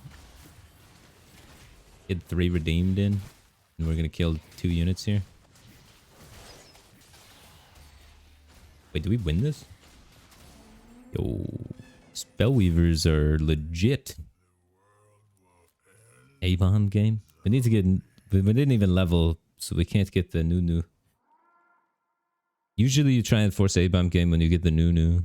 Get 3 redeemed in. And we're going to kill 2 units here. Wait, do we win this? Yo. Spellweavers are legit. Avon game. We need to get... We didn't even level, so we can't get the Nunu. Usually you try and force A-bomb game when you get the Nunu.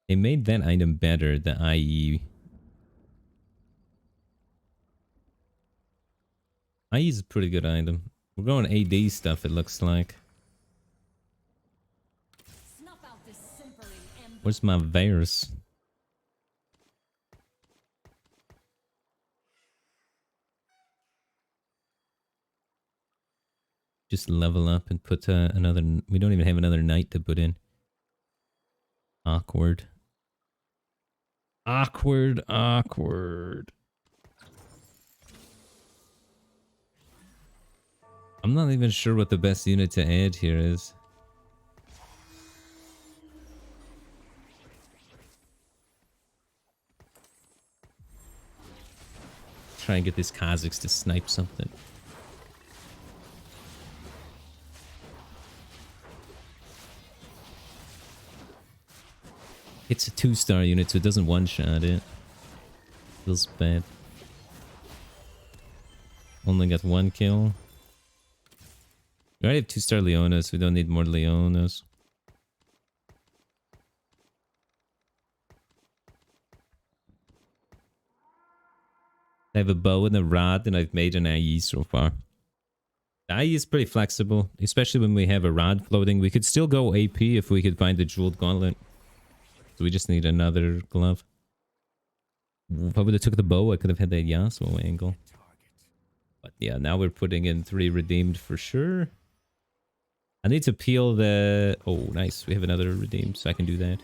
They made that item better, the IE. IE is a pretty good item. We're going AD stuff, it looks like. Where's my Varus? Just level up and put another... We don't even have another knight to put in. Awkward. Awkward, awkward. I'm not even sure what the best unit to add here is. Try and get these Kha'Zix to snipe something. It's a 2-star unit, so it doesn't one-shot it. Feels bad. Only got 1 kill. We already have 2-star Leonas, we don't need more Leonas. I have a bow and a rod, and I've made an IE so far. The IE is pretty flexible, especially when we have a rod floating. We could still go AP if we could find the jeweled gauntlet. So we just need another glove. If I would have took the bow, I could have had that Yasuo angle. But yeah, now we're putting in 3 redeemed for sure. I need to peel the... Oh, nice. We have another redeemed, so I can do that.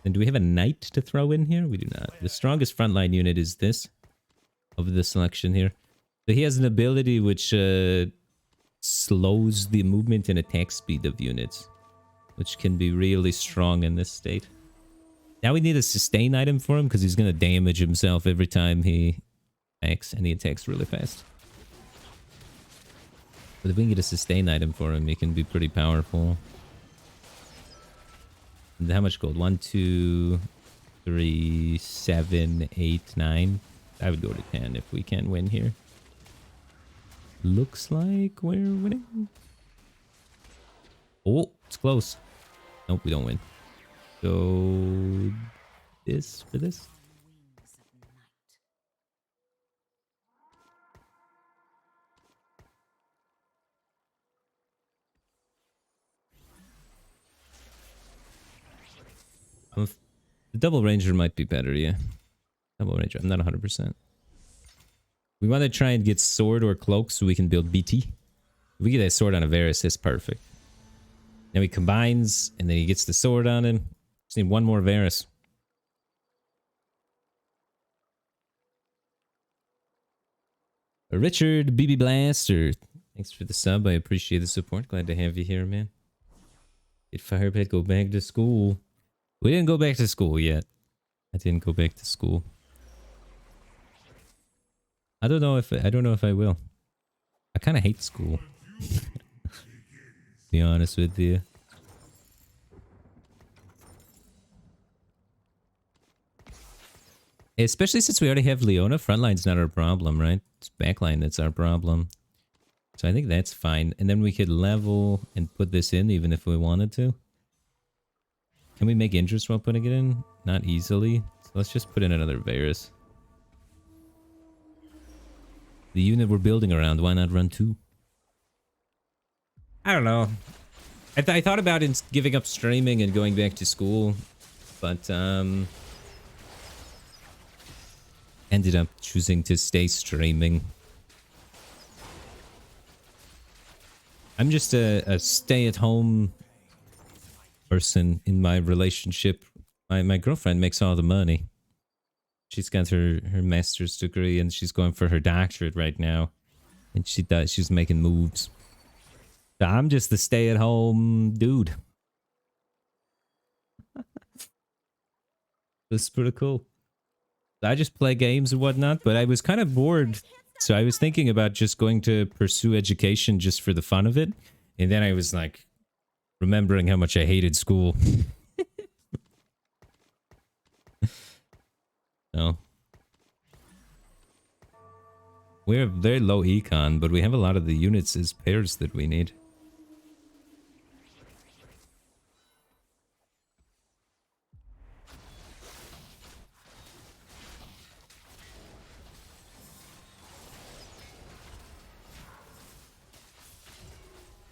And do we have a knight to throw in here? We do not. The strongest frontline unit is this. Of the selection here. So he has an ability which slows the movement and attack speed of units. Which can be really strong in this state. Now we need a sustain item for him because he's going to damage himself every time he attacks. And he attacks really fast. But if we can get a sustain item for him, he can be pretty powerful. And how much gold? 1, 2, 3, 7, 8, 9. I would go to 10 if we can win here. Looks like we're winning. Oh, it's close. Nope, we don't win. So this for this. The double ranger might be better, yeah. Double ranger, I'm not 100%. We want to try and get sword or cloak so we can build BT. If we get that sword on a Varus, it's perfect. Now he combines, and then he gets the sword on him. Just need one more Varus. Richard BB Blaster. Thanks for the sub. I appreciate the support. Glad to have you here, man. Did Firebat go back to school? We didn't go back to school yet. I didn't go back to school. I don't know if I will. I kind of hate school. To be honest with you. Especially since we already have Leona, frontline's not our problem, right? It's backline that's our problem. So I think that's fine. And then we could level and put this in even if we wanted to. Can we make interest while putting it in? Not easily. So let's just put in another Varus. The unit we're building around, why not run 2? I don't know. I thought about giving up streaming and going back to school, but ended up choosing to stay streaming. I'm just a stay-at-home person in my relationship. My girlfriend makes all the money. She's got her master's degree and she's going for her doctorate right now. And she's making moves. So I'm just the stay-at-home dude. That's pretty cool. I just play games and whatnot, but I was kind of bored. So I was thinking about just going to pursue education just for the fun of it. And then I was like, remembering how much I hated school. No. We're very low econ, but we have a lot of the units as pairs that we need.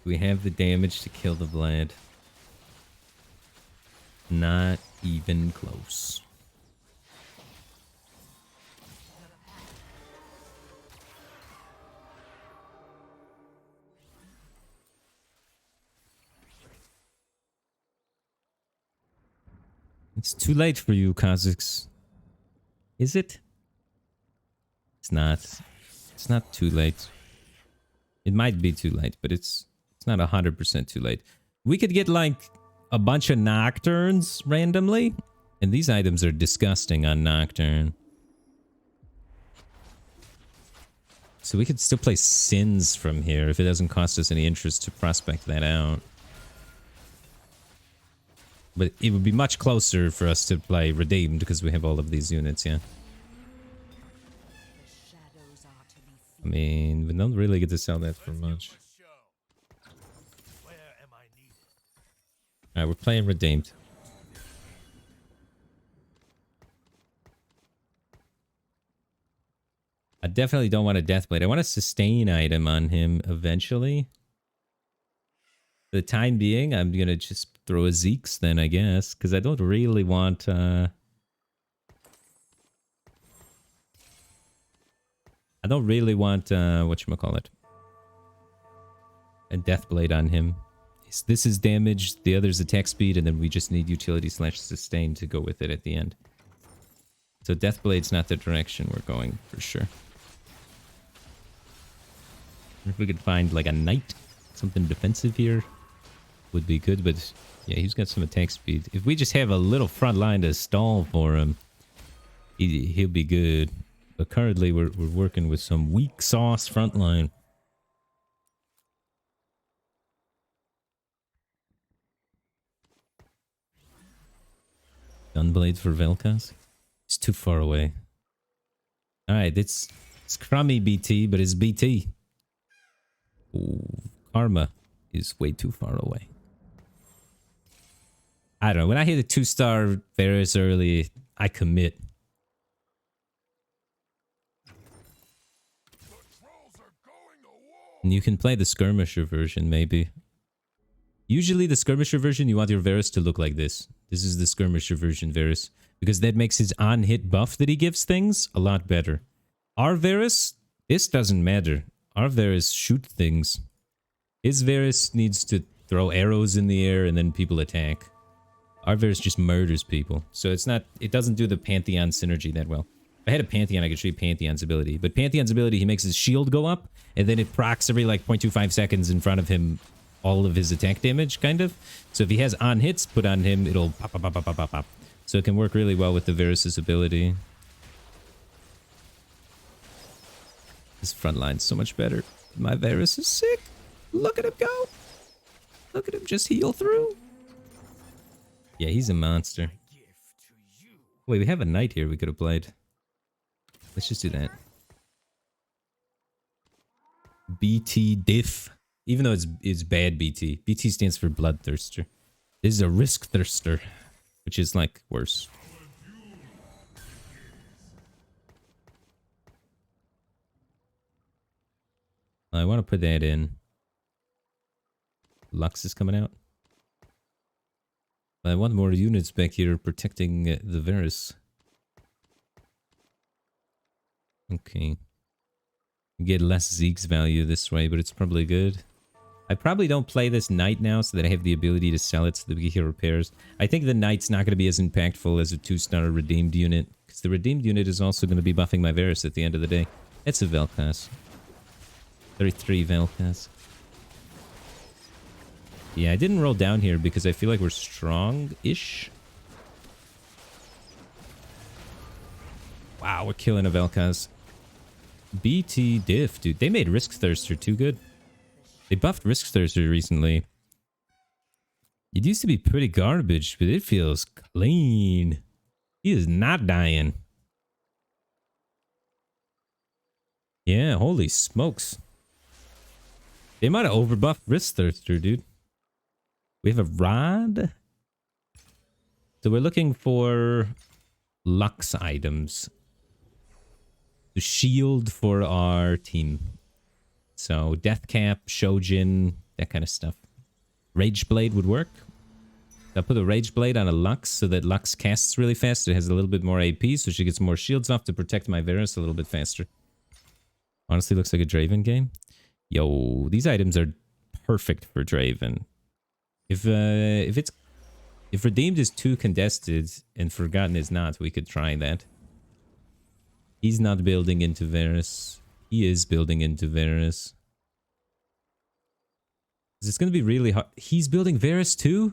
We have the damage to kill the Vlad. Not even close. It's too late for you, Kazakhs. Is it? It's not. It's not too late. It might be too late, but it's not 100% too late. We could get like a bunch of Nocturnes randomly, and these items are disgusting on Nocturne. So we could still play Sins from here if it doesn't cost us any interest to prospect that out. But it would be much closer for us to play Redeemed because we have all of these units, yeah. I mean, we don't really get to sell that for much. Alright, we're playing Redeemed. I definitely don't want a Deathblade. I want a sustain item on him eventually. For the time being, I'm going to just throw a Zeke's then, I guess. Because I don't really want... I don't really want... whatchamacallit? A Deathblade on him. This is damage, the other's attack speed, and then we just need utility / sustain to go with it at the end. So Deathblade's not the direction we're going, for sure. If we could find, like, a Knight, something defensive here, would be good, but yeah, he's got some attack speed. If we just have a little front line to stall for him, he'll be good. But currently, we're working with some weak sauce front line. Gunblade for Vel'Koz? It's too far away. Alright, it's crummy BT, but it's BT. Ooh, Karma is way too far away. I don't know. When I hit a 2-star Varus early, I commit. And you can play the Skirmisher version, maybe. Usually the Skirmisher version, you want your Varus to look like this. This is the Skirmisher version Varus. Because that makes his on-hit buff that he gives things a lot better. Our Varus, this doesn't matter. Our Varus shoot things. His Varus needs to throw arrows in the air and then people attack. Our Varus just murders people. So it's not, it doesn't do the Pantheon synergy that well. If I had a Pantheon, I could show you Pantheon's ability. But Pantheon's ability, he makes his shield go up, and then it procs every like 0.25 seconds in front of him all of his attack damage, kind of. So if he has on hits put on him, it'll pop, pop, pop, pop, pop, pop, pop. So it can work really well with the Varus's ability. His front line's so much better. My Varus is sick. Look at him go. Look at him just heal through. Yeah, he's a monster. Wait, we have a Knight here we could have played. Let's just do that. BT diff. Even though it's bad BT. BT stands for Bloodthirster. This is a Risk Thirster, which is like worse. I want to put that in. Lux is coming out. I want more units back here protecting the Varus. Okay. You get less Zeke's value this way, but it's probably good. I probably don't play this Knight now so that I have the ability to sell it so that we can get repairs. I think the Knight's not going to be as impactful as a 2-star redeemed unit, because the redeemed unit is also going to be buffing my Varus at the end of the day. It's a Vel'Koz. 33 Vel'Koz. Yeah, I didn't roll down here because I feel like we're strong-ish. Wow, we're killing a Vel'Koz. BT diff, dude. They made Risk Thirster too good. They buffed Risk Thirster recently. It used to be pretty garbage, but it feels clean. He is not dying. Yeah, holy smokes. They might have overbuffed Risk Thirster, dude. We have a Rod. So we're looking for Lux items. The shield for our team. So Death Cap, Shojin, that kind of stuff. Rage Blade would work. I'll put a Rage Blade on a Lux so that Lux casts really fast. It has a little bit more AP, so she gets more shields off to protect my Varus a little bit faster. Honestly, looks like a Draven game. Yo, these items are perfect for Draven. If Redeemed is too contested and Forgotten is not, we could try that. He's not building into Varus. He is building into Varus. It's going to be really hard. He's building Varus too?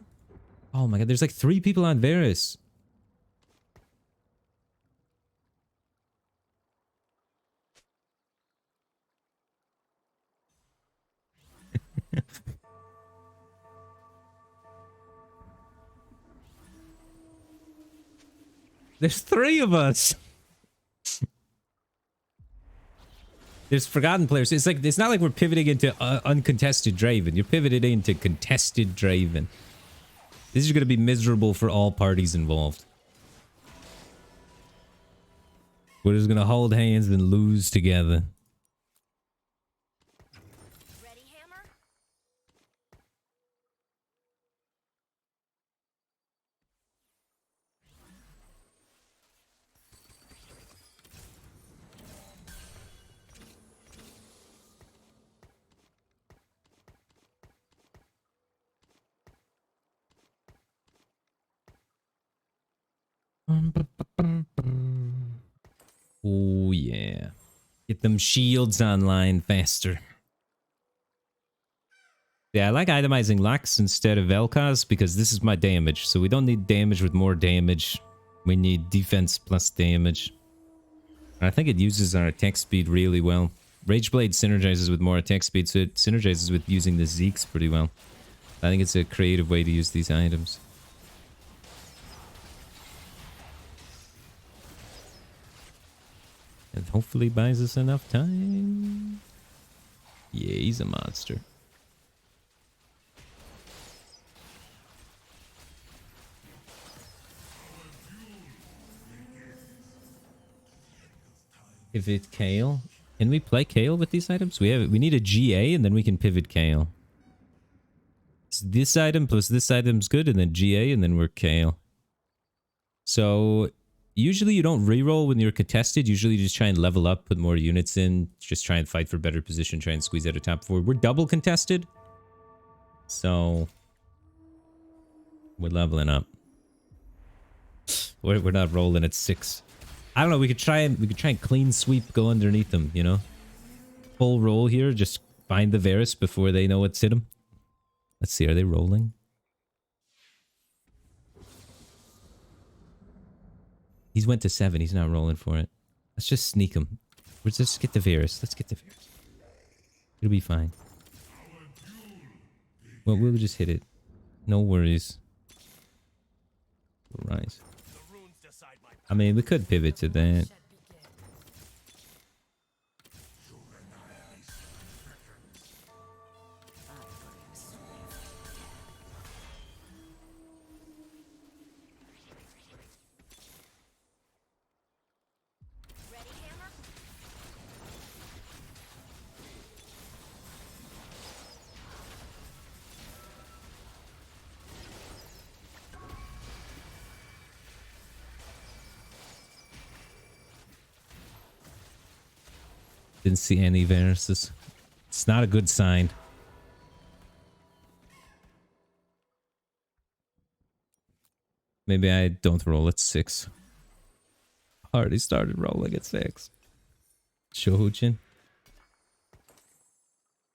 Oh my god, there's like 3 people on Varus. There's 3 of us. There's Forgotten players. It's like, it's not like we're pivoting into uncontested Draven. You're pivoted into contested Draven. This is going to be miserable for all parties involved. We're just gonna hold hands and lose together. Ready, hammer? Oh yeah. Get them shields online faster. Yeah, I like itemizing Lux instead of Vel'Koz because this is my damage. So we don't need damage with more damage. We need defense plus damage. And I think it uses our attack speed really well. Rageblade synergizes with more attack speed, so it synergizes with using the Zeeks pretty well. I think it's a creative way to use these items. And hopefully buys us enough time. Yeah, he's a monster. Pivot Kale. Can we play Kale with these items? We need a GA and then we can pivot Kale. So this item plus this item's good and then GA and then we're Kale. So usually you don't reroll when you're contested. Usually you just try and level up, put more units in, just try and fight for better position, try and squeeze out a top 4. We're double contested. So we're leveling up. We're not rolling at 6. I don't know, we could try and clean sweep, go underneath them, you know? Full roll here, just find the Varus before they know what's hit them. Let's see, are they rolling? He's went to 7, he's not rolling for it. Let's just sneak him. Let's just get the Varus. Let's get the Varus. It'll be fine. Well, we'll just hit it. No worries. Rise. I mean, we could pivot to that. Ready, hammer? Didn't see any Varuses. It's not a good sign. Maybe I don't roll at 6. Already started rolling at 6. Shohujin.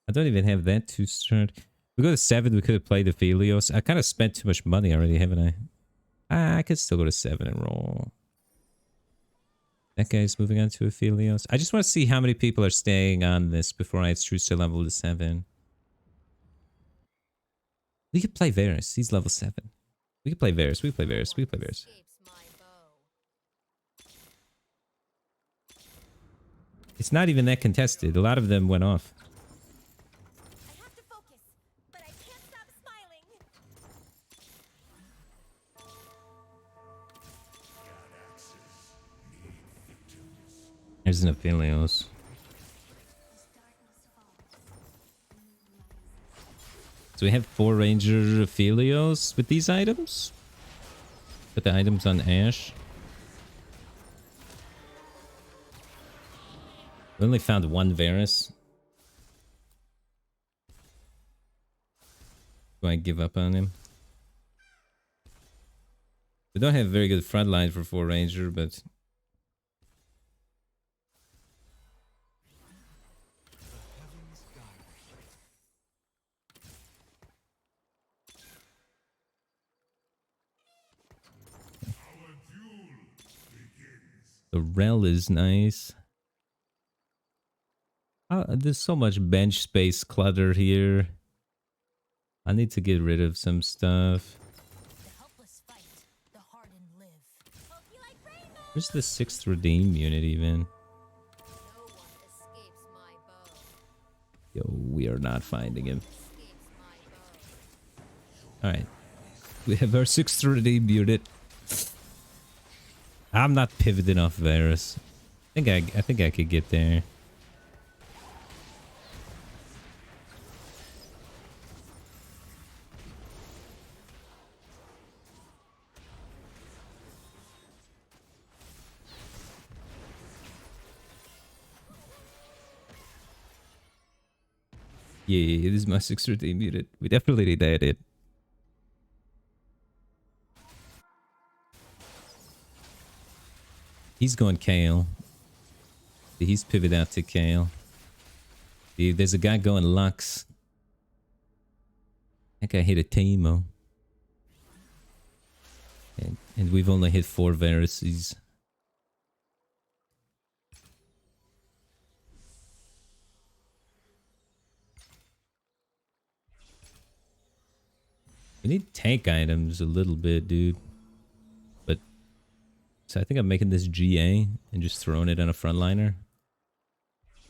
I don't even have that to start. We go to 7, we could have played Aphelios. I kind of spent too much money already, haven't I? I could still go to 7 and roll. That guy's moving on to Aphelios. I just want to see how many people are staying on this before I choose to level to 7. We could play Varus. He's level 7. We could play Varus. We could play Varus. We could play Varus. Escapes my bow. It's not even that contested. A lot of them went off. I have to focus, but I can't stop smiling. There's an Aphelios. So we have 4 Ranger Aphelios with these items. Put the items on Ash. We only found 1 Varus. Do I give up on him? We don't have a very good front line for 4 Ranger, but... The Rel is nice. There's so much bench space clutter here. I need to get rid of some stuff. The helpless fight, the hardened live. Hope you like rainbow. Where's the 6th redeem unit even? No one escapes my bow. Yo, we are not finding him. Escapes my bow. Alright. We have our 6th redeem unit. I'm not pivoting off Varus. I think I could get there. Yeah, this is my 6th muted. We definitely need that in. He's going Kale. He's pivot out to Kale. Dude, there's a guy going Lux. That guy hit a Teemo. And we've only hit 4 Varices. We need tank items a little bit, dude. But so I think I'm making this GA and just throwing it on a frontliner.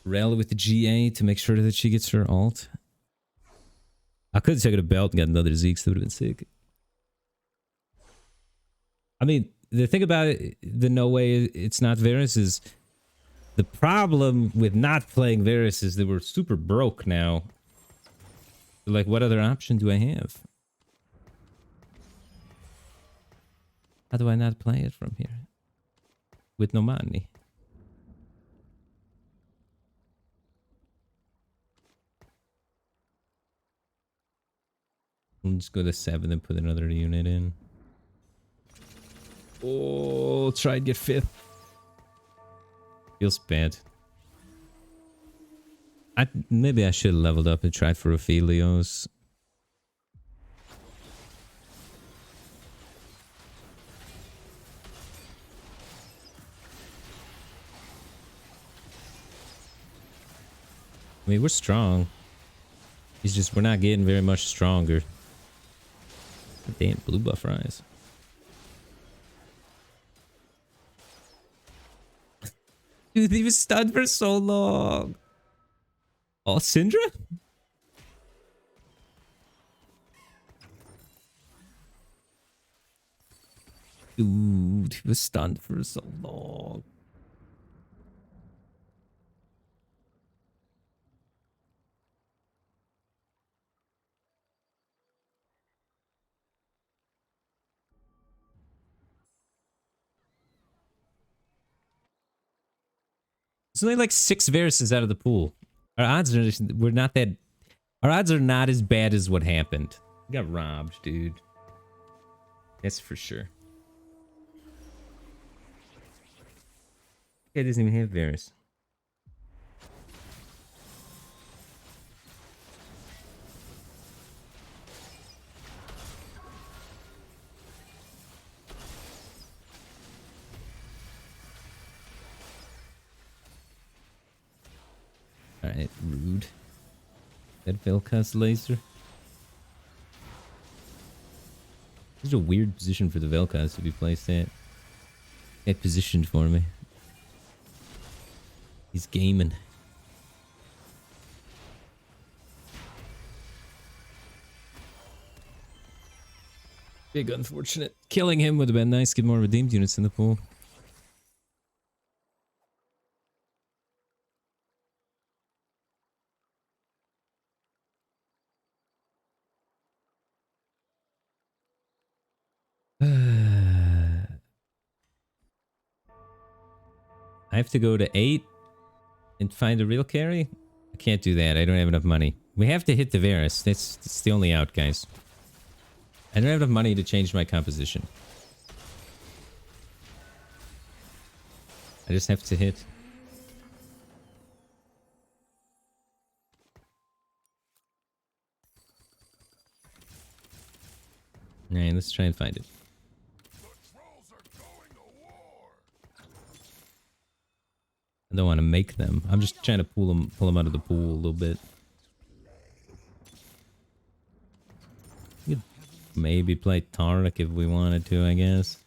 Rel with the GA to make sure that she gets her ult. I could have taken a belt and got another Zeke's. That would have been sick. I mean, the thing about it, the no way it's not Varus is the problem with not playing Varus is that we're super broke now. Like, what other option do I have? How do I not play it from here? With no money. I'll just go to 7 and put another unit in. Oh, try and get 5th. Feels bad. Maybe I should have leveled up and tried for Ophelios. I mean, we're strong. It's just we're not getting very much stronger. Damn, blue buff rise. Dude, he was stunned for so long. Oh, Syndra? Dude, he was stunned for so long. There's only like 6 Varuses out of the pool. Our odds are our odds are not as bad as what happened. We got robbed, dude. That's for sure. Guy doesn't even have Varus. Alright, rude. That Vel'Koz laser. This is a weird position for the Vel'Koz to be placed at. Get positioned for me. He's gaming. Big unfortunate. Killing him would have been nice. Get more redeemed units in the pool. I have to go to 8 and find a real carry? I can't do that. I don't have enough money. We have to hit the Varus. That's the only out, guys. I don't have enough money to change my composition. I just have to hit. Alright, let's try and find it. I don't want to make them. I'm just trying to pull them out of the pool a little bit. We could maybe play Taric if we wanted to, I guess.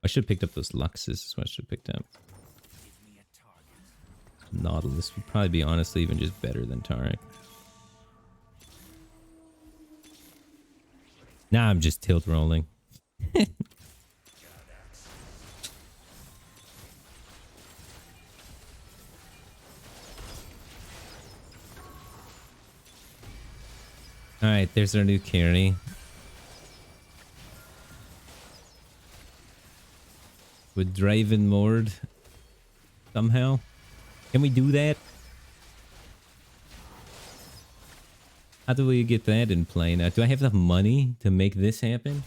I should have picked up those Luxes. That's what I should have picked up. Nautilus would probably be honestly even just better than Taric. Now I'm just tilt rolling. Alright, there's our new carry. With Draven Mord. Somehow. Can we do that? How do we get that in play now? Do I have enough money to make this happen?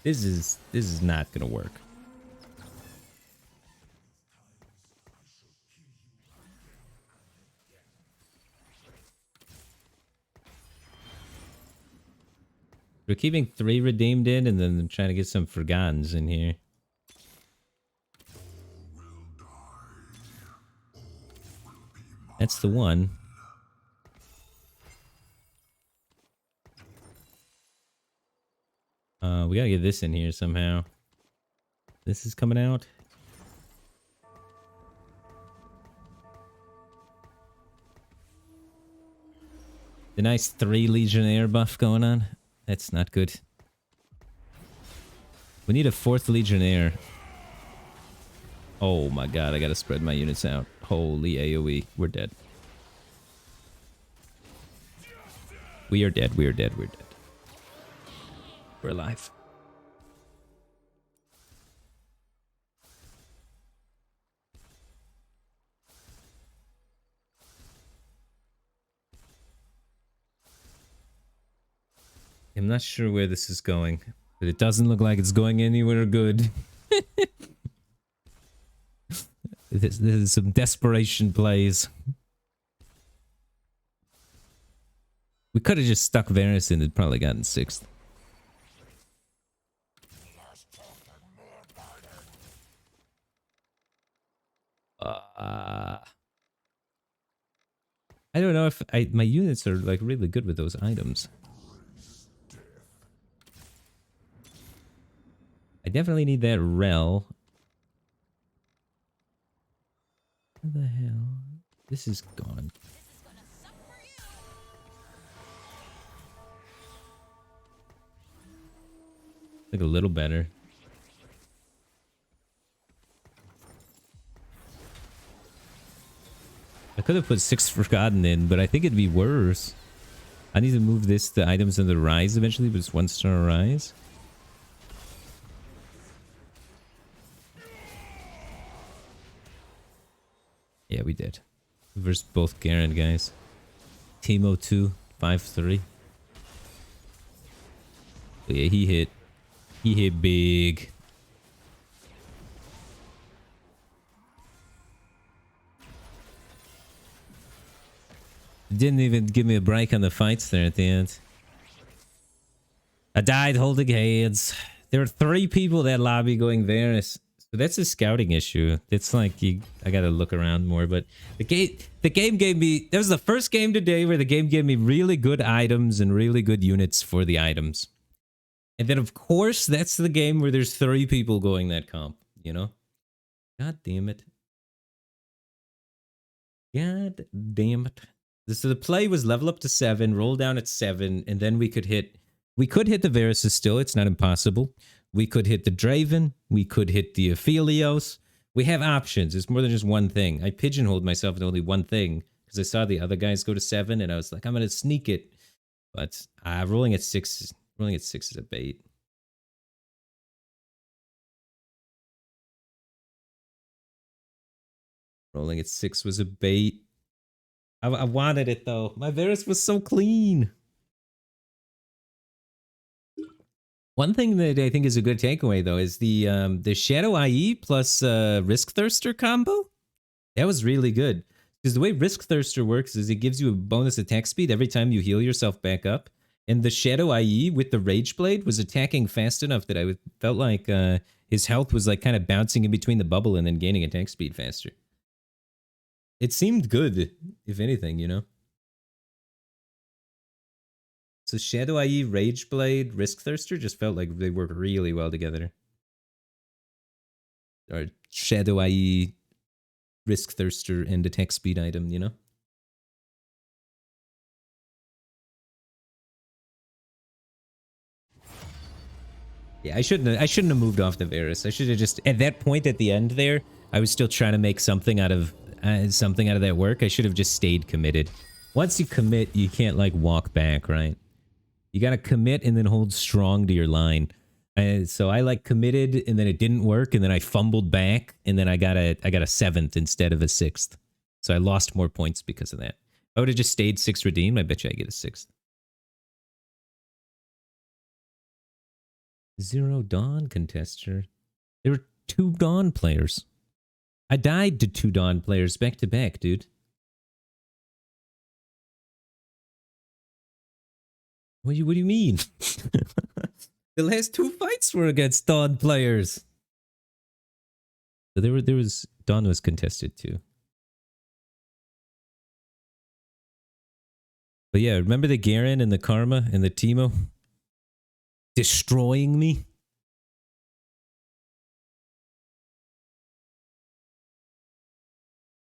This is not gonna work. We're keeping 3 redeemed in and then trying to get some Forgottens in here. That's the one. We gotta get this in here somehow. This is coming out. The nice 3 Legionnaire buff going on. That's not good. We need a 4th Legionnaire. Oh my god, I gotta spread my units out. Holy AoE. We're dead. We are dead, we are dead, we're dead. We're alive. I'm not sure where this is going, but it doesn't look like it's going anywhere good. This is some desperation plays. We could have just stuck Varus in and probably gotten 6th. I don't know if my units are like really good with those items. I definitely need that rel. What the hell? This is gone. Like a little better. I could have put 6 Forgotten in, but I think it'd be worse. I need to move this to items in the rise eventually, but it's 1-star rise. Yeah, we did. Versus both Garen guys. Teemo 2, 5-3. Yeah, he hit. He hit big. Didn't even give me a break on the fights there at the end. I died holding hands. There were 3 people that lobby going Varus. So that's a scouting issue. It's like I gotta look around more, but the game gave me, that was the first game today where the game gave me really good items and really good units for the items. And then of course that's the game where there's 3 people going that comp, you know? God damn it. God damn it. So the play was level up to 7, roll down at 7, and then we could hit the Varus still, it's not impossible. We could hit the Draven, we could hit the Aphelios. We have options, it's more than just one thing. I pigeonholed myself into only one thing, because I saw the other guys go to 7, and I was like, I'm gonna sneak it. But rolling at 6 is a bait. Rolling at 6 was a bait. I wanted it though. My Varus was so clean. One thing that I think is a good takeaway though is the Shadow IE plus Risk Thirster combo. That was really good. Because the way Risk Thirster works is it gives you a bonus attack speed every time you heal yourself back up. And the Shadow IE with the Rage Blade was attacking fast enough that I felt like his health was like kind of bouncing in between the bubble and then gaining attack speed faster. It seemed good, if anything, you know? So Shadow IE, Rage Blade, Risk Thirster just felt like they worked really well together. Or Shadow IE, Risk Thirster, and attack speed item, you know? Yeah, I shouldn't have moved off the Varus. I should have just, at that point at the end there, I was still trying to make something out of that work. I should have just stayed committed. Once you commit, you can't like walk back, right? You got to commit and then hold strong to your line. And so I like committed and then it didn't work and then I fumbled back and then I got a 7th instead of a 6th. So I lost more points because of that. If I would have just stayed 6 redeemed, I bet you I get a 6th. 0 Dawn contester. There were 2 Dawn players. I died to 2 Dawn players back to back, dude. What do you mean? The last 2 fights were against Dawn players. So there was Dawn was contested too. But yeah, remember the Garen and the Karma and the Teemo destroying me?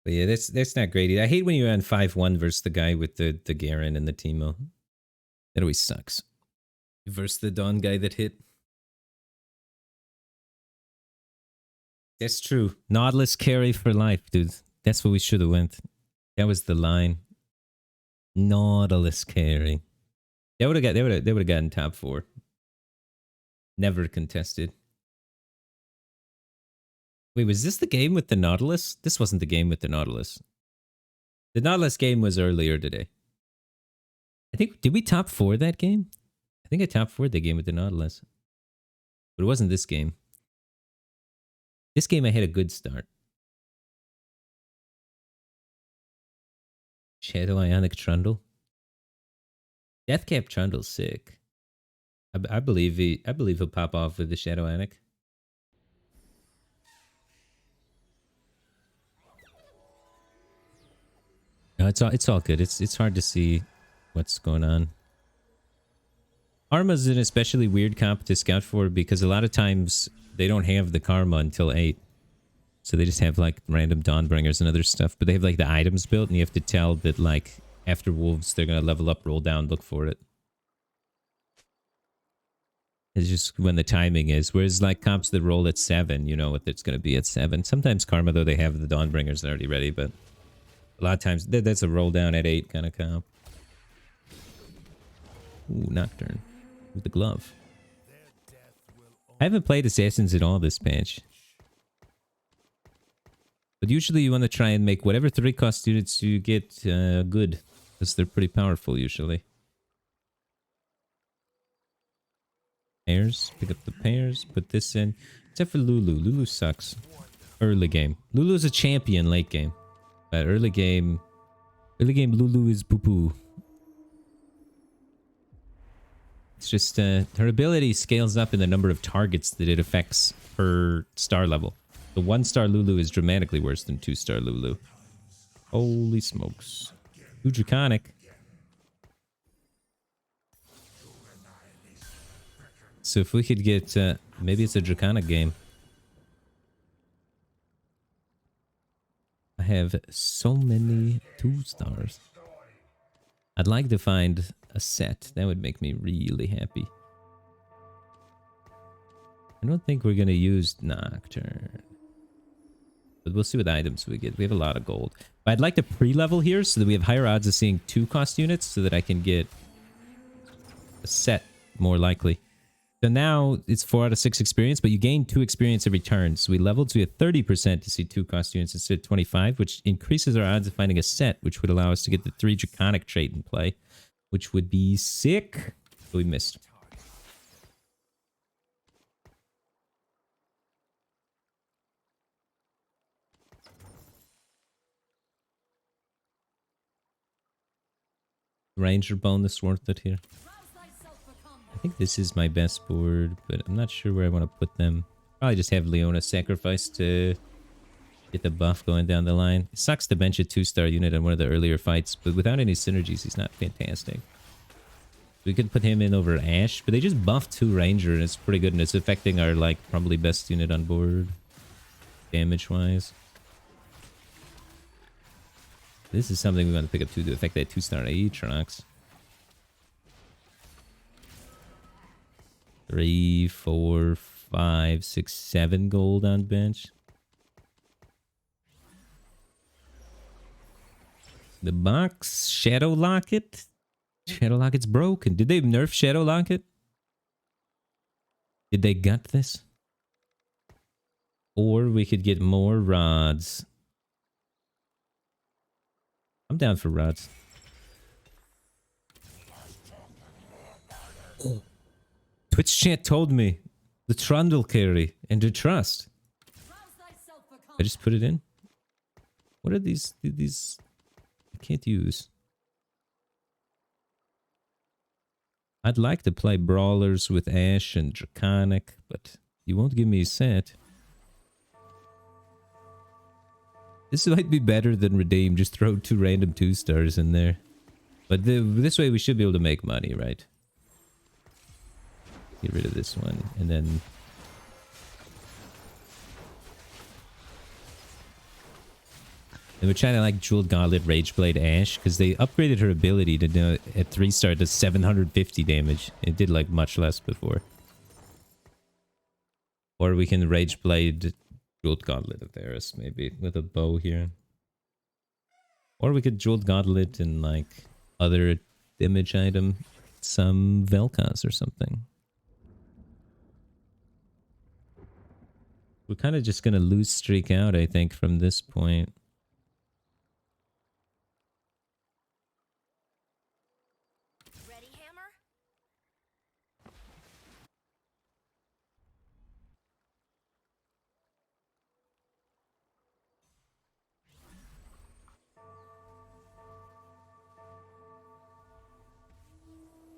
But yeah, that's not great. I hate when you're on 5-1 versus the guy with the Garen and the Teemo. That always sucks. Versus the Dawn guy that hit. That's true. Nautilus carry for life, dude. That's what we should have went. That was the line. Nautilus carry. They would have gotten top 4. Never contested. Wait, was this the game with the Nautilus? This wasn't the game with the Nautilus. The Nautilus game was earlier today. I think, did we top 4 that game? I think I top 4'd the game with the Nautilus. But it wasn't this game. This game I had a good start. Shadow Ionic Trundle. Deathcap Trundle's sick. I believe he'll pop off with the Shadow Ionic. No, it's all good. It's hard to see what's going on. Arma's an especially weird comp to scout for because a lot of times they don't have the Karma until 8. So they just have like random Dawnbringers and other stuff. But they have like the items built and you have to tell that like after Wolves they're going to level up, roll down, look for it. It's just when the timing is. Whereas like comps that roll at 7, you know what it's going to be at 7. Sometimes Karma though they have the Dawnbringers already ready, but a lot of times that's a roll down at 8 kind of comp. Ooh, Nocturne. With the glove. I haven't played Assassins at all this patch. But usually you want to try and make whatever 3-cost units you get good. Because they're pretty powerful usually. Pairs. Pick up the pairs. Put this in. Except for Lulu. Lulu sucks. Early game. Lulu's a champion late game. But early game Lulu is poo-poo. It's just her ability scales up in the number of targets that it affects per star level. The 1-star Lulu is dramatically worse than 2-star Lulu. Holy smokes. 2 Draconic. So if we could get... maybe it's a Draconic game. I have so many 2-stars. I'd like to find a set. That would make me really happy. I don't think we're going to use Nocturne. But we'll see what items we get. We have a lot of gold. But I'd like to pre-level here so that we have higher odds of seeing 2-cost units so that I can get a set more likely. So now it's 4 out of 6 experience, but you gain 2 experience every turn. So we leveled to a 30% to see 2-cost units instead of 25, which increases our odds of finding a set, which would allow us to get the 3 Draconic trait in play, which would be sick. But we missed. Ranger bonus worth it here. I think this is my best board, but I'm not sure where I want to put them. Probably just have Leona sacrifice to get the buff going down the line. It sucks to bench a 2-star unit on one of the earlier fights, but without any synergies, he's not fantastic. We could put him in over Ashe, but they just buffed 2 Ranger, and it's pretty good, and it's affecting our, like, probably best unit on board, damage-wise. This is something we want to pick up too, to affect that 2-star Aatrox. 3, 4, 5, 6, 7 gold on bench. The box, Shadow Locket. Shadow Locket's broken. Did they nerf Shadow Locket? Did they gut this? Or we could get more rods. I'm down for rods. Oh. Twitch chat told me the Trundle carry and to trust. I just put it in. What are these? These I can't use. I'd like to play brawlers with Ashe and Draconic, but you won't give me a set. This might be better than Redeem. Just throw 2 random 2-stars in there. But this way we should be able to make money, right? Get rid of this one. And then... And we're trying to like Jeweled Gauntlet Rageblade Ashe. Because they upgraded her ability to do at 3-star to 750 damage. It did like much less before. Or we can Rageblade... Jeweled Gauntlet of Varus, maybe, with a bow here. Or we could Jeweled Gauntlet and, like, other damage item. Some Vel'Koz or something. We're kind of just gonna lose streak out, I think, from this point. Ready, Hammer?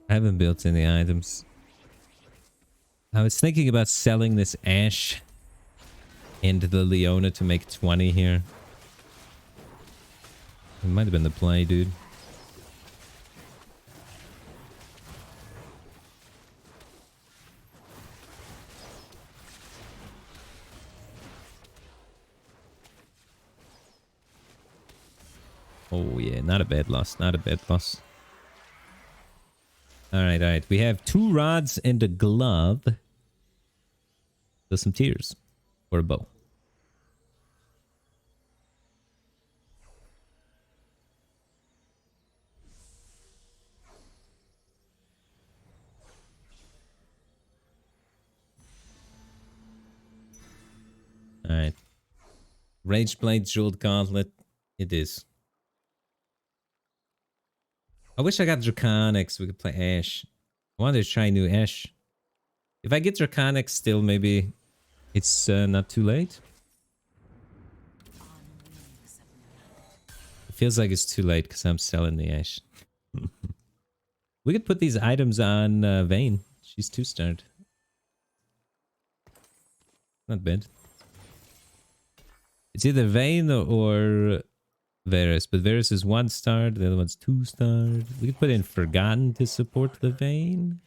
I haven't built any items. I was thinking about selling this Ashe and the Leona to make 20 here. It might have been the play, dude. Oh yeah, not a bad loss, not a bad loss. Alright, alright. We have 2 rods and a glove. So some tears. Or a bow. Alright. Rageblade, Jeweled Gauntlet. It is. I wish I got Draconic so we could play Ashe. I wanted to try new Ashe. If I get Draconic still, maybe it's not too late. It feels like it's too late because I'm selling the Ashe. We could put these items on Vayne. She's 2-starred. Not bad. It's either Vayne or Varus, but Varus is 1-starred, the other one's 2-starred. We could put in Forgotten to support the Vayne.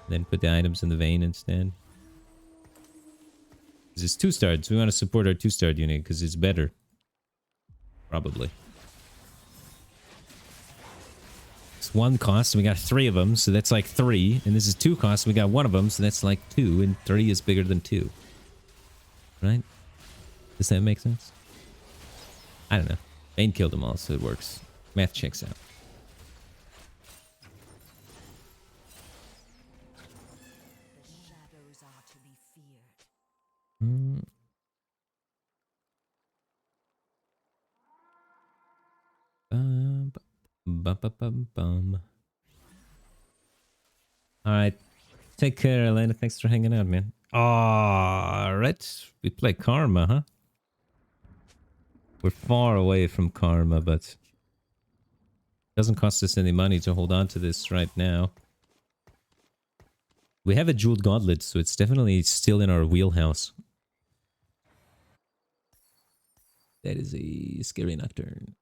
Then put the items in the Vayne instead. Because it's 2-starred, so we want to support our 2-starred unit because it's better. Probably. It's 1 cost, and we got 3 of them, so that's like 3. And this is 2 costs, and we got 1 of them, so that's like 2. And 3 is bigger than 2. Right? Does that make sense? I don't know. Vayne killed them all, so it works. Math checks out. The shadows are to be feared. Alright. Take care, Elena. Thanks for hanging out, man. Alright. We play Karma, huh? We're far away from Karma, but doesn't cost us any money to hold on to this right now. We have a Jeweled Gauntlet, so it's definitely still in our wheelhouse. That is a scary nocturne.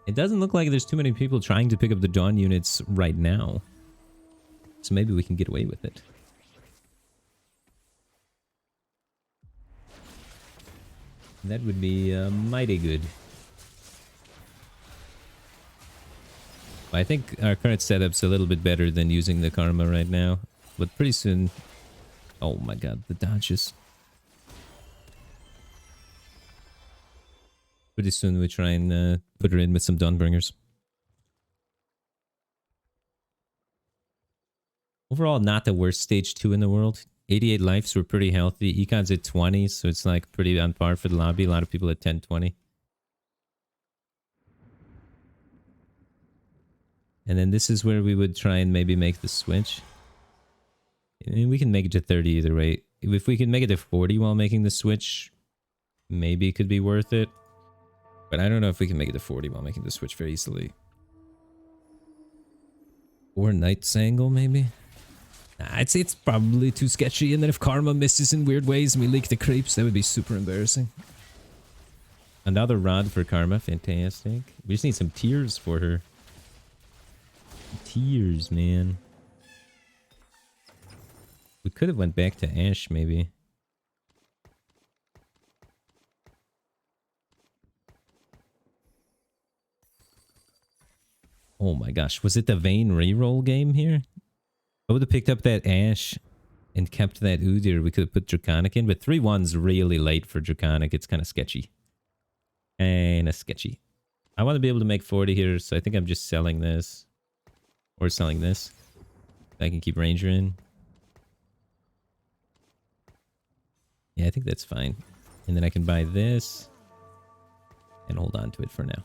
It doesn't look like there's too many people trying to pick up the Dawn units right now. So maybe we can get away with it. That would be mighty good. I think our current setup's a little bit better than using the Karma right now. But pretty soon... Oh my god, the dodges. Pretty soon we try and put her in with some Dawnbringers. Overall, not the worst stage 2 in the world. 88 lives were pretty healthy. Econ's at 20, so it's like pretty on par for the lobby. A lot of people at 10, 20. And then this is where we would try and maybe make the switch. I mean, we can make it to 30 either way. If we can make it to 40 while making the switch, maybe it could be worth it. But I don't know if we can make it to 40 while making the switch very easily. Or Knight's Angle, maybe? I'd say it's probably too sketchy, and then if Karma misses in weird ways and we leak the creeps, that would be super embarrassing. Another rod for Karma, fantastic. We just need some tears for her. Tears, man. We could have went back to Ash, maybe. Oh my gosh, was it the Vayne reroll game here? I would have picked up that Ash and kept that Udyr. We could have put Draconic in, but 3-1's really late for Draconic. It's kind of sketchy. Kinda sketchy. I want to be able to make 40 here, so I think I'm just selling this. Or selling this. I can keep Ranger in. Yeah, I think that's fine. And then I can buy this. And hold on to it for now.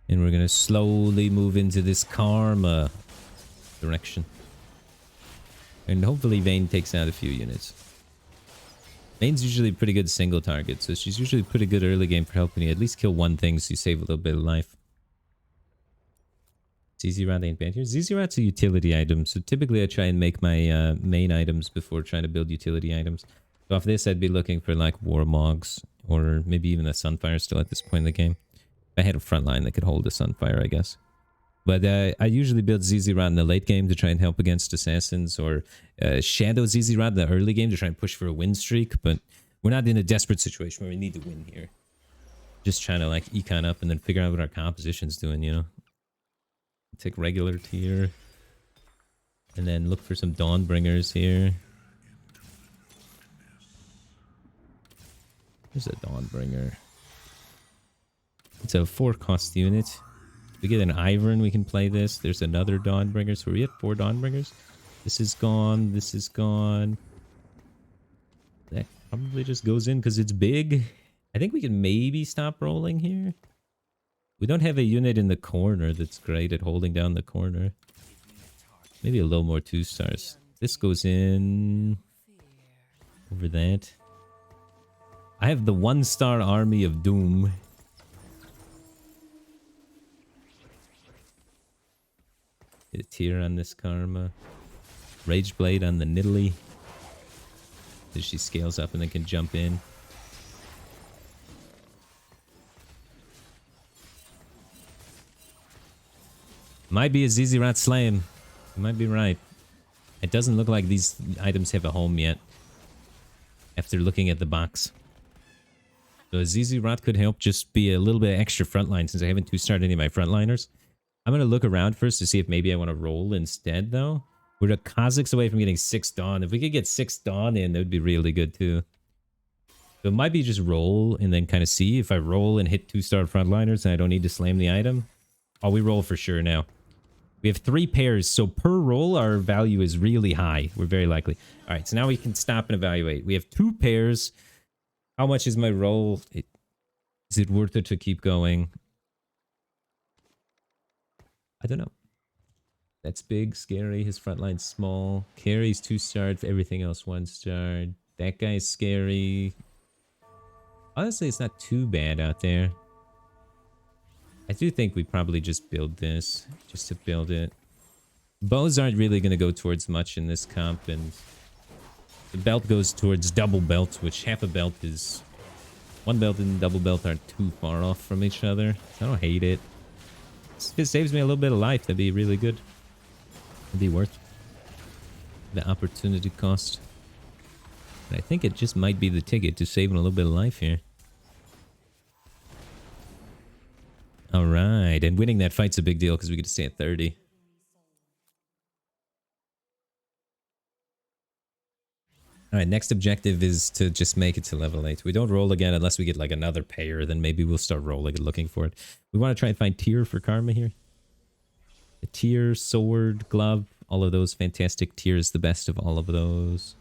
And we're going to slowly move into this Karma direction. And hopefully Vayne takes out a few units. Vayne's usually a pretty good single target, so she's usually pretty good early game for helping you at least kill one thing so you save a little bit of life. ZZ Rod ain't bad here. ZZ Rod's a utility item, so typically I try and make my main items before trying to build utility items. So off this, I'd be looking for like Warmogs, or maybe even a Sunfire still at this point in the game. I had a front line that could hold a Sunfire, I guess. But I usually build ZZ Rod in the late game to try and help against assassins, or Shadow ZZ Rod in the early game to try and push for a win streak. But we're not in a desperate situation where we need to win here. Just trying to like econ up and then figure out what our composition's doing, you know. Take regular tier. And then look for some Dawnbringers here. There's a Dawnbringer. It's a 4-cost unit. If we get an Ivern, we can play this. There's another Dawnbringer. So we at 4 Dawnbringers. This is gone. This is gone. That probably just goes in because it's big. I think we can maybe stop rolling here. We don't have a unit in the corner that's great at holding down the corner. Maybe a little more 2-stars. This goes in over that. I have the 1-star army of doom. Get a tier on this Karma. Rage Blade on the Nidalee. So she scales up and then can jump in. Might be a ZZ Rat Slam. You might be right. It doesn't look like these items have a home yet. After looking at the box. So a ZZ Rat could help just be a little bit extra frontline since I haven't 2-starred any of my frontliners. I'm going to look around first to see if maybe I want to roll instead though. We're the Kazakhs away from getting 6 Dawn. If we could get 6 Dawn in, that would be really good too. So it might be just roll and then kind of see if I roll and hit 2-star frontliners and I don't need to slam the item. Oh, we roll for sure now. We have 3 pairs, so per roll, our value is really high. We're very likely. All right, so now we can stop and evaluate. We have 2 pairs. How much is my roll? Is it worth it to keep going? I don't know. That's big, scary. His front line's small. Carry's 2-starred. Everything else 1-starred. That guy's scary. Honestly, it's not too bad out there. I do think we probably just build this, just to build it. Bows aren't really going to go towards much in this comp, and the belt goes towards double belt, which half a belt is... 1 belt and double belt aren't too far off from each other, so I don't hate it. If it saves me a little bit of life, that'd be really good. It'd be worth the opportunity cost. But I think it just might be the ticket to saving a little bit of life here. All right, and winning that fight's a big deal because we get to stay at 30. All right, next objective is to just make it to level 8. We don't roll again unless we get like another pair, then maybe we'll start rolling and looking for it. We want to try and find tier for karma here. A tier, sword, glove, all of those fantastic tiers, the best of all of those.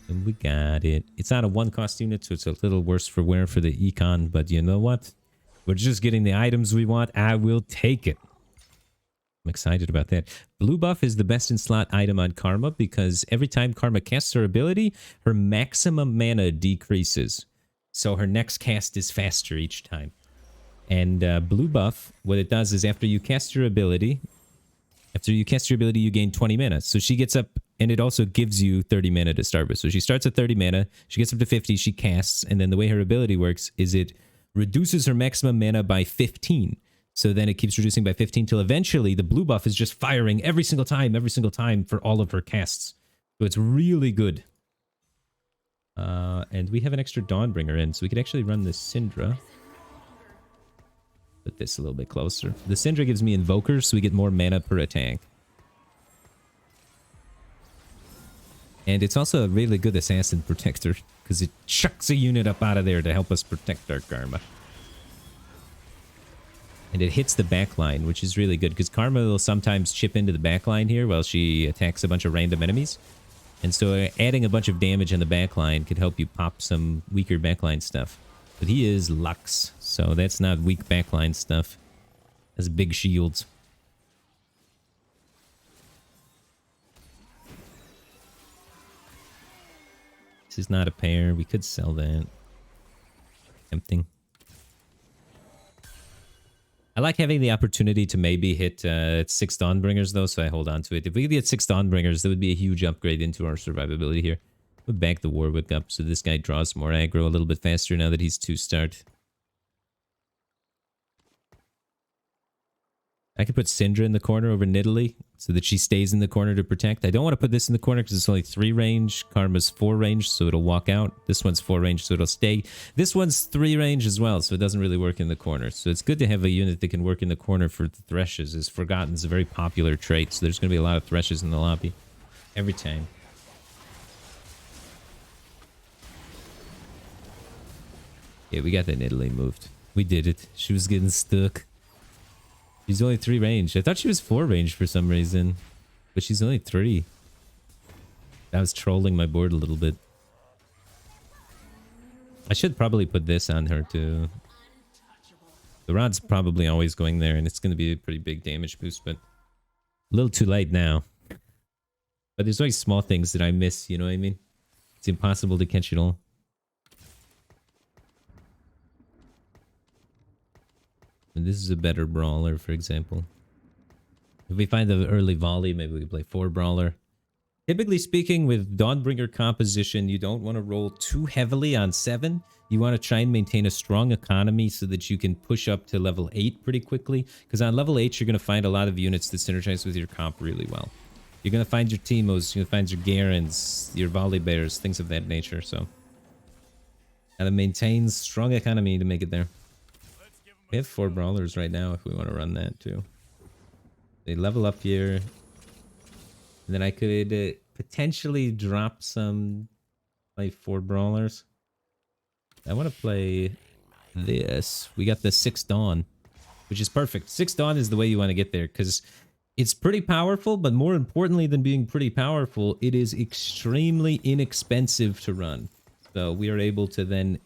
And we got it. It's not a 1-cost unit, so it's a little worse for wear for the econ, but you know what? We're just getting the items we want. I will take it. I'm excited about that. Blue buff is the best in slot item on Karma because every time Karma casts her ability, her maximum mana decreases. So her next cast is faster each time. And blue buff, what it does is after you cast your ability, you gain 20 mana. So she gets up, and it also gives you 30 mana to start with. So she starts at 30 mana, she gets up to 50, she casts, and then the way her ability works is it reduces her maximum mana by 15. So then it keeps reducing by 15 till eventually the blue buff is just firing every single time for all of her casts. So it's really good. And we have an extra Dawnbringer in, so we could actually run the Syndra. Put this a little bit closer. The Syndra gives me Invokers, so we get more mana per attack. And it's also a really good Assassin Protector, because it chucks a unit up out of there to help us protect our Karma. And it hits the backline, which is really good, because Karma will sometimes chip into the backline here while she attacks a bunch of random enemies. And so adding a bunch of damage in the backline could help you pop some weaker backline stuff. But he is Lux, so that's not weak backline stuff. That's big shields. This is not a pair. We could sell that. Tempting. I like having the opportunity to maybe hit 6 Dawnbringers, though, so I hold on to it. If we could get 6 Dawnbringers, that would be a huge upgrade into our survivability here. We'll back the Warwick up so this guy draws more aggro a little bit faster now that he's 2-start. I could put Syndra in the corner over Nidalee so that she stays in the corner to protect. I don't want to put this in the corner because it's only 3 range. Karma's 4 range, so it'll walk out. This one's 4 range, so it'll stay. This one's 3 range as well, so it doesn't really work in the corner. So it's good to have a unit that can work in the corner for the Threshes. As Forgotten's a very popular trait, so there's going to be a lot of Threshes in the lobby. Every time. Yeah, we got that Nidalee moved. We did it. She was getting stuck. She's only 3 range. I thought she was 4 range for some reason. But she's only 3. I was trolling my board a little bit. I should probably put this on her too. The rod's probably always going there, and it's going to be a pretty big damage boost, but a little too late now. But there's always small things that I miss, you know what I mean? It's impossible to catch it all. And this is a better brawler, for example. If we find the early volley, maybe we play 4 brawler. Typically speaking, with Dawnbringer composition, you don't want to roll too heavily on 7. You want to try and maintain a strong economy so that you can push up to level 8 pretty quickly. Because on level 8, you're going to find a lot of units that synergize with your comp really well. You're going to find your Teemos, you're going to find your Garens, your Volley Bears, things of that nature. So, gotta maintain strong economy to make it there. We have 4 brawlers right now if we want to run that too. They level up here. And then I could potentially drop some, play 4 brawlers. I want to play this. We got the 6 Dawn, which is perfect. 6 Dawn is the way you want to get there because it's pretty powerful, but more importantly than being pretty powerful, it is extremely inexpensive to run. So we are able to then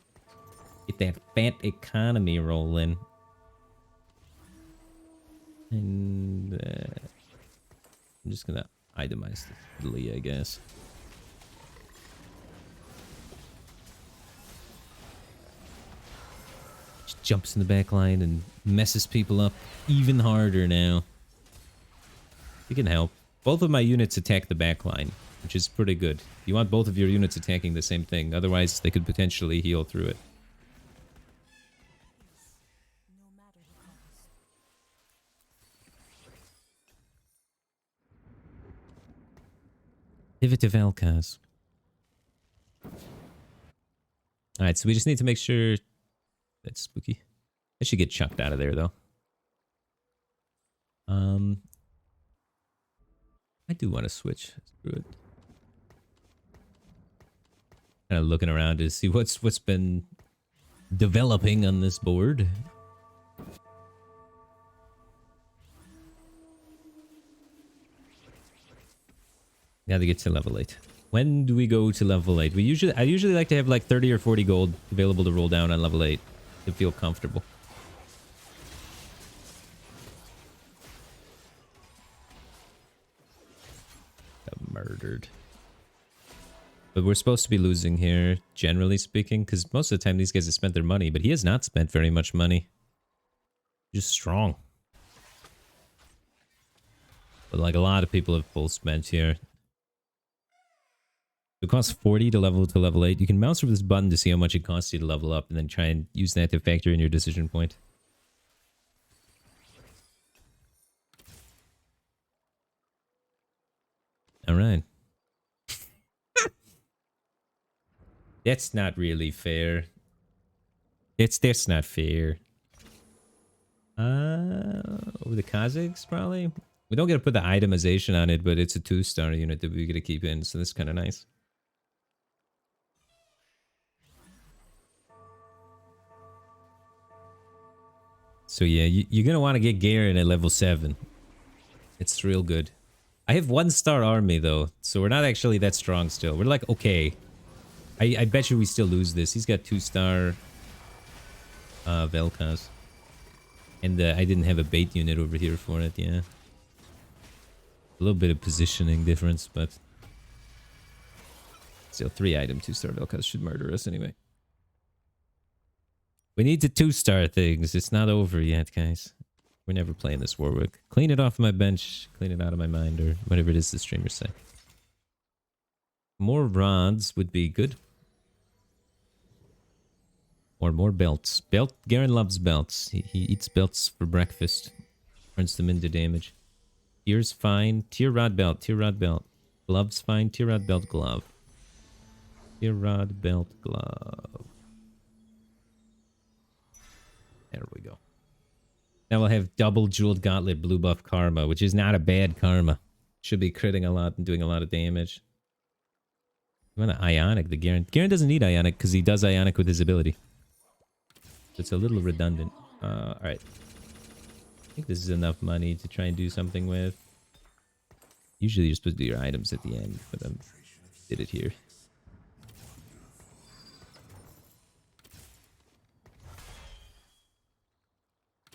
get that fat economy rolling. And I'm just gonna itemize the Lee, I guess. Just jumps in the back line and messes people up even harder now. It can help. Both of my units attack the back line, which is pretty good. You want both of your units attacking the same thing, otherwise they could potentially heal through it. Pivot of Alcaz. Alright, so we just need to make sure... That's spooky. I should get chucked out of there, though. I do want to switch. Screw it. Kind of looking around to see what's been developing on this board. Got to get to level 8. When do we go to level 8? I usually like to have like 30 or 40 gold available to roll down on level 8 to feel comfortable. Got murdered. But we're supposed to be losing here, generally speaking, because most of the time these guys have spent their money, but he has not spent very much money. Just strong. But like a lot of people have full spent here. It costs 40 to level 8. You can mouse over this button to see how much it costs you to level up, and then try and use that to factor in your decision point. Alright. That's not really fair. That's not fair. Over the Kazakhs, probably? We don't get to put the itemization on it, but it's a 2-star unit that we get to keep in, so that's kind of nice. So yeah, you're going to want to get Garen at level 7. It's real good. I have 1-star army, though, so we're not actually that strong still. We're like, okay. I bet you we still lose this. He's got 2-star Vel'Koz. And I didn't have a bait unit over here for it, yeah. A little bit of positioning difference, but... Still, 3-item 2-star Vel'Koz should murder us anyway. We need the 2-star things. It's not over yet, guys. We're never playing this Warwick. Clean it off my bench. Clean it out of my mind, or whatever it is the streamers say. More rods would be good. Or more belts. Garen loves belts. He eats belts for breakfast. Turns them into damage. Tier's fine. Tier rod belt. Tier rod belt. Gloves fine. Tier rod belt glove. Tier rod belt glove. There we go. Now we'll have double jeweled gauntlet blue buff karma, which is not a bad karma. Should be critting a lot and doing a lot of damage. You want to Ionic the Garen. Garen doesn't need Ionic because he does Ionic with his ability. It's a little redundant. Alright. I think this is enough money to try and do something with. Usually you're supposed to do your items at the end, but I did it here.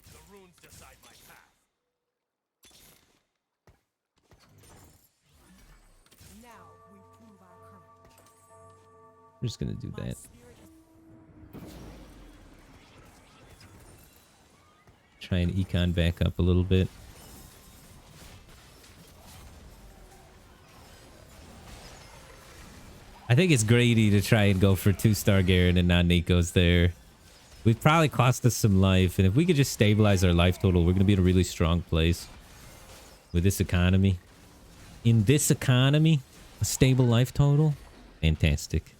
The runes decide my path. Now we prove our courage. We're just gonna do that. Try and econ back up a little bit. I think it's greedy to try and go for 2-star Garen and not Nico's there. We've probably cost us some life, and if we could just stabilize our life total, we're going to be in a really strong place. With this economy. In this economy, a stable life total? Fantastic.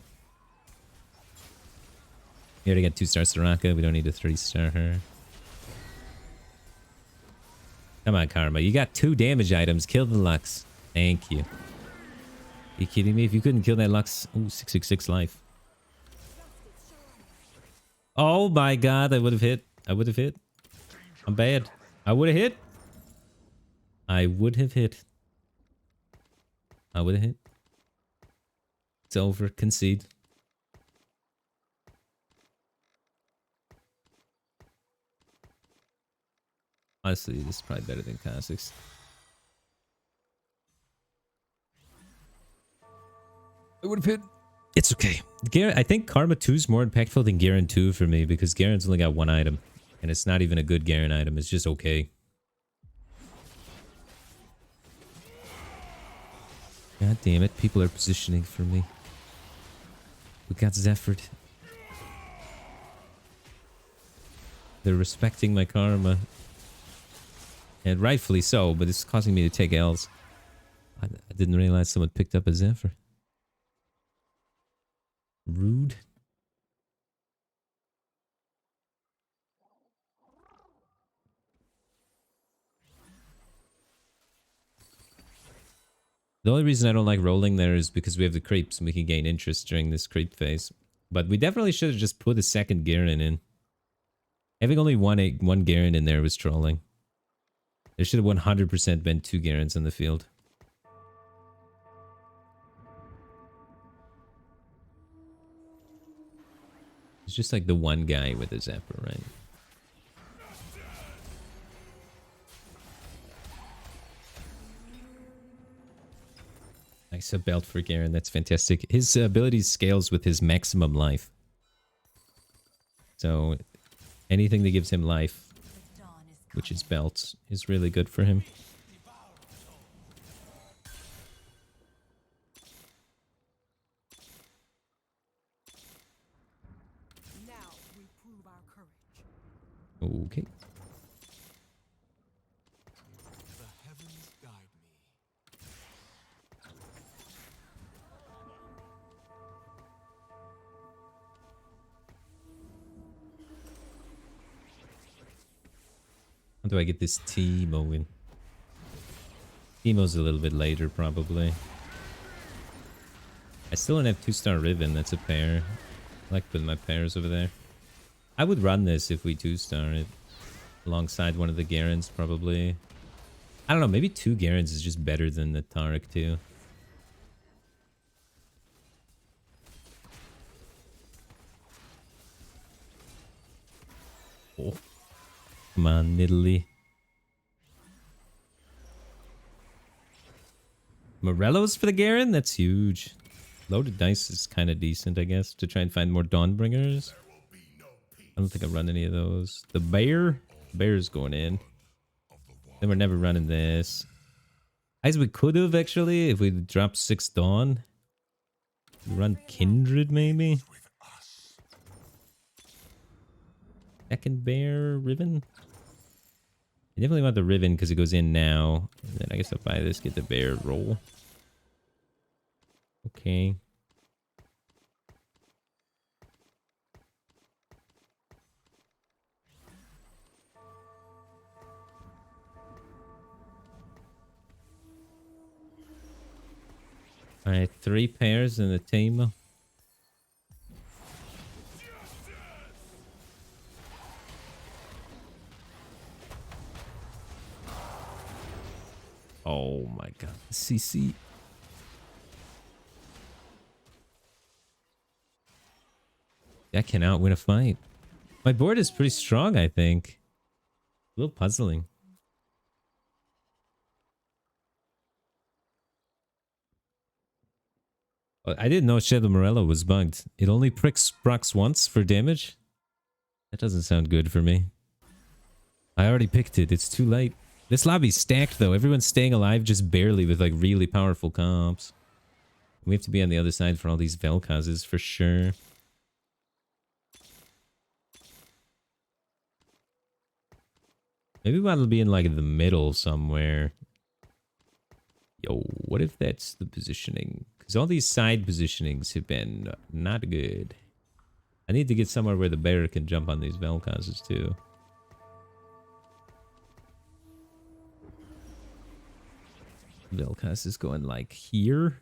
We already got 2-star Soraka, we don't need a 3-star her. Come on, Karma. You got 2 damage items. Kill the Lux. Thank you. Are you kidding me? If you couldn't kill that Lux... Ooh, 666 life. Oh my god, I would have hit. I would have hit. I'm bad. I would have hit. I would have hit. I would have hit. It's over. Concede. Honestly, this is probably better than Kha'Zix. I would have hit. It's okay. I think Karma 2 is more impactful than Garen 2 for me because Garen's only got 1 item. And it's not even a good Garen item. It's just okay. God damn it. People are positioning for me. We got Zephyr. They're respecting my Karma. And rightfully so, but it's causing me to take L's. I didn't realize someone picked up a Zephyr. Rude. The only reason I don't like rolling there is because we have the creeps and we can gain interest during this creep phase. But we definitely should have just put a second Garen in. Having only one Garen in there was trolling. There should have 100% been 2 Garens in the field. It's just like the one guy with a zapper, right? Nice, a belt for Garen. That's fantastic. His ability scales with his maximum life. So anything that gives him life, which is belts, is really good for him. Now we prove our courage. Okay. The heavens guide me. How do I get this Teemo in? Teemo's a little bit later, probably. I still don't have 2-star Riven. That's a pair. I like putting my pairs over there. I would run this if we 2-star it. Alongside one of the Garens, probably. I don't know. Maybe 2 Garens is just better than the Taric, too. Oh. Come on, Nidalee. Morello's for the Garen? That's huge. Loaded dice is kind of decent, I guess, to try and find more Dawnbringers. I don't think I run any of those. The bear? Bear's going in. Then we're never running this. As we could have, actually, if we dropped 6 Dawn. Run Kindred, maybe? Second bear Riven? I definitely want the Riven because it goes in now. And then I guess I'll buy this, get the bear roll. Okay. Alright, 3 pairs in the team. Oh my god. CC. I cannot win a fight. My board is pretty strong, I think. A little puzzling. I didn't know Shadow Morello was bugged. It only procs once for damage? That doesn't sound good for me. I already picked it. It's too late. This lobby's stacked, though. Everyone's staying alive just barely with, like, really powerful comps. We have to be on the other side for all these Vel'Kozes, for sure. Maybe that'll be in, like, the middle somewhere. Yo, what if that's the positioning? Because all these side positionings have been not good. I need to get somewhere where the bear can jump on these Vel'Kozes, too. Vel'Koz is going like here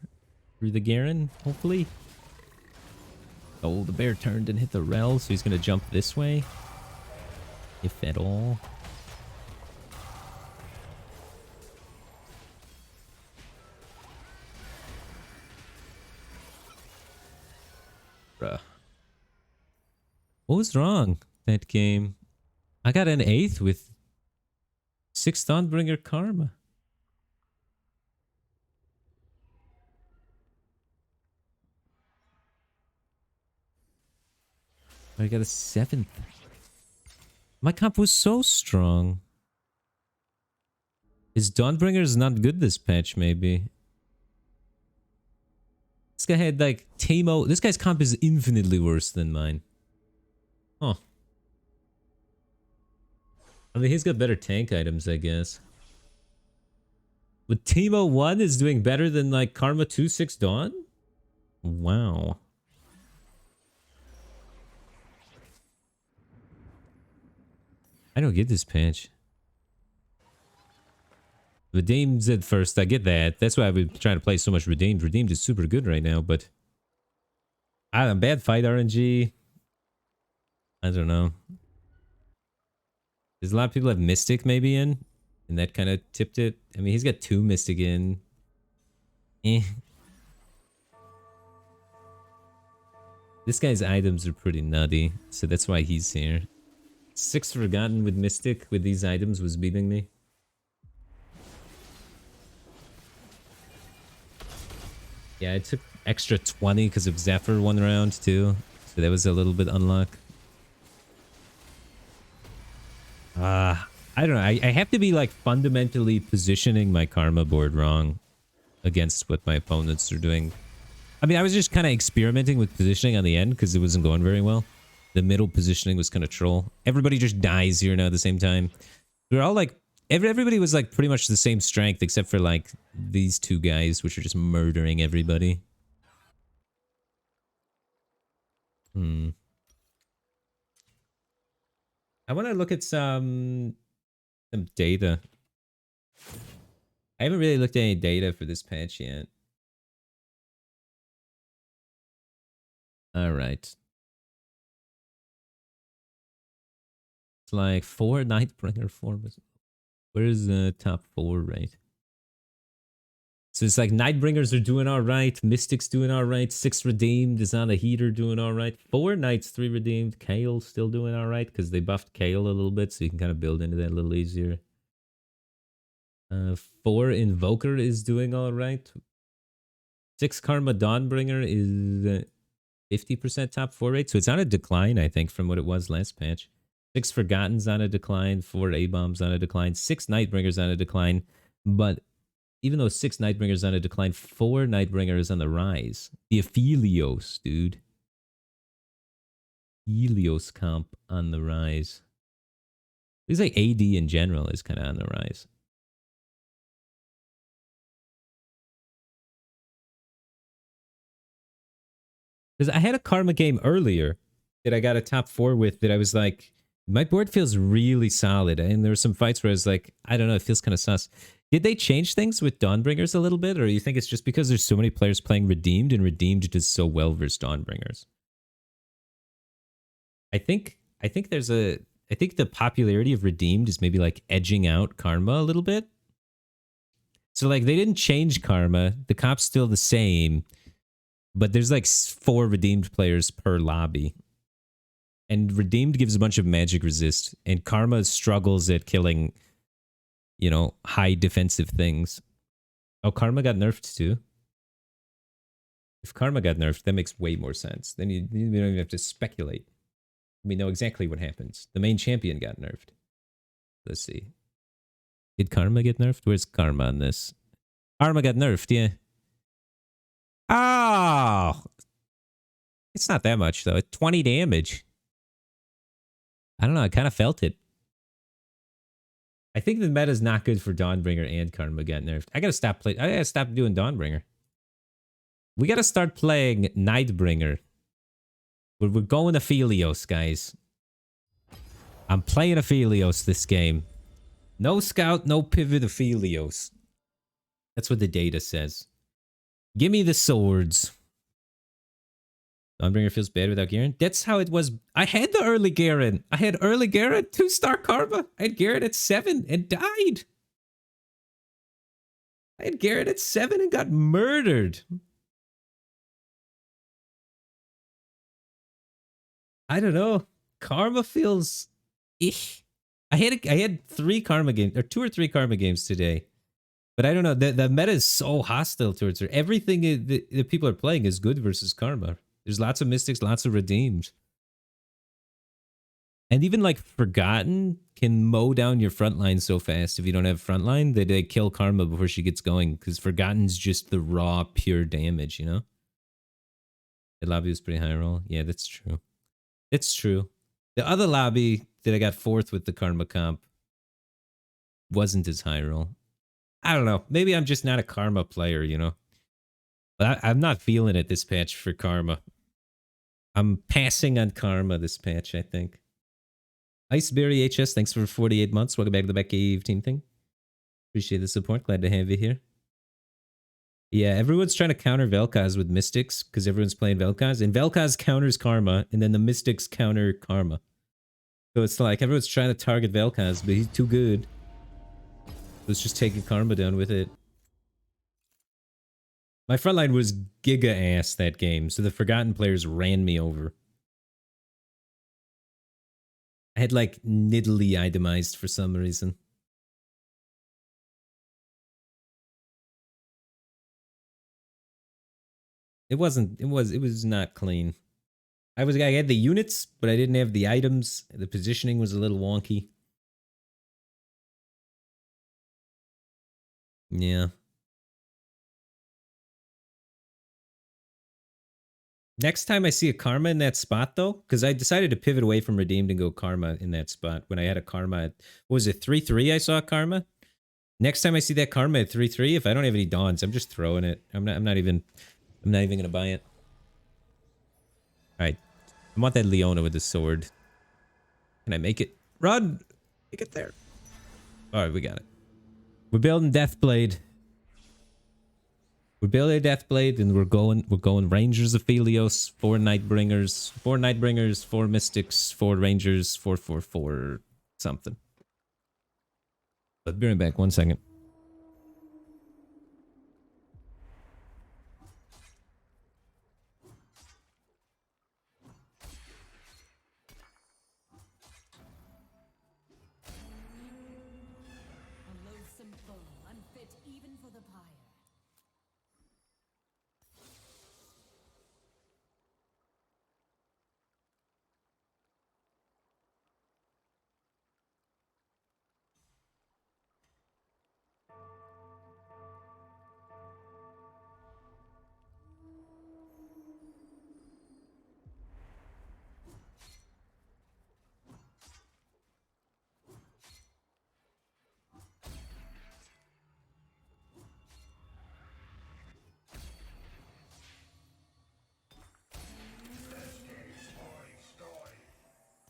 through the Garen, hopefully. Oh, the bear turned and hit the rel, so he's going to jump this way. If at all. Bruh. What was wrong that game? I got an 8th with 6 Dawnbringer Karma. I got a 7th. My comp was so strong. His Dawnbringer is not good this patch, maybe. This guy had like Teemo. This guy's comp is infinitely worse than mine. Huh. I mean, he's got better tank items, I guess. But Teemo 1 is doing better than like Karma 2 6 Dawn? Wow. I don't get this patch. Redeemed's at first. I get that. That's why I've been trying to play so much Redeemed. Redeemed is super good right now, but I don't know, bad fight RNG. I don't know. There's a lot of people have Mystic maybe in, and that kind of tipped it. I mean, he's got 2 Mystic in. Eh. This guy's items are pretty nutty, so that's why he's here. 6 Forgotten with Mystic with these items was beating me. Yeah, I took extra 20 because of Zephyr 1 round too, so that was a little bit unluck. I don't know. I have to be like fundamentally positioning my Karma board wrong against what my opponents are doing. I mean, I was just kind of experimenting with positioning on the end because it wasn't going very well. The middle positioning was kind of troll. Everybody just dies here now at the same time. We're all like, everybody was like pretty much the same strength except for like these 2 guys, which are just murdering everybody. I want to look at some data. I haven't really looked at any data for this patch yet. All right. It's like 4 Nightbringer 4. Where's the top 4 right? So it's like Nightbringers are doing all right. Mystics doing all right. 6 Redeemed is on a heater doing all right. 4 Knights, 3 Redeemed. Kale still doing all right because they buffed Kale a little bit, so you can kind of build into that a little easier. 4 Invoker is doing all right. 6 Karma Dawnbringer is 50% top 4 rate, so it's on a decline, I think, from what it was last patch. 6 Forgotten's on a decline. 4 A-Bombs on a decline. 6 Nightbringers on a decline, but even though 6 Nightbringers on a decline, 4 Nightbringers on the rise. The Aphelios, dude. Helios comp on the rise. It's like AD in general is kind of on the rise. Because I had a Karma game earlier that I got a top 4 with that I was like, my board feels really solid. And there were some fights where I was like, I don't know, it feels kind of sus. Did they change things with Dawnbringers a little bit? Or you think it's just because there's so many players playing Redeemed and Redeemed does so well versus Dawnbringers? I think there's a... I think the popularity of Redeemed is maybe like edging out Karma a little bit. So like they didn't change Karma. The comp's still the same. But there's like 4 Redeemed players per lobby. And Redeemed gives a bunch of magic resist. And Karma struggles at killing, you know, high defensive things. Oh, Karma got nerfed too? If Karma got nerfed, that makes way more sense. Then you don't even have to speculate. We know exactly what happens. The main champion got nerfed. Let's see. Did Karma get nerfed? Where's Karma on this? Karma got nerfed, yeah. Oh! It's not that much, though. 20 damage. I don't know. I kind of felt it. I think the meta is not good for Dawnbringer and Karma got nerfed. I gotta stop playing. I gotta stop doing Dawnbringer. We gotta start playing Nightbringer. We're going Aphelios, guys. I'm playing Aphelios this game. No scout, no pivot, Aphelios. That's what the data says. Give me the swords. Dawnbringer feels bad without Garen. That's how it was. I had the early Garen. I had early Garen, 2-star Karma. I had Garen at 7 and died. I had Garen at 7 and got murdered. I don't know. Karma feels... I had 3 Karma games, or 2 or 3 Karma games today. But I don't know. The meta is so hostile towards her. Everything that people are playing is good versus Karma. There's lots of Mystics, lots of Redeemed. And even like Forgotten can mow down your frontline so fast if you don't have frontline that they kill Karma before she gets going. Because Forgotten's just the raw, pure damage, you know? The lobby was pretty high roll. Yeah, that's true. It's true. The other lobby that I got 4th with the Karma comp wasn't as high roll. I don't know. Maybe I'm just not a Karma player, you know? But I'm not feeling it this patch for Karma. I'm passing on Karma this patch, I think. Iceberry HS, thanks for 48 months. Welcome back to the Batcave team thing. Appreciate the support. Glad to have you here. Yeah, everyone's trying to counter Vel'Koz with Mystics because everyone's playing Vel'Koz, and Vel'Koz counters Karma, and then the Mystics counter Karma. So it's like everyone's trying to target Vel'Koz, but he's too good. So it's just taking Karma down with it. My front line was giga ass that game, so the Forgotten players ran me over. I had like Nidalee itemized for some reason. It was not clean. I had the units, but I didn't have the items. The positioning was a little wonky. Yeah. Next time I see a Karma in that spot, though, because I decided to pivot away from Redeemed and go Karma in that spot when I had a Karma at, what was it, 3-3 I saw Karma? Next time I see that Karma at 3-3, if I don't have any Dawns, I'm just throwing it. I'm not even gonna buy it. Alright. I want that Leona with the sword. Can I make it? Run! Make it there. Alright, we got it. We're building Deathblade. We're building Deathblade, and we're going Rangers of Helios, 4 Nightbringers, 4 Mystics, 4 Rangers, 4 something. But be right back, 1 second. A loathsome foe, unfit even for the pyre.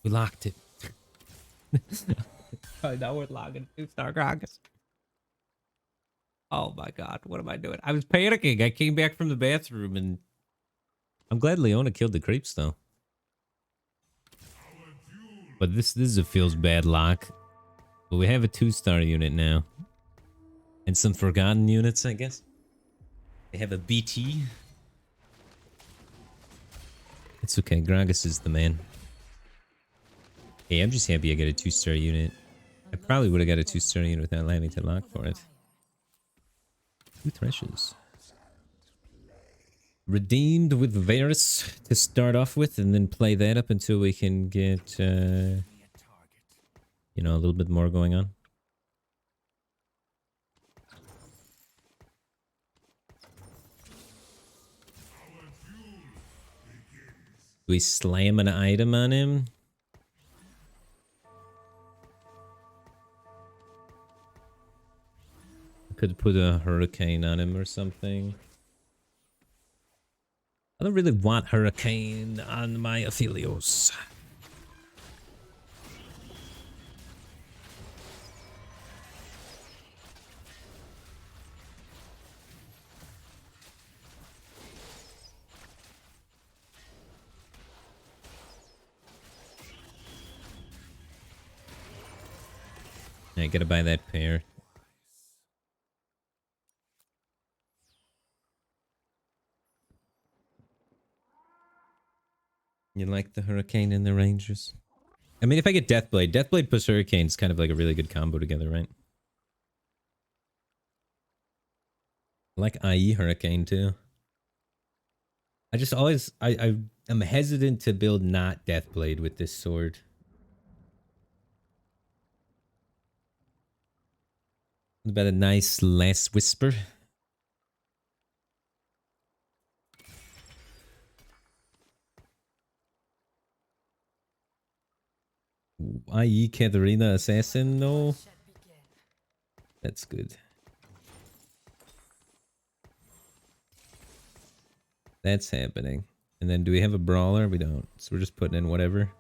We locked it. Oh, now we're logging 2-star Gragas. Oh my god, what am I doing? I was panicking. I came back from the bathroom and I'm glad Leona killed the creeps though. But this is a feels bad lock. But we have a 2-star unit now. And some Forgotten units, I guess. They have a BT. It's okay, Gragas is the man. Hey, I'm just happy I got a 2-star unit. I probably would have got a 2-star unit without having to lock for it. 2 Threshes. Redeemed with Varus to start off with, and then play that up until we can get, you know, a little bit more going on. Do we slam an item on him? Could put a hurricane on him or something. I don't really want hurricane on my Aphelios. I gotta buy that pair. You like the Hurricane and the Rangers? I mean, if I get Deathblade, Deathblade plus Hurricane is kind of like a really good combo together, right? I like IE Hurricane too. I just always, I'm hesitant to build not Deathblade with this sword. What about a nice Last Whisper? IE Katarina Assassin, no. That's good. That's happening. And then do we have a brawler? We don't. So we're just putting in whatever.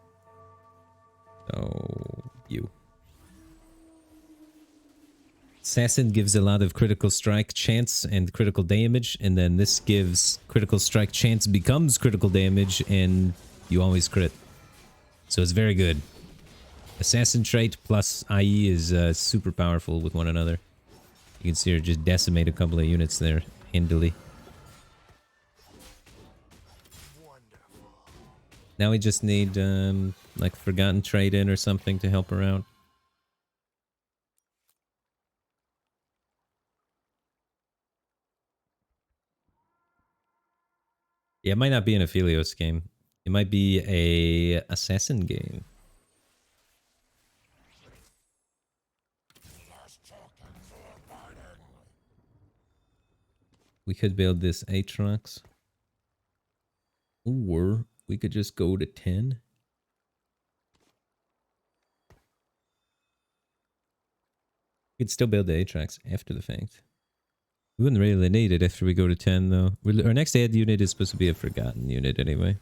So, you. Assassin gives a lot of critical strike chance and critical damage, and then this gives critical strike chance becomes critical damage, and you always crit. So it's very good. Assassin trait plus IE is super powerful with one another. You can see her just decimate a couple of units there handily. Now we just need like Forgotten Trait in or something to help her out. Yeah, it might not be an Aphelios game. It might be a Assassin game. We could build this Aatrox. Or we could just go to 10. We could still build the Aatrox after the fact. We wouldn't really need it after we go to 10, though. Our next ad unit is supposed to be a Forgotten unit anyway.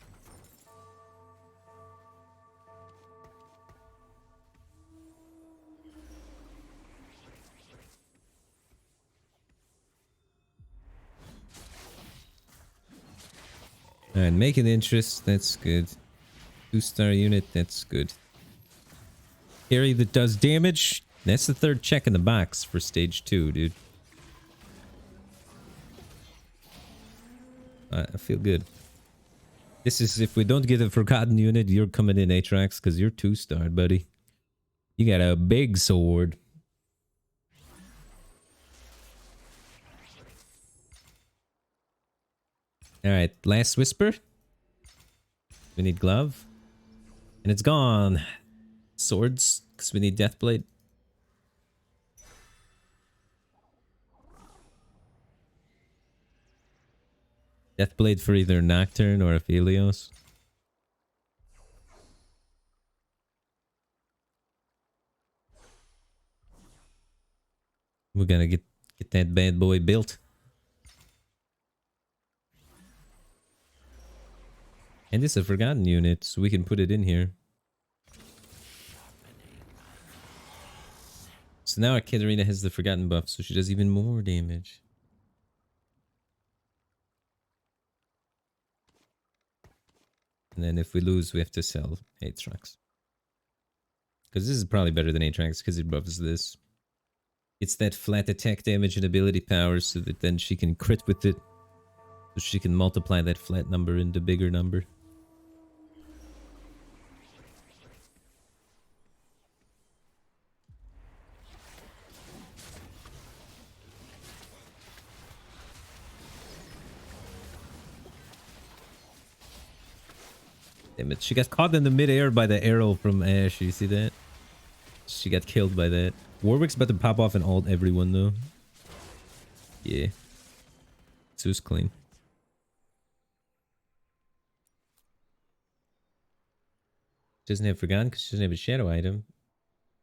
Alright, making interest, that's good. 2-star unit, that's good. Carry that does damage. That's the third check in the box for stage 2, dude. I feel good. This is if we don't get a Forgotten unit, you're coming in Aatrox because you're 2-star, buddy. You got a big sword. Alright, last whisper. We need glove. And it's gone. Swords, because we need Deathblade. Deathblade for either Nocturne or Aphelios. We're gonna get that bad boy built. And it's a Forgotten unit, so we can put it in here. So now our Katarina has the Forgotten buff, so she does even more damage. And then if we lose, we have to sell Aatrox. Because this is probably better than Aatrox, because it buffs this. It's that flat attack damage and ability power, so that then she can crit with it. So she can multiply that flat number into bigger number. Damn it, she got caught in the midair by the arrow from Ash, you see that? She got killed by that. Warwick's about to pop off and ult everyone though. Yeah. Zeus clean. Doesn't have Forgotten because she doesn't have a shadow item.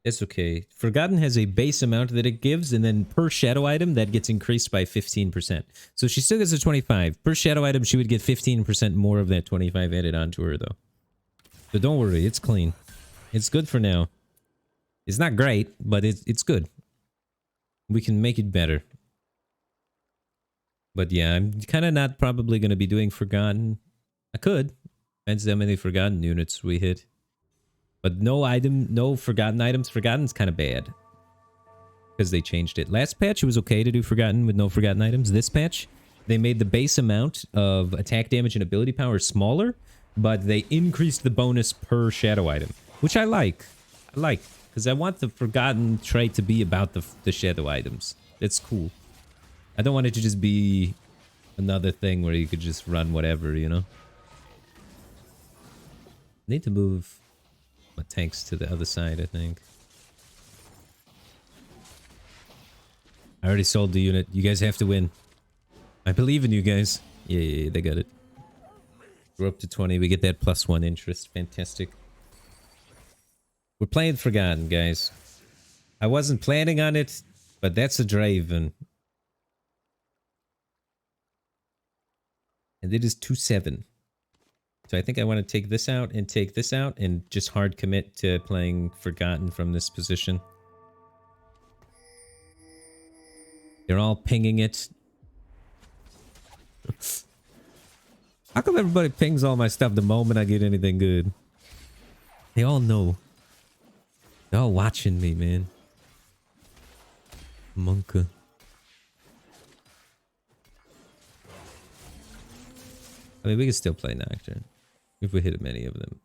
That's okay. Forgotten has a base amount that it gives, and then per shadow item, that gets increased by 15%. So she still gets a 25. Per shadow item, she would get 15% more of that 25 added onto her, though. So don't worry, it's clean. It's good for now. It's not great, but it's good. We can make it better. But yeah, I'm kind of not probably going to be doing Forgotten. I could. Depends how many Forgotten units we hit. But no Forgotten items. Forgotten's kind of bad. Because they changed it. Last patch, it was okay to do Forgotten with no Forgotten items. This patch, they made the base amount of attack damage and ability power smaller, but they increased the bonus per shadow item, which I like. Because I want the Forgotten trait to be about the shadow items. It's cool. I don't want it to just be another thing where you could just run whatever, you know? Need to move my tanks to the other side, I think. I already sold the unit. You guys have to win. I believe in you guys. Yeah, they got it. We're up to 20. We get that +1 interest. Fantastic. We're playing Forgotten, guys. I wasn't planning on it, but that's a Draven. And it is 2-7. So I think I want to take this out and just hard commit to playing Forgotten from this position. They're all pinging it. How come everybody pings all my stuff the moment I get anything good? They all know. They're all watching me, man. Monka. I mean, we can still play Nocturne if we hit many of them.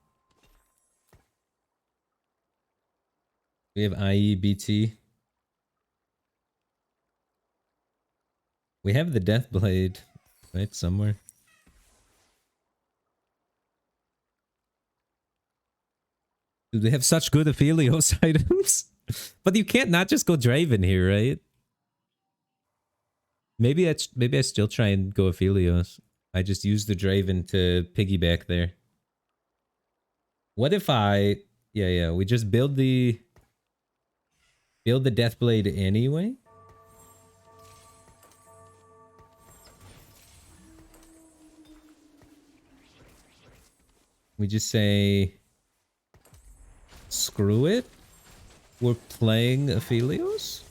We have IE, BT. We have the Deathblade, right? Somewhere. Do they have such good Aphelios items? But you can't not just go Draven here, right? Maybe I still try and go Aphelios. I just use the Draven to piggyback there. What if I... Yeah, we just build the Deathblade anyway? We just say... Screw it. We're playing Aphelios?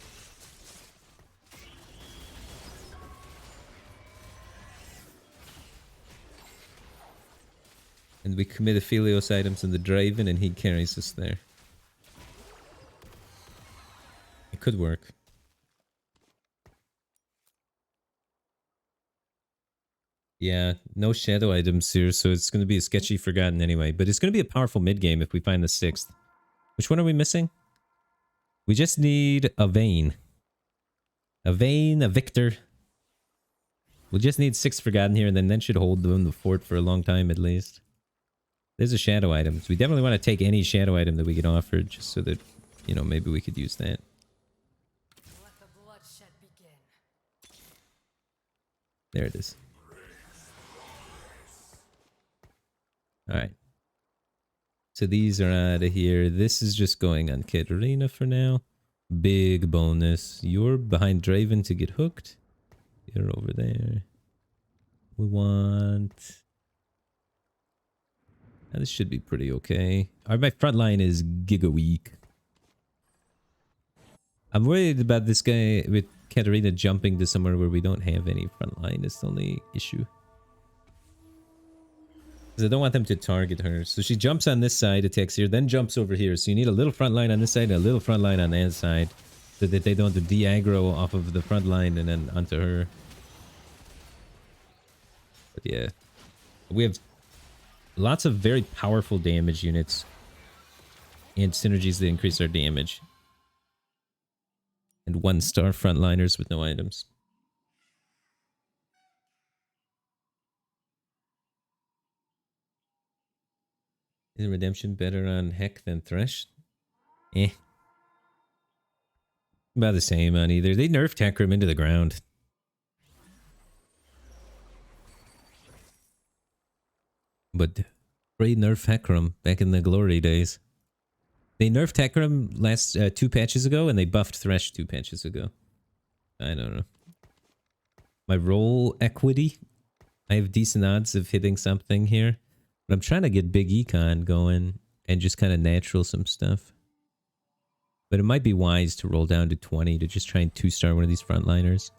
And we commit Aphelios items in the Draven and he carries us there. It could work. Yeah, no shadow items here, so it's going to be a sketchy Forgotten anyway. But it's going to be a powerful mid-game if we find the 6th. Which one are we missing? We just need a Vayne. A Vayne, a Victor. We'll just need 6 Forgotten here, and then should hold them the fort for a long time at least. There's a shadow item. So we definitely want to take any shadow item that we get offered, just so that, you know, maybe we could use that. Let the bloodshed begin. There it is. Alright. So these are out of here. This is just going on Katarina for now. Big bonus. You're behind Draven to get hooked. You're over there. We want... Now, this should be pretty okay. My front line is giga weak. I'm worried about this guy with Katarina jumping to somewhere where we don't have any front line. That's the only issue. Because I don't want them to target her. So she jumps on this side, attacks here, then jumps over here. So you need a little front line on this side and a little front line on that side. So that they don't have to de-aggro off of the front line and then onto her. But yeah. We have lots of very powerful damage units. And synergies that increase our damage. And 1-star frontliners with no items. Is Redemption better on Heck than Thresh? Eh. About the same on either. They nerfed Hecarim into the ground. But great nerf Hecarim back in the glory days. They nerfed Hecarim last 2 patches ago, and they buffed Thresh 2 patches ago. I don't know. My roll equity. I have decent odds of hitting something here. But I'm trying to get big econ going and just kind of natural some stuff. But it might be wise to roll down to 20 to just try and 2-star one of these frontliners.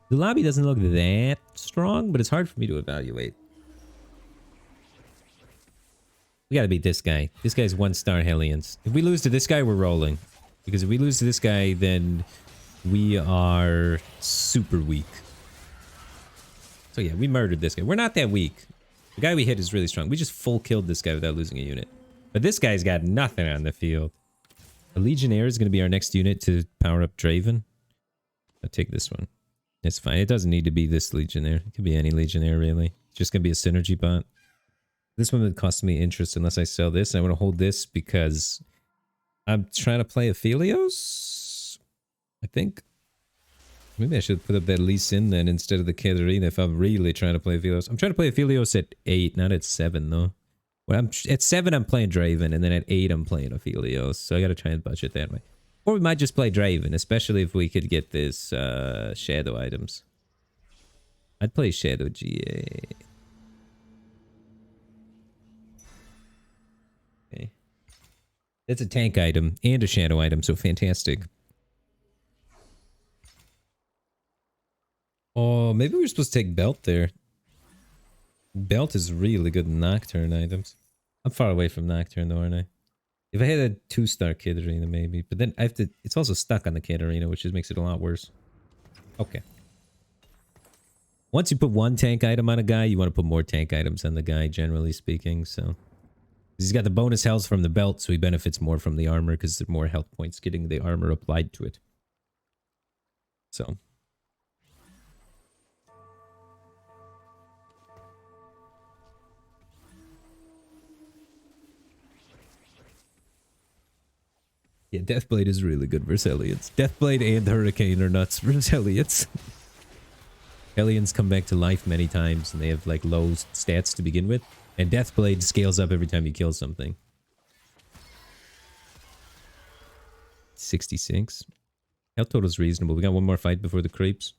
The lobby doesn't look that strong, but it's hard for me to evaluate. We gotta beat this guy. This guy's 1-star Hellions. If we lose to this guy, we're rolling. Because if we lose to this guy, then we are super weak. So yeah, we murdered this guy. We're not that weak. The guy we hit is really strong. We just full killed this guy without losing a unit. But this guy's got nothing on the field. The Legionnaire is going to be our next unit to power up Draven. I'll take this one. It's fine. It doesn't need to be this Legionnaire. It could be any Legionnaire, really. It's just going to be a synergy bot. This one would cost me interest unless I sell this. I want to hold this because I'm trying to play Aphelios, I think. Maybe I should put up that Lee Sin then instead of the Katarina if I'm really trying to play Aphelios. I'm trying to play Aphelios at 8, not at 7 though. Well, at 7 I'm playing Draven, and then at 8 I'm playing Aphelios. So I gotta try and budget that way. Or we might just play Draven, especially if we could get this shadow items. I'd play Shadow GA. Okay. That's a tank item and a shadow item, so fantastic. Oh, maybe we're supposed to take Belt there. Belt is really good in Nocturne items. I'm far away from Nocturne though, aren't I? If I had a 2-star Kid Arena, maybe. But then I have to... It's also stuck on the Kid Arena, which just makes it a lot worse. Okay. Once you put one tank item on a guy, you want to put more tank items on the guy, generally speaking, so... He's got the bonus health from the belt, so he benefits more from the armor, because there are more health points getting the armor applied to it. So... Yeah, Deathblade is really good versus Hellions. Deathblade and Hurricane are nuts versus Hellions. Hellions come back to life many times, and they have, like, low stats to begin with. And Deathblade scales up every time you kill something. 66. Health total's reasonable. We got one more fight before the creeps.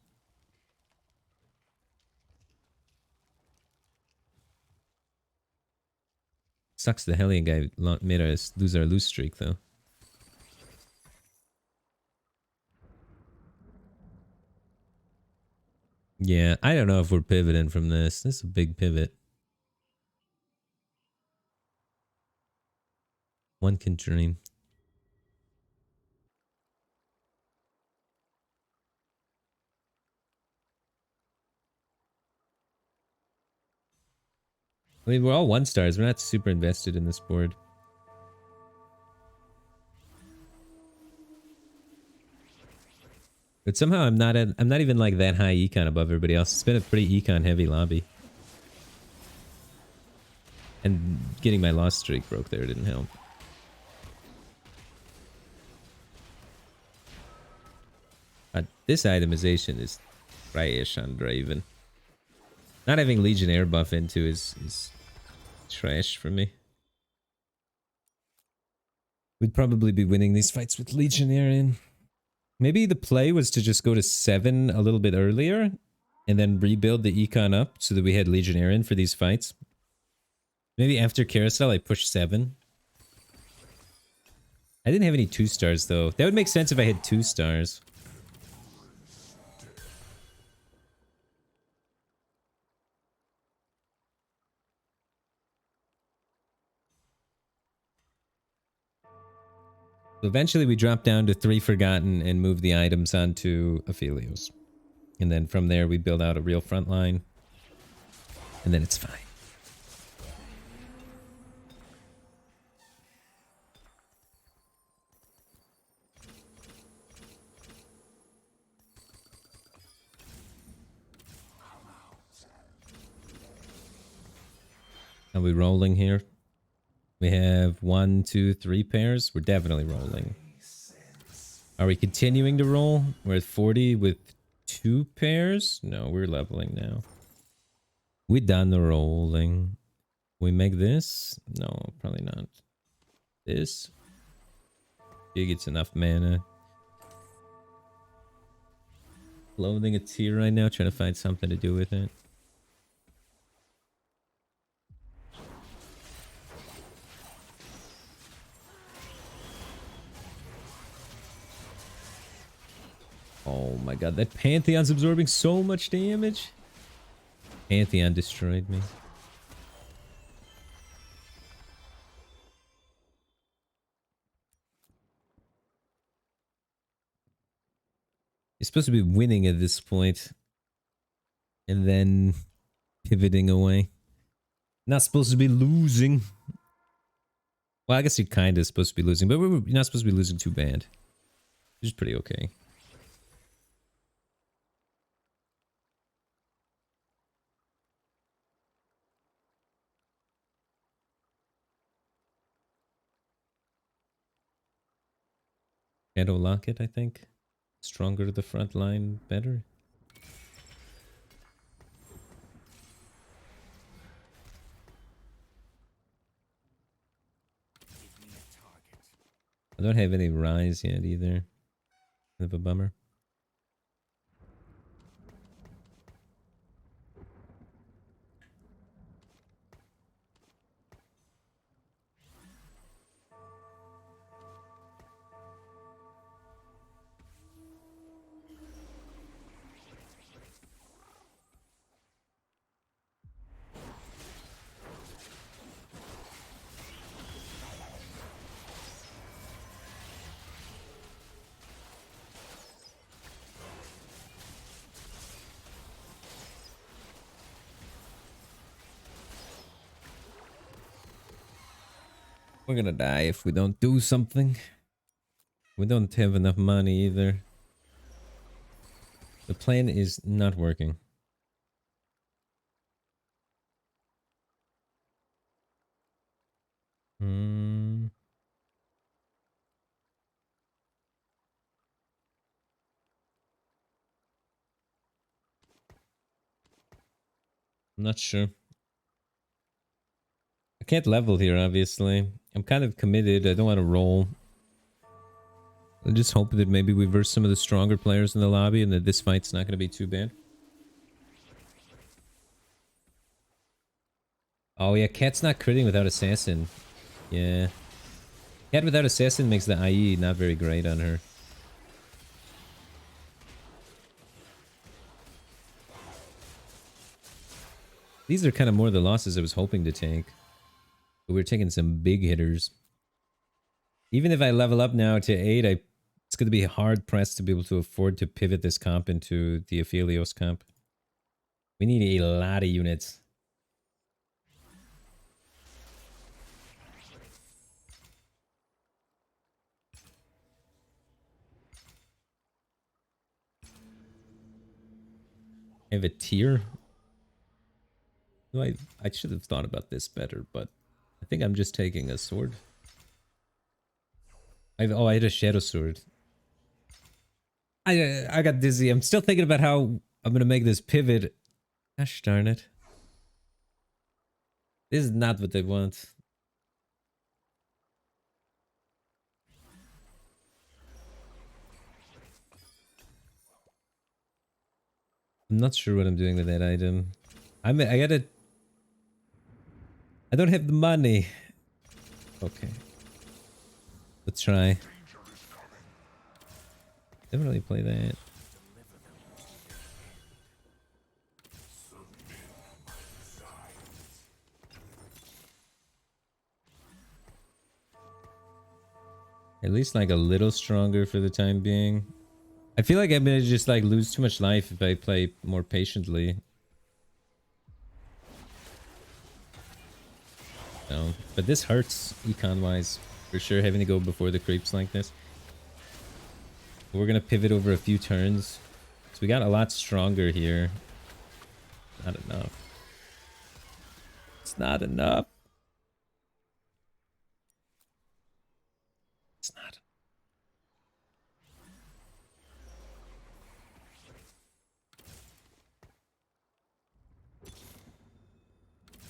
Sucks the Hellion guy made us lose our loose streak, though. Yeah, I don't know if we're pivoting from this. This is a big pivot. One can dream. I mean, we're all 1-stars. We're not super invested in this board. But somehow I'm not even like that high econ above everybody else. It's been a pretty econ heavy lobby. And getting my lost streak broke there didn't help. This itemization is trash on Draven. Not having Legionnaire buff into is trash for me. We'd probably be winning these fights with Legionnaire in. Maybe the play was to just go to 7 a little bit earlier and then rebuild the econ up so that we had Legionnaire in for these fights. Maybe after Carousel I pushed 7. I didn't have any 2-stars though. That would make sense if I had 2 stars. So eventually we drop down to 3 Forgotten and move the items onto Aphelios. And then from there we build out a real front line. And then it's fine. Are we rolling here? We have 1, 2, 3 pairs. We're definitely rolling. Are we continuing to roll? We're at 40 with 2 pairs? No, we're leveling now. We done the rolling. We make this? No, probably not. This? He gets enough mana. Loading a tier right now, trying to find something to do with it. Oh my god, that Pantheon's absorbing so much damage. Pantheon destroyed me. You're supposed to be winning at this point. And then pivoting away. Not supposed to be losing. Well, I guess you're kind of supposed to be losing, but you're not supposed to be losing too bad. Which is pretty okay. Shadow Locket, I think. Stronger the front line, better. I don't have any rise yet either. Kind of a bummer. We're gonna die if we don't do something. We don't have enough money either. The plan is not working. Hmm. I'm not sure. I can't level here, obviously. I'm kind of committed. I don't want to roll. I just hope that maybe we verse some of the stronger players in the lobby and that this fight's not going to be too bad. Oh yeah, Cat's not critting without Assassin. Yeah. Cat without Assassin makes the IE not very great on her. These are kind of more the losses I was hoping to take. But we're taking some big hitters. Even if I level up now to 8, it's going to be hard pressed to be able to afford to pivot this comp into the Aphelios comp. We need a lot of units. I have a tier. I should have thought about this better, but I think I'm just taking a sword. I had a shadow sword. I got dizzy. I'm still thinking about how I'm gonna make this pivot. Gosh darn it. This is not what I want. I'm not sure what I'm doing with that item. I don't have the money. Okay. Let's try. Definitely play that. At least like a little stronger for the time being. I feel like I'm gonna just like lose too much life if I play more patiently. No, but this hurts econ wise for sure, having to go before the creeps like this. We're gonna pivot over a few turns, so we got a lot stronger here. Not enough. It's not enough. It's not.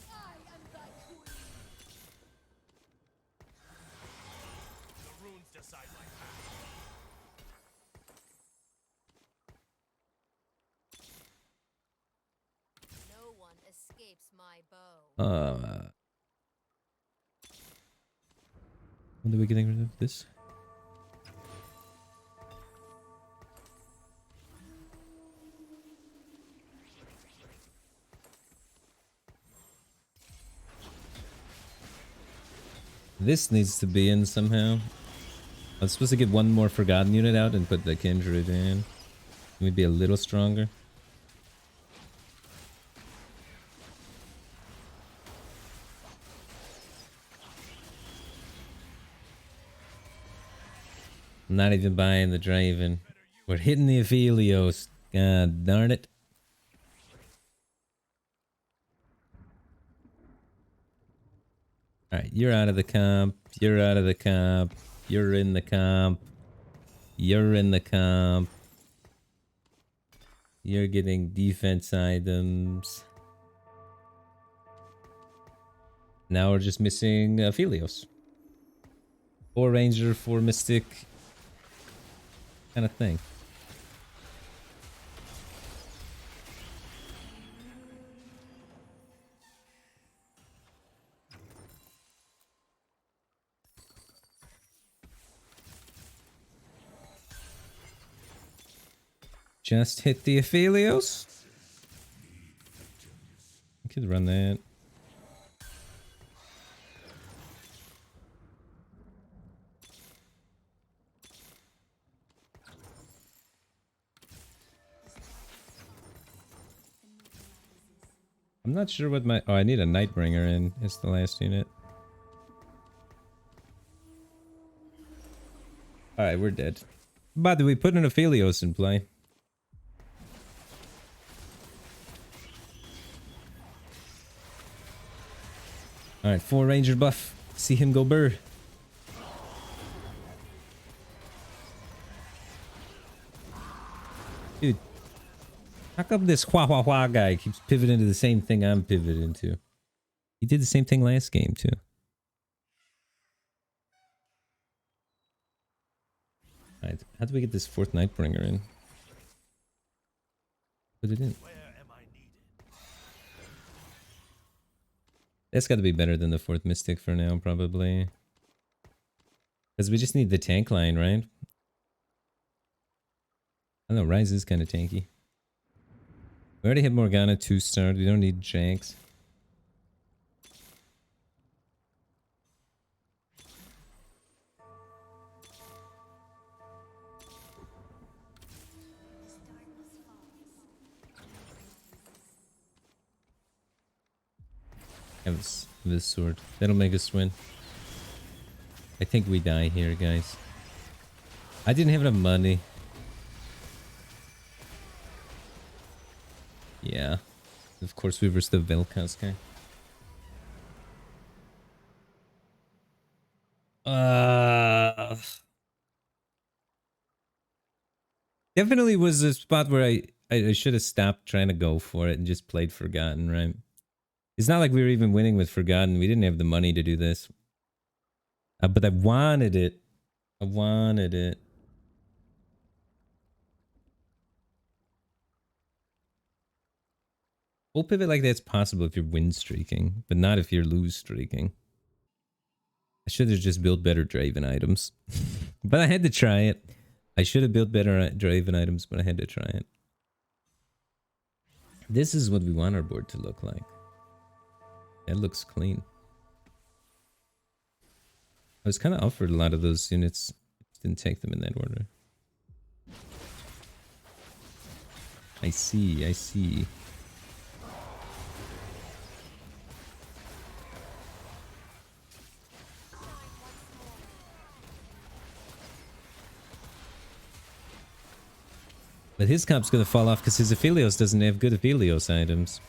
I am thy queen. The runes decide my path. No one escapes my bow. When are we getting rid of this? This needs to be in somehow. I'm supposed to get one more Forgotten unit out and put the Kindred in. Maybe a little stronger. I'm not even buying the Draven. We're hitting the Aphelios. God darn it. Alright, you're out of the comp. You're out of the comp. You're in the comp. You're in the comp. You're getting defense items. Now we're just missing Aphelios. 4 Ranger, 4 Mystic. Kind of thing. Just hit the Aphelios. I could run that. I'm not sure what my... Oh, I need a Nightbringer in. It's the last unit. Alright, we're dead. By the way, put an Aphelios in play. Alright, 4 Ranger buff. See him go burr. Dude. How come this Hua guy keeps pivoting to the same thing I'm pivoting to? He did the same thing last game, too. Alright, how do we get this 4th Nightbringer in? Put it in. Where am I needed? That's got to be better than the 4th Mystic for now, probably. Because we just need the tank line, right? I don't know, Rise is kind of tanky. We already hit Morgana 2-star. We don't need Janks. Have this sword. That'll make us win. I think we die here, guys. I didn't have enough money. Yeah. Of course we versus the Velkas guy. Definitely was a spot where I should have stopped trying to go for it and just played Forgotten, right? It's not like we were even winning with Forgotten. We didn't have the money to do this. But I wanted it. I wanted it. Full pivot like that's possible if you're win streaking, but not if you're lose streaking. I should have just built better Draven items. But I had to try it. I should have built better Draven items, but I had to try it. This is what we want our board to look like. That looks clean. I was kind of offered a lot of those units. Didn't take them in that order. I see, I see. But his comp's gonna fall off because his Aphelios doesn't have good Aphelios items.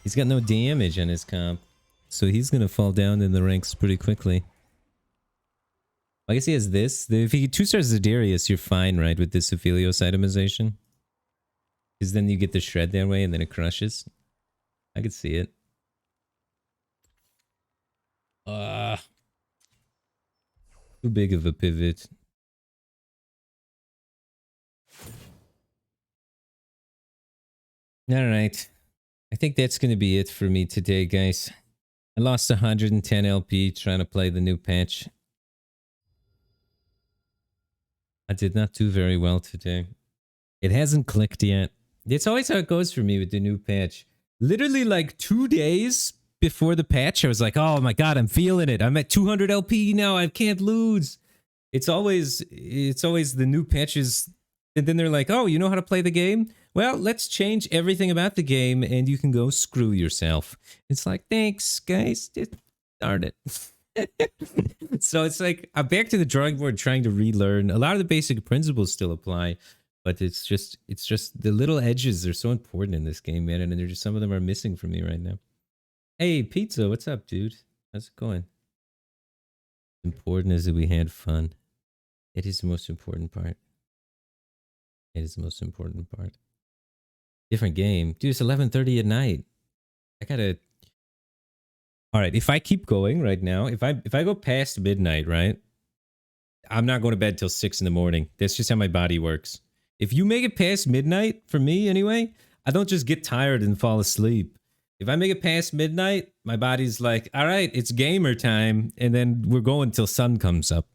He's got no damage on his comp. So he's gonna fall down in the ranks pretty quickly. I guess he has this. If he 2-stars Zedarius, you're fine, right, with this Aphelios itemization? Because then you get the shred that way and then it crushes. I could see it. Too big of a pivot. Alright. I think that's going to be it for me today, guys. I lost 110 LP trying to play the new patch. I did not do very well today. It hasn't clicked yet. It's always how it goes for me with the new patch. Literally like 2 days before the patch, I was like, oh my god, I'm feeling it. I'm at 200 LP now. I can't lose. It's always the new patches. And then they're like, oh, you know how to play the game? Well, let's change everything about the game and you can go screw yourself. It's like, thanks, guys. Darn it. So it's like, I'm back to the drawing board trying to relearn. A lot of the basic principles still apply, but it's just the little edges are so important in this game, man. And there's just some of them are missing from me right now. Hey, Pizza, what's up, dude? How's it going? Important is that we had fun. It is the most important part. It is the most important part. Different game. Dude, it's 11:30 at night. I gotta... Alright, if I keep going right now, if I go past midnight, right? I'm not going to bed till 6 in the morning. That's just how my body works. If you make it past midnight, for me anyway, I don't just get tired and fall asleep. If I make it past midnight, my body's like, alright, it's gamer time, and then we're going till sun comes up.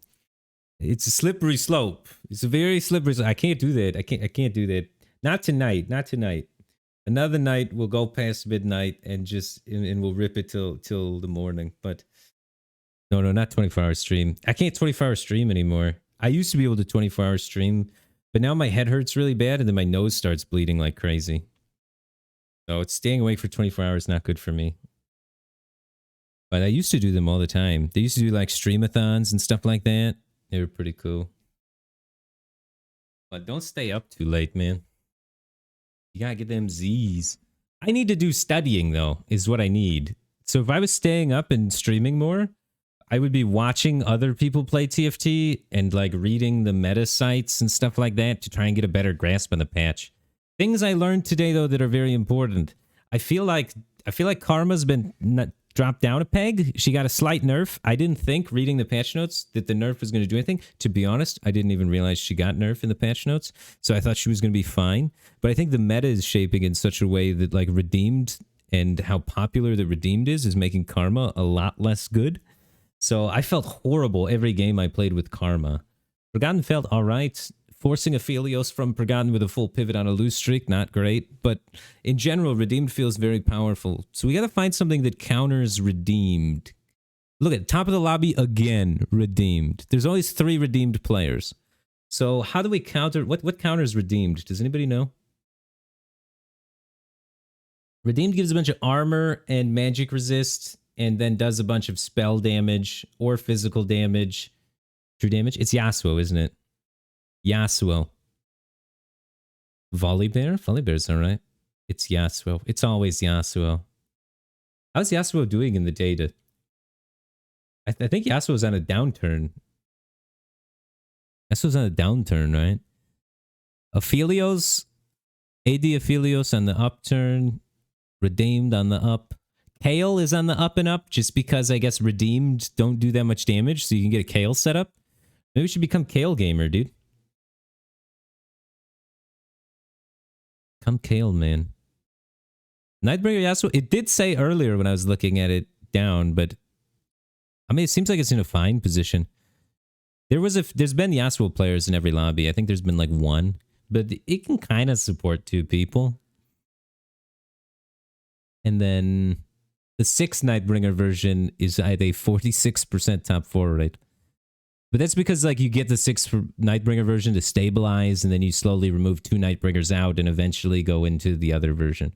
It's a slippery slope. It's a very slippery slope. I can't do that. I can't do that. Not tonight. Not tonight. Another night we'll go past midnight and we'll rip it till the morning. But no, not 24-hour stream. I can't 24-hour stream anymore. I used to be able to 24-hour stream, but now my head hurts really bad and then my nose starts bleeding like crazy. So it's staying awake for 24 hours not good for me. But I used to do them all the time. They used to do like streamathons and stuff like that. They were pretty cool. But don't stay up too late, man. You gotta get them Z's. I need to do studying, though, is what I need. So if I was staying up and streaming more, I would be watching other people play TFT and like reading the meta sites and stuff like that to try and get a better grasp on the patch. Things I learned today, though, that are very important. I feel like Karma's been dropped down a peg. She got a slight nerf. I didn't think, reading the patch notes, that the nerf was going to do anything. To be honest, I didn't even realize she got nerf in the patch notes, so I thought she was going to be fine. But I think the meta is shaping in such a way that like Redeemed and how popular the Redeemed is making Karma a lot less good. So I felt horrible every game I played with Karma. Forgotten felt alright. Forcing a Philios from Forgotten with a full pivot on a loose streak, not great. But in general, Redeemed feels very powerful. So we gotta find something that counters Redeemed. Look at top of the lobby again, Redeemed. There's always 3 Redeemed players. So how do we counter... What counters Redeemed? Does anybody know? Redeemed gives a bunch of armor and magic resist, and then does a bunch of spell damage or physical damage. True damage? It's Yasuo, isn't it? Yasuo. Volibear? Volibear's alright. It's Yasuo. It's always Yasuo. How's Yasuo doing in the data? I think Yasuo's on a downturn. Yasuo's on a downturn, right? Aphelios. AD Aphelios on the upturn. Redeemed on the up. Kale is on the up and up just because I guess Redeemed don't do that much damage, so you can get a Kale setup. Maybe we should become Kale gamer, dude. Come Kale, man. Nightbringer Yasuo, it did say earlier when I was looking at it down, but I mean, it seems like it's in a fine position. There's been Yasuo players in every lobby. I think there's been like 1, but it can kind of support 2 people. And then the 6th Nightbringer version is at a 46% top 4 rate. But that's because like you get the 6th Nightbringer version to stabilize, and then you slowly remove 2 Nightbringers out and eventually go into the other version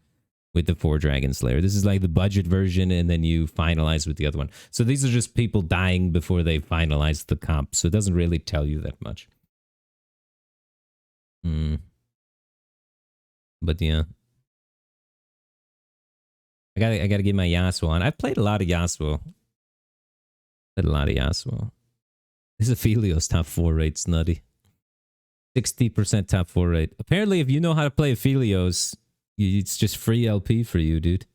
with the 4 Dragon Slayer. This is like the budget version, and then you finalize with the other one. So these are just people dying before they finalize the comp, so it doesn't really tell you that much. But yeah. I gotta get my Yasuo on. I've played a lot of Yasuo. This is Aphelios top 4 rate's nutty. 60% top 4 rate. Apparently, if you know how to play Aphelios, it's just free LP for you, dude.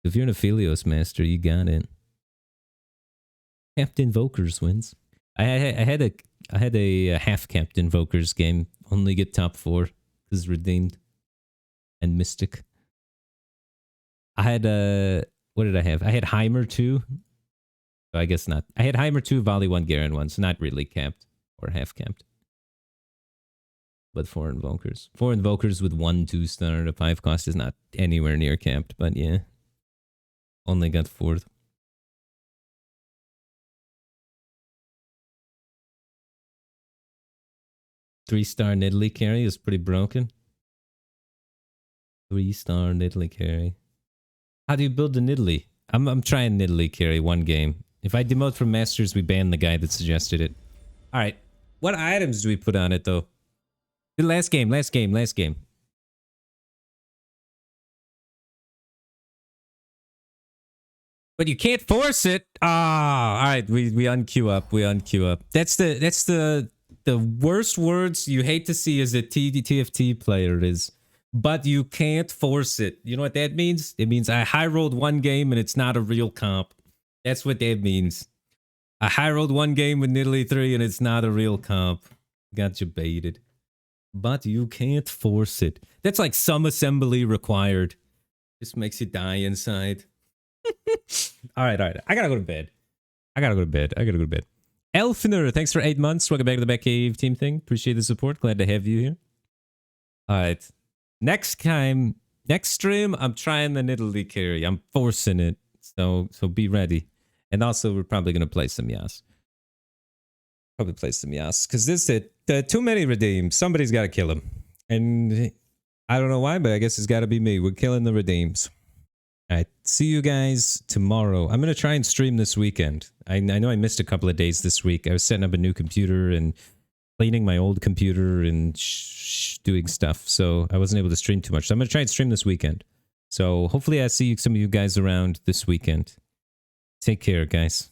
If you're an Aphelios master, you got it. Captain Vokers wins. I had a half-capped Invokers game. Only get top 4. This is Redeemed. And Mystic. I had what did I have? I had Heimer 2. So I guess not. I had Heimer 2, Volley 1, Garen 1. So not really capped. Or half-capped. But 4 Invokers. 4 Invokers with 1 2-star at a 5 cost is not anywhere near capped. But yeah. Only got 4th. Three-star Nidalee carry is pretty broken. 3-star Nidalee carry. How do you build a Nidalee? I'm trying Nidalee carry 1 game. If I demote from Masters, we ban the guy that suggested it. Alright. What items do we put on it, though? The last game. But you can't force it. Alright, we unqueue up. That's the worst words you hate to see as a TFT player is. But you can't force it. You know what that means? It means I high-rolled 1 game and it's not a real comp. That's what that means. I high-rolled 1 game with Nidalee 3 and it's not a real comp. Got you baited. But you can't force it. That's like some assembly required. Just makes you die inside. Alright. I gotta go to bed. Elfiner, thanks for 8 months. Welcome back to the Batcave team thing. Appreciate the support. Glad to have you here. Alright. Next stream, I'm trying the Nidalee carry. I'm forcing it. So be ready. And also, we're probably going to play some Yas. Because this is it. Too many redeems. Somebody's got to kill him. And I don't know why, but I guess it's got to be me. We're killing the redeems. All right, see you guys tomorrow. I'm gonna try and stream this weekend. I know I missed a couple of days this week. I was setting up a new computer and cleaning my old computer and doing stuff, so I wasn't able to stream too much. So I'm gonna try and stream this weekend. So hopefully I see some of you guys around this weekend. Take care, guys.